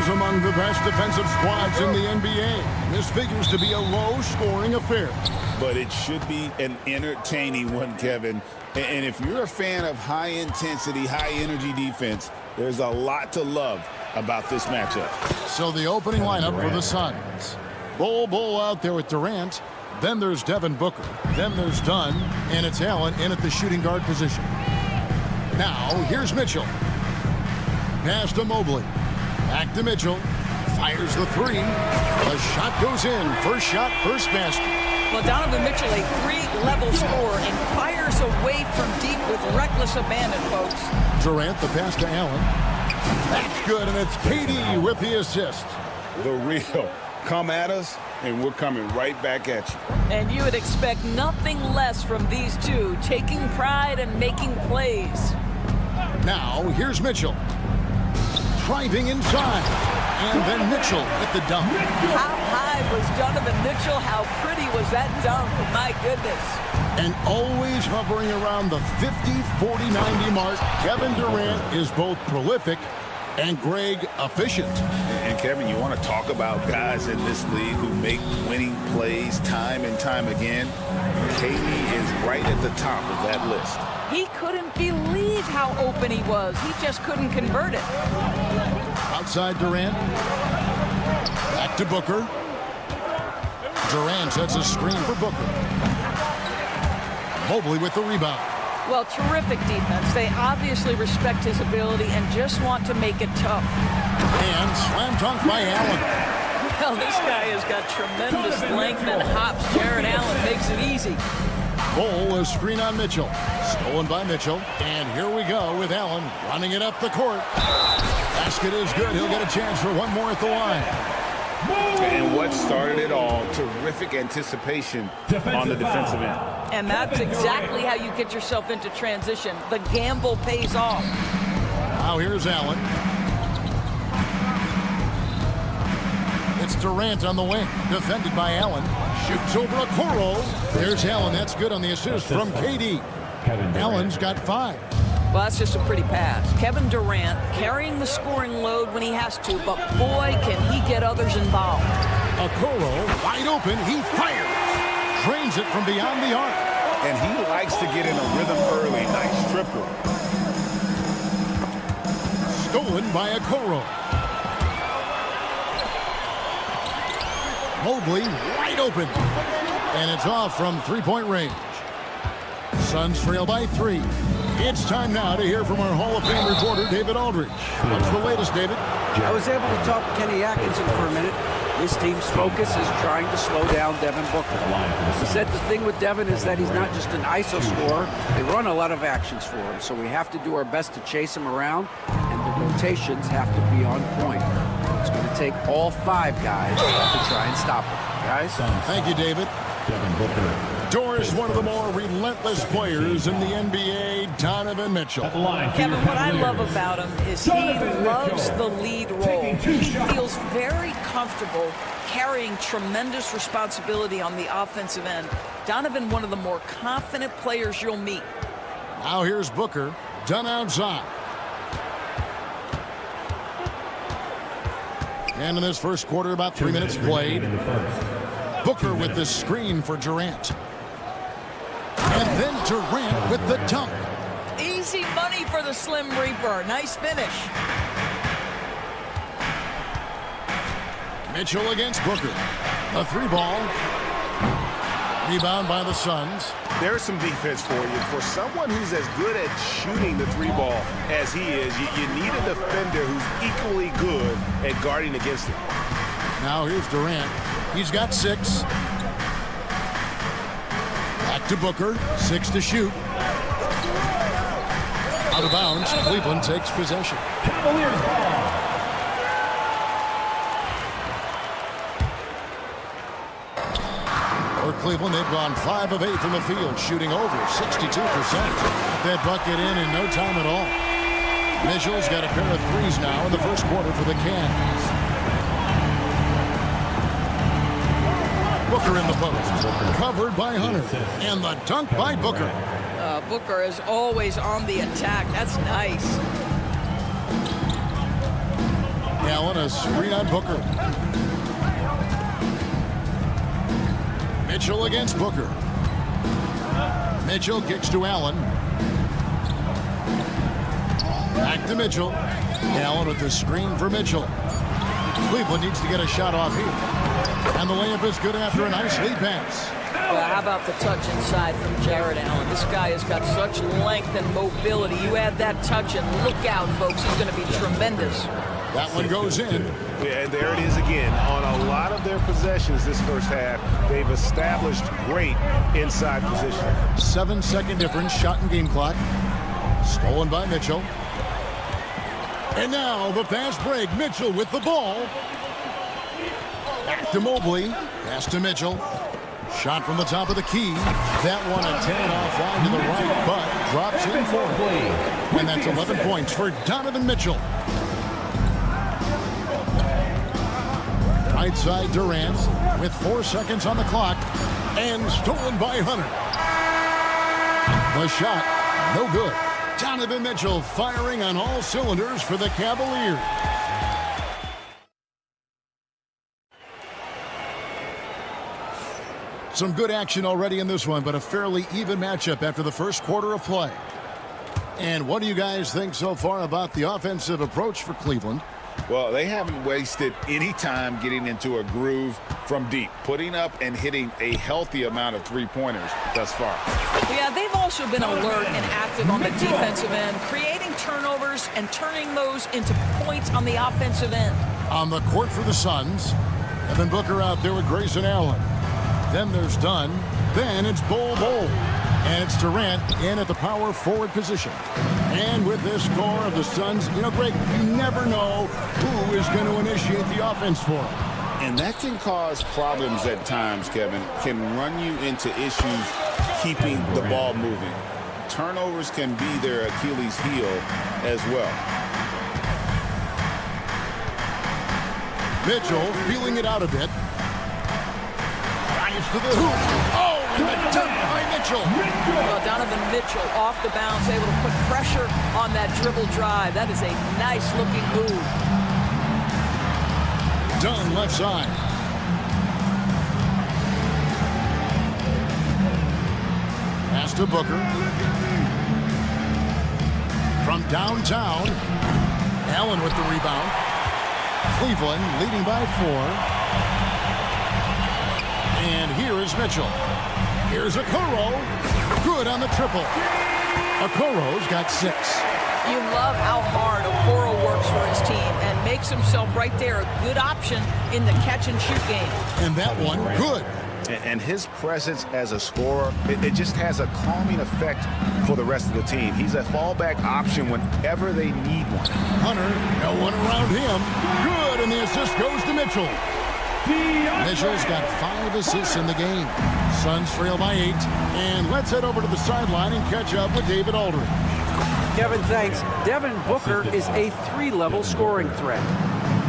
is among the best defensive squads in the NBA. This figures to be a low-scoring affair. But it should be an entertaining one, Kevin. And if you're a fan of high-intensity, high-energy defense, there's a lot to love about this matchup. So the opening lineup for the Suns. Bull out there with Durant. Then there's Devin Booker. Then there's Dunn. And it's Allen in at the shooting guard position. Now, here's Mitchell. Pass to Mobley. Back to Mitchell. Fires the three. The shot goes in. First shot, first basket. Well, Donovan Mitchell, a three-level scorer, and fires away from deep with reckless abandon, folks. Durant, the pass to Allen. That's good, and it's KD with the assist. The real. Come at us, and we're coming right back at you. And you would expect nothing less from these two, taking pride and making plays. Now, here's Mitchell. Driving inside. And then Mitchell at the dunk. How high was Donovan Mitchell? How pretty was that dunk? My goodness. And always hovering around the 50, 40, 90 mark, Kevin Durant is both prolific and Greg efficient. And Kevin, you want to talk about guys in this league who make winning plays time and time again? KD is right at the top of that list. He couldn't believe how open he was. He just couldn't convert it. Outside Durant. Back to Booker. Durant sets a screen for Booker. Mobley with the rebound. Well, terrific defense. They obviously respect his ability and just want to make it tough. And slam dunk by Allen. Well, this guy has got tremendous length and hops. Jared Allen makes it easy. Bull, a screen on Mitchell. Stolen by Mitchell. And here we go with Allen running it up the court. Basket is good. He'll get a chance for one more at the line. And what started it all, terrific anticipation on the defensive end. And that's exactly how you get yourself into transition. The gamble pays off. Now here's Allen. It's Durant on the wing, defended by Allen. Shoots over Okoro. There's Allen. That's good on the assist from KD. Allen's got 5. Well, that's just a pretty pass. Kevin Durant carrying the scoring load when he has to, but boy, can he get others involved. Okoro, wide open, he fires. Drains it from beyond the arc. And he likes to get in a rhythm early. Nice triple. Stolen by Okoro. Mobley, wide open. And it's off from three-point range. Suns trail by 3. It's time now to hear from our Hall of Fame reporter, David Aldridge. What's the latest, David? I was able to talk to Kenny Atkinson for a minute. This team's focus is trying to slow down Devin Booker. He said the thing with Devin is that he's not just an ISO scorer. They run a lot of actions for him, so we have to do our best to chase him around, and the rotations have to be on point. It's going to take all 5 guys to try and stop him. Guys? Thank you, David. Devin Booker. Doris, one of the more relentless players in the NBA, Donovan Mitchell. Kevin, what I love about him is he loves the lead role. He feels very comfortable carrying tremendous responsibility on the offensive end. Donovan, one of the more confident players you'll meet. Now here's Booker, done outside. And in this first quarter, about 3 minutes played. Booker with the screen for Durant. And then Durant with the dunk. Easy money for the Slim Reaper. Nice finish. Mitchell against Booker. A 3-ball. Rebound by the Suns. There's some defense for you. For someone who's as good at shooting the 3-ball as he is, you need a defender who's equally good at guarding against him. Now here's Durant. He's got 6. Back to Booker. 6 to shoot. Out of bounds. Cleveland takes possession. Cavaliers ball. For Cleveland, they've gone 5 of 8 from the field, shooting over 62%. That bucket in no time at all. Mitchell's got a pair of 3s now in the first quarter for the Cavs. Booker in the post. Covered by Hunter. And the dunk by Booker. Booker is always on the attack. That's nice. Allen, a screen on Booker. Mitchell against Booker. Mitchell kicks to Allen. Back to Mitchell. Allen with the screen for Mitchell. Cleveland needs to get a shot off here. And the layup is good after a nice lead pass. Well, how about the touch inside from Jared Allen? This guy has got such length and mobility. You add that touch and look out, folks. He's going to be tremendous. That one goes in. Yeah, and there it is again. On a lot of their possessions this first half, they've established great inside position. 7-second difference, shot and game clock. Stolen by Mitchell. And now the fast break. Mitchell with the ball. Back to Mobley. Pass to Mitchell. Shot from the top of the key. That one a 10 offline to the right, but drops in for it. And that's 11 points for Donovan Mitchell. Right side Durant with 4 seconds on the clock. And stolen by Hunter. The shot, no good. Donovan Mitchell firing on all cylinders for the Cavaliers. Some good action already in this one, but a fairly even matchup after the first quarter of play. And what do you guys think so far about the offensive approach for Cleveland? Well, they haven't wasted any time getting into a groove from deep, putting up and hitting a healthy amount of three-pointers thus far. Yeah, they've also been alert and active on the defensive end, creating turnovers and turning those into points on the offensive end. On the court for the Suns, Devin Booker out there with Grayson Allen. Then there's Dunn. Then it's Bol. And it's Durant in at the power forward position. And with this score of the Suns, you know, Greg, you never know who is going to initiate the offense for them. And that can cause problems at times, Kevin. Can run you into issues keeping the ball moving. Turnovers can be their Achilles heel as well. Mitchell feeling it out a bit. Drives to the hoop. Oh, and the dunk by Mitchell. Well, Donovan Mitchell off the bounce, able to put pressure on that dribble drive. That is a nice-looking move. Dunn left side. Pass to Booker. From downtown, Allen with the rebound. Cleveland leading by 4. And here is Mitchell. Here's Okoro. Good on the triple. Okoro's got 6. You love how hard Okoro works for his team and makes himself right there a good option in the catch-and-shoot game. And that one, good. And his presence as a scorer, it just has a calming effect for the rest of the team. He's a fallback option whenever they need one. Hunter, no one around him. Good, and the assist goes to Mitchell. Mitchell's got 5 assists in the game. Suns trail by 8. And let's head over to the sideline and catch up with David Aldridge. Kevin, thanks. Devin Booker is a 3-level scoring threat.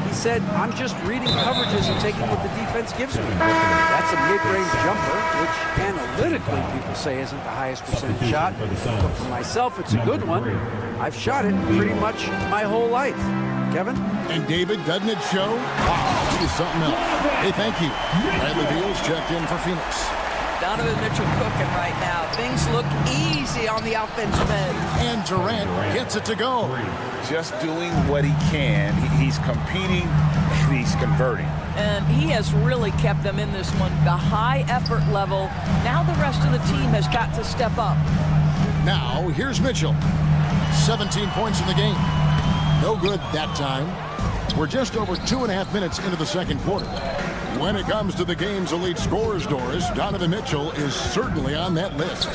He said, I'm just reading coverages and taking what the defense gives me. That's a mid-range jumper, which analytically people say isn't the highest percentage shot. But for myself, it's a good one. I've shot it pretty much my whole life. Kevin? And David, doesn't it show? Wow, he is something else. Hey, thank you. Bradley Beal's checked in for Phoenix. Donovan Mitchell cooking right now. Things look easy on the offensive end. And Durant gets it to go. Just doing what he can. He's competing, and he's converting. And he has really kept them in this one. The high effort level. Now the rest of the team has got to step up. Now, here's Mitchell. 17 points in the game. No good that time. We're just over 2.5 minutes into the second quarter. When it comes to the game's elite scorers, Doris, Donovan Mitchell is certainly on that list.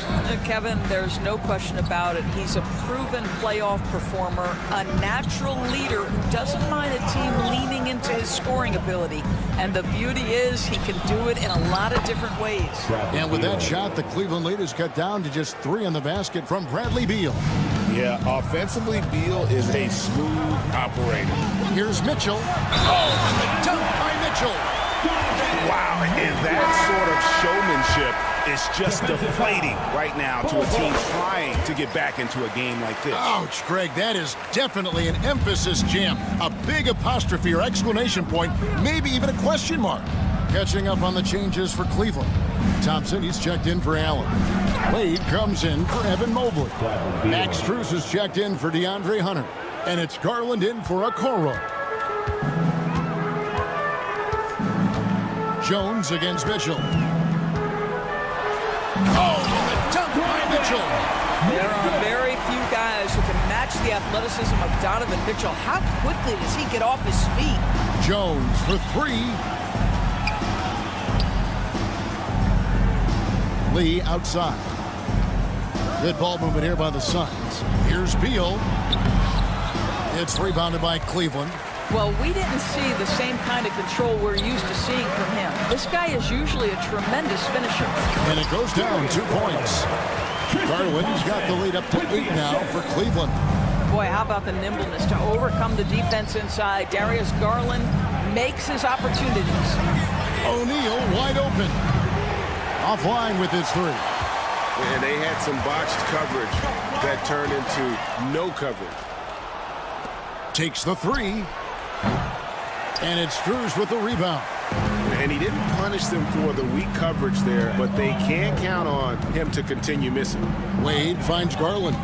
Kevin, there's no question about it. He's a proven playoff performer, a natural leader who doesn't mind a team leaning into his scoring ability. And the beauty is he can do it in a lot of different ways. And with that shot, the Cleveland lead is cut down to just 3 on the basket from Bradley Beal. Yeah, offensively, Beal is a smooth operator. Here's Mitchell. Oh, and the dunk by Mitchell. Wow, and that sort of showmanship is just deflating right now to a team trying to get back into a game like this. Ouch, Greg, that is definitely an emphasis jam. A big apostrophe or exclamation point, maybe even a question mark. Catching up on the changes for Cleveland. Thompson, he's checked in for Allen. Wade comes in for Evan Mobley. Max Strus is checked in for DeAndre Hunter. And it's Garland in for Okoro. Jones against Mitchell. Oh, and the dunk by Mitchell. There are very few guys who can match the athleticism of Donovan Mitchell. How quickly does he get off his feet? Jones for three. Lee outside. Good ball movement here by the Suns. Here's Beal. It's rebounded by Cleveland. Well, we didn't see the same kind of control we're used to seeing from him. This guy is usually a tremendous finisher. And it goes down 2 points. Garland's got the lead up to 8 now for Cleveland. Boy, how about the nimbleness to overcome the defense inside. Darius Garland makes his opportunities. O'Neal wide open. Offline with his three. And they had some botched coverage that turned into no coverage. Takes the three. And it's Strus with the rebound. And he didn't punish them for the weak coverage there, but they can't count on him to continue missing. Wade finds Garland.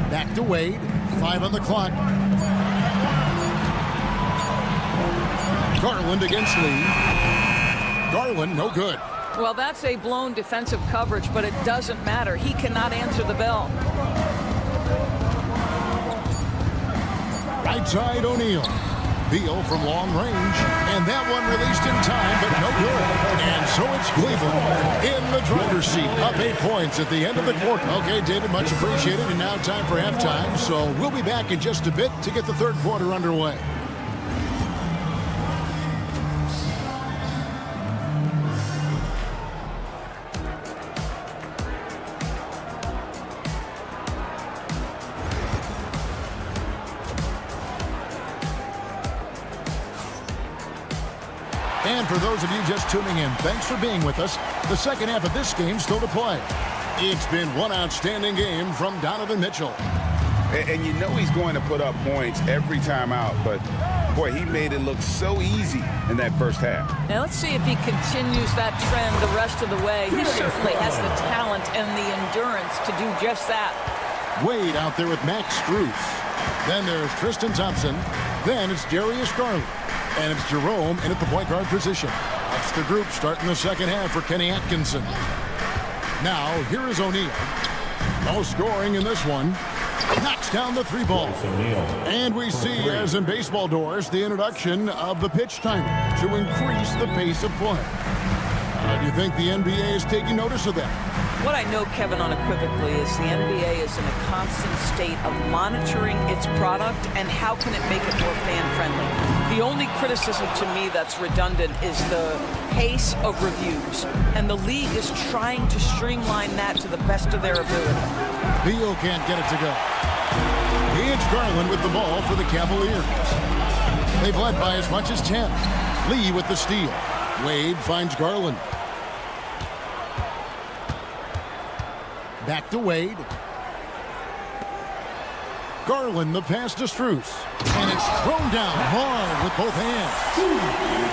Back to Wade. 5 on the clock. Garland against Lee. Garland, no good. Well, that's a blown defensive coverage, but it doesn't matter. He cannot answer the bell. Right side, O'Neal. Beal from long range. And that one released in time, but no good. And so it's Cleveland in the driver's seat. Up 8 points at the end of the quarter. Okay, David, much appreciated. And now time for halftime. So we'll be back in just a bit to get the third quarter underway. And for those of you just tuning in, thanks for being with us. The second half of this game still to play. It's been one outstanding game from Donovan Mitchell. And you know he's going to put up points every time out, but boy, he made it look so easy in that first half. Now let's see if he continues that trend the rest of the way. He certainly has the talent and the endurance to do just that. Wade out there with Max Strus. Then there's Tristan Thompson. Then it's Darius Garland. And it's Jerome in at the point guard position. That's the group starting the second half for Kenny Atkinson. Now, here is O'Neal. No scoring in this one. Knocks down the three ball. And we see, as in baseball doors, the introduction of the pitch timer to increase the pace of play. Do you think the NBA is taking notice of that? What I know, Kevin, unequivocally is the NBA is in a constant state of monitoring its product and how can it make it more fan-friendly. The only criticism to me that's redundant is the pace of reviews, and the league is trying to streamline that to the best of their ability. Beal can't get it to go. It's Garland with the ball for the Cavaliers. They've led by as much as 10. Lee with the steal. Wade finds Garland. Back to Wade. Garland, the pass to Strus. And it's thrown down hard with both hands.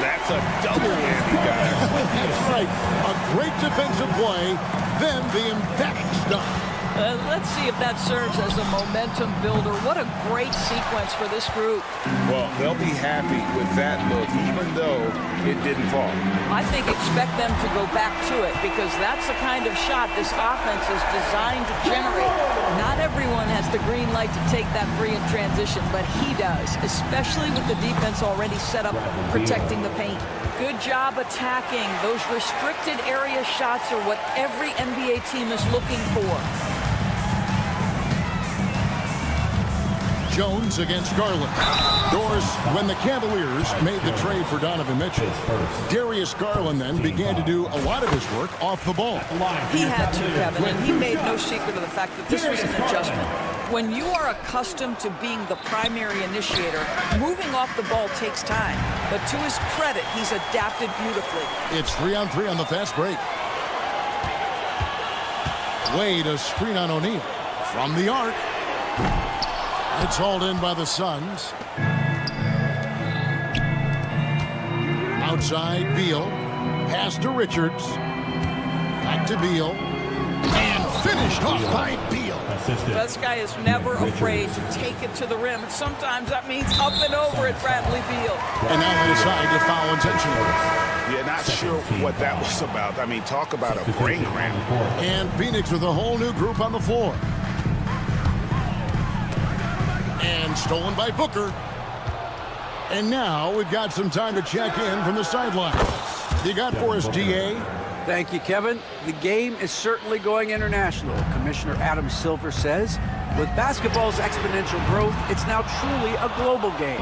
That's a double whammy, guys. That's right. A great defensive play, then the emphatic stop. Let's see if that serves as a momentum builder. What a great sequence for this group. Well, they'll be happy with that look, even though it didn't fall. I think expect them to go back to it because that's the kind of shot this offense is designed to generate. Not everyone has the green light to take that three in transition, but he does, especially with the defense already set up protecting the paint. Good job attacking. Those restricted area shots are what every NBA team is looking for. Jones against Garland. Doors, when the Cavaliers made the trade for Donovan Mitchell, Darius Garland then began to do a lot of his work off the ball. He had to, Kevin, and he made no secret of the fact that this was an adjustment. When you are accustomed to being the primary initiator, moving off the ball takes time. But to his credit, he's adapted beautifully. It's 3-on-3 on the fast break. Wade, a screen on O'Neal. From the arc. It's hauled in by the Suns. Outside, Beal. Pass to Richards. Back to Beal. And finished off by Beal. This guy is never afraid to take it to the rim. And sometimes that means up and over at Bradley Beal. And now they decide to foul intentionally. Yeah, not sure what that was about. I mean, talk about a brain cramp. And Phoenix with a whole new group on the floor. And stolen by Booker. And now we've got some time to check in from the sidelines. You got for us, DA? Thank you, Kevin. The game is certainly going international. Commissioner Adam Silver says, with basketball's exponential growth, it's now truly a global game.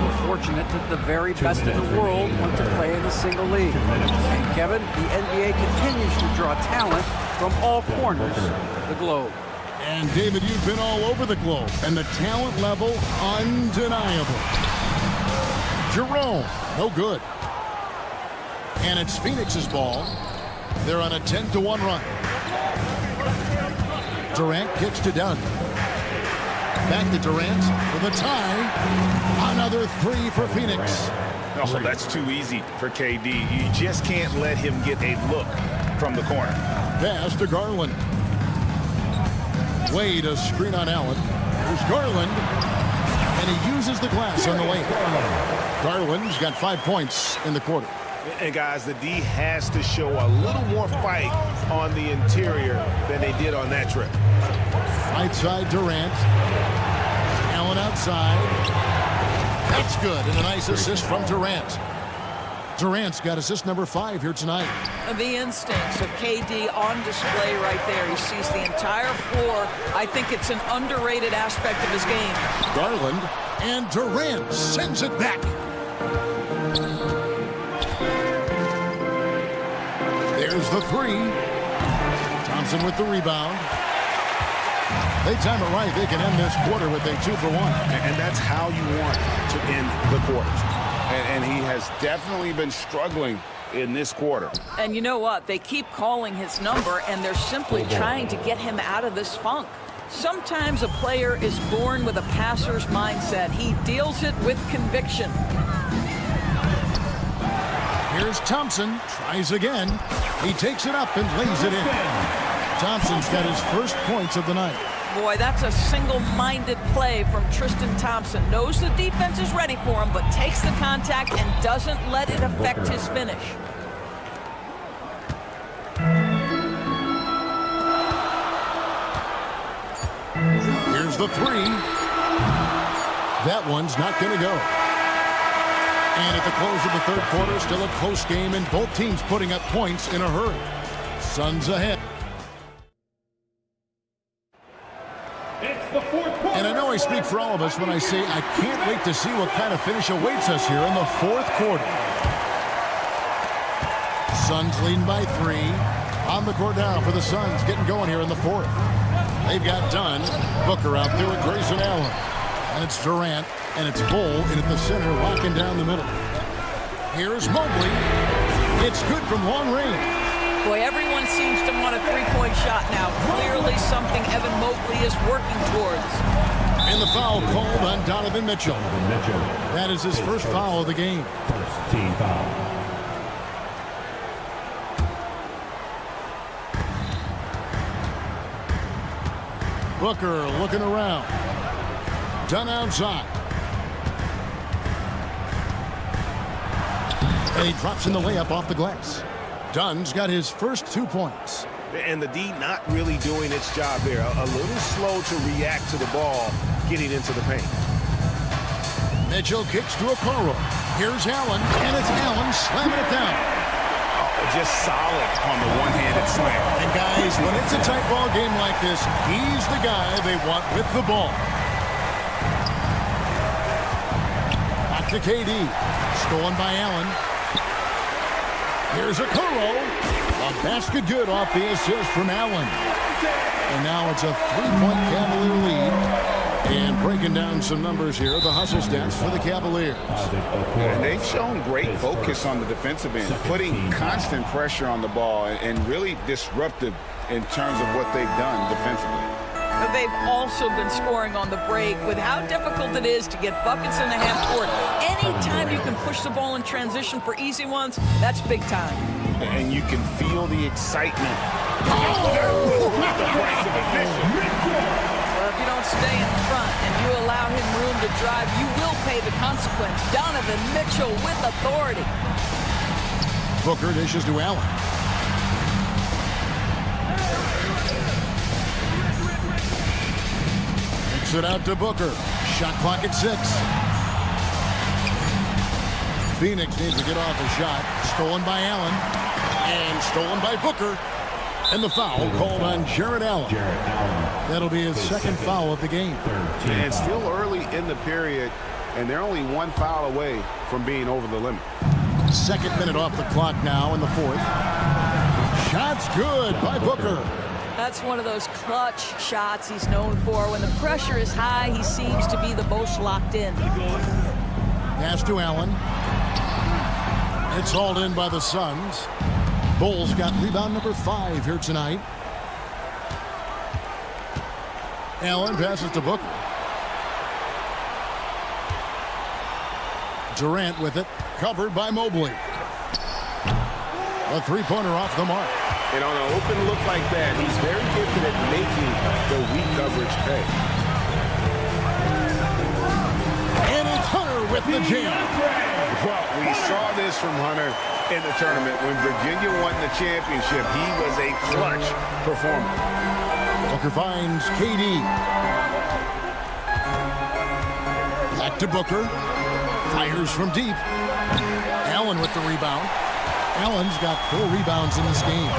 We're fortunate that the very best in the world want to play in a single league. And Kevin, the NBA continues to draw talent from all corners of the globe. And David, you've been all over the globe, and the talent level undeniable. Jerome, no good. And it's Phoenix's ball. They're on a 10-1 run. Durant kicks to Dunn. Back to Durant for the tie. Another three for Phoenix. Oh, that's too easy for KD. You just can't let him get a look from the corner. Pass to Garland. Wade, a screen on Allen. Here's Garland. And he uses the glass on the way. Garland's got 5 points in the quarter. And guys, the D has to show a little more fight on the interior than they did on that trip. Right side Durant. Allen outside. That's good. And a nice assist from Durant. Durant's got assist number 5 here tonight. The instincts of KD on display right there. He sees the entire floor. I think it's an underrated aspect of his game. Garland and Durant sends it back. There's the three. Thompson with the rebound. They time it right. They can end this quarter with a 2-for-1. And that's how you want to end the quarters. And he has definitely been struggling in this quarter. And you know what? They keep calling his number, and they're simply trying to get him out of this funk. Sometimes a player is born with a passer's mindset. He deals it with conviction. Here's Thompson. Tries again. He takes it up and lays it in. Thompson's got his first points of the night. Boy, that's a single-minded play from Tristan Thompson. Knows the defense is ready for him, but takes the contact and doesn't let it affect his finish. Here's the three. That one's not going to go. And at the close of the third quarter, still a close game, and both teams putting up points in a hurry. Suns ahead. And I know I speak for all of us when I say I can't wait to see what kind of finish awaits us here in the fourth quarter. Suns leading by 3. On the court now for the Suns, getting going here in the fourth. They've got Dunn. Booker out there with Grayson Allen. And it's Durant, and it's Bull in at the center, locking down the middle. Here's Mobley. It's good from long range. Boy, everyone seems to want a three-point shot now. Clearly something Evan Mobley is working towards. And the foul called on Donovan Mitchell. That is his first foul of the game. First team foul. Booker looking around. Dunn outside. And he drops in the layup off the glass. Dunn's got his first 2 points. And the D not really doing its job there. A little slow to react to the ball getting into the paint. Mitchell kicks to Okoro. Here's Allen, and it's Allen slamming it down. Oh, just solid on the one-handed slam. And guys, when it's a tight ball game like this, he's the guy they want with the ball. to KD. Stolen by Allen. Here's a Okoro. A basket good off the assist from Allen. And now it's a 3-point Cavalier lead. And breaking down some numbers here, the hustle stats for the Cavaliers. And they've shown great focus on the defensive end, putting constant pressure on the ball and really disruptive in terms of what they've done defensively. But they've also been scoring on the break with how difficult it is to get buckets in the half court. Anytime you can push the ball in transition for easy ones, that's big time. And you can feel the excitement. Oh! The price of admission. Well, if you don't stay in front and you allow him room to drive, you will pay the consequence. Donovan Mitchell with authority. Booker dishes to Allen. Kicks it out to Booker. Shot clock at 6. Phoenix needs to get off a shot. Stolen by Allen. And stolen by Booker. And the foul called on Jared Allen. That'll be his second foul of the game. And still early in the period, and they're only one foul away from being over the limit. Second minute off the clock now in the fourth. Shot's good by Booker. That's one of those clutch shots he's known for. When the pressure is high, he seems to be the most locked in. Pass to Allen. It's hauled in by the Suns. Bulls got rebound number 5 here tonight. Allen passes to Booker. Durant with it, covered by Mobley. A three-pointer off the mark. And on an open look like that, he's very gifted at making the weak coverage pay. And it's Hunter with the jam. Well, we saw this from Hunter in the tournament. When Virginia won the championship, he was a clutch performer. Booker finds KD. Back to Booker. Fires from deep. Allen with the rebound. Allen's got 4 rebounds in this game.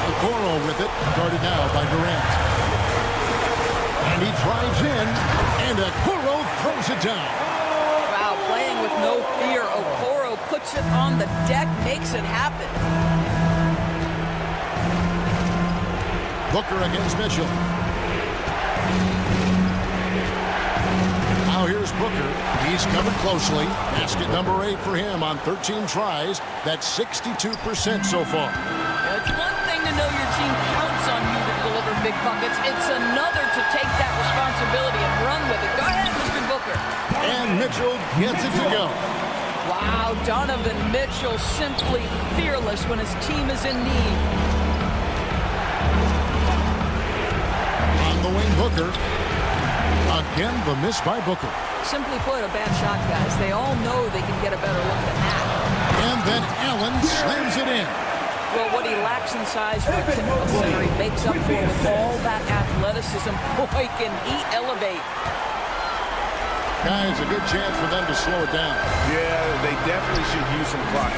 Okoro with it. Guarded now by Durant. And he drives in. And Okoro throws it down. Wow, playing with no fear. Okoro puts it on the deck, makes it happen. Booker against Mitchell. Now here's Booker. He's covered closely. Basket number 8 for him on 13 tries. That's 62% so far. It's one thing to know your team counts on you to deliver big buckets. It's another to take that responsibility and run with it. Go ahead, Mr. Booker. And Mitchell gets it to go. Wow, Donovan Mitchell simply fearless when his team is in need. On the wing, Booker. Again, the miss by Booker. Simply put, a bad shot, guys. They all know they can get a better look than that. And then Allen slams it in. Well, what he lacks in size for a typical center, he makes up for with all that athleticism. Boy, can he elevate. Guys, a good chance for them to slow it down. Yeah, they definitely should use some clock.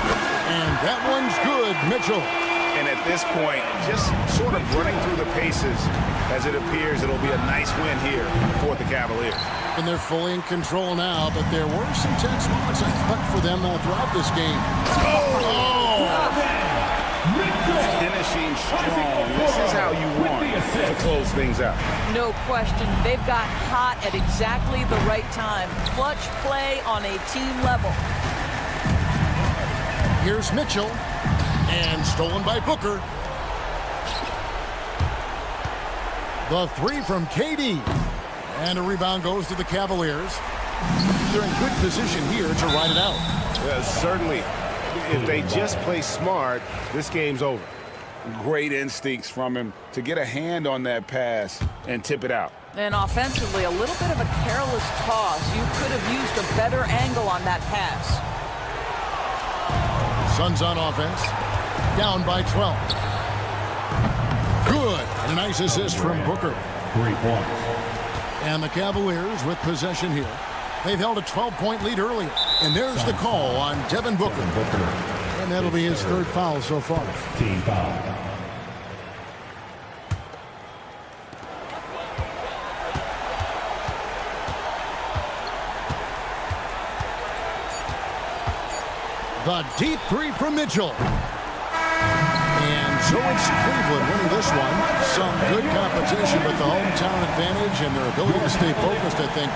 And that one's good, Mitchell. And at this point, just sort of running through the paces, as it appears it'll be a nice win here for the Cavaliers. And they're fully in control now, but there were some tense moments, I thought, for them throughout this game. Finishing strong. This is how you want to close things out. No question. They've got hot at exactly the right time. Clutch play on a team level. Here's Mitchell. And stolen by Booker. The 3 from KD. And a rebound goes to the Cavaliers. They're in good position here to ride it out. Well, certainly, if they just play smart, this game's over. Great instincts from him to get a hand on that pass and tip it out. And offensively, a little bit of a careless toss. You could have used a better angle on that pass. Suns on offense. Down by 12. Good. And a nice assist from Booker. 3 points. And the Cavaliers with possession here. They've held a 12-point lead earlier. And there's the call on Devin Booker. And that'll be his 3rd foul so far. Team foul. The deep three from Mitchell. And so it's Cleveland winning this one. Some good competition, but the hometown advantage and their ability to stay focused, I think.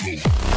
Cool.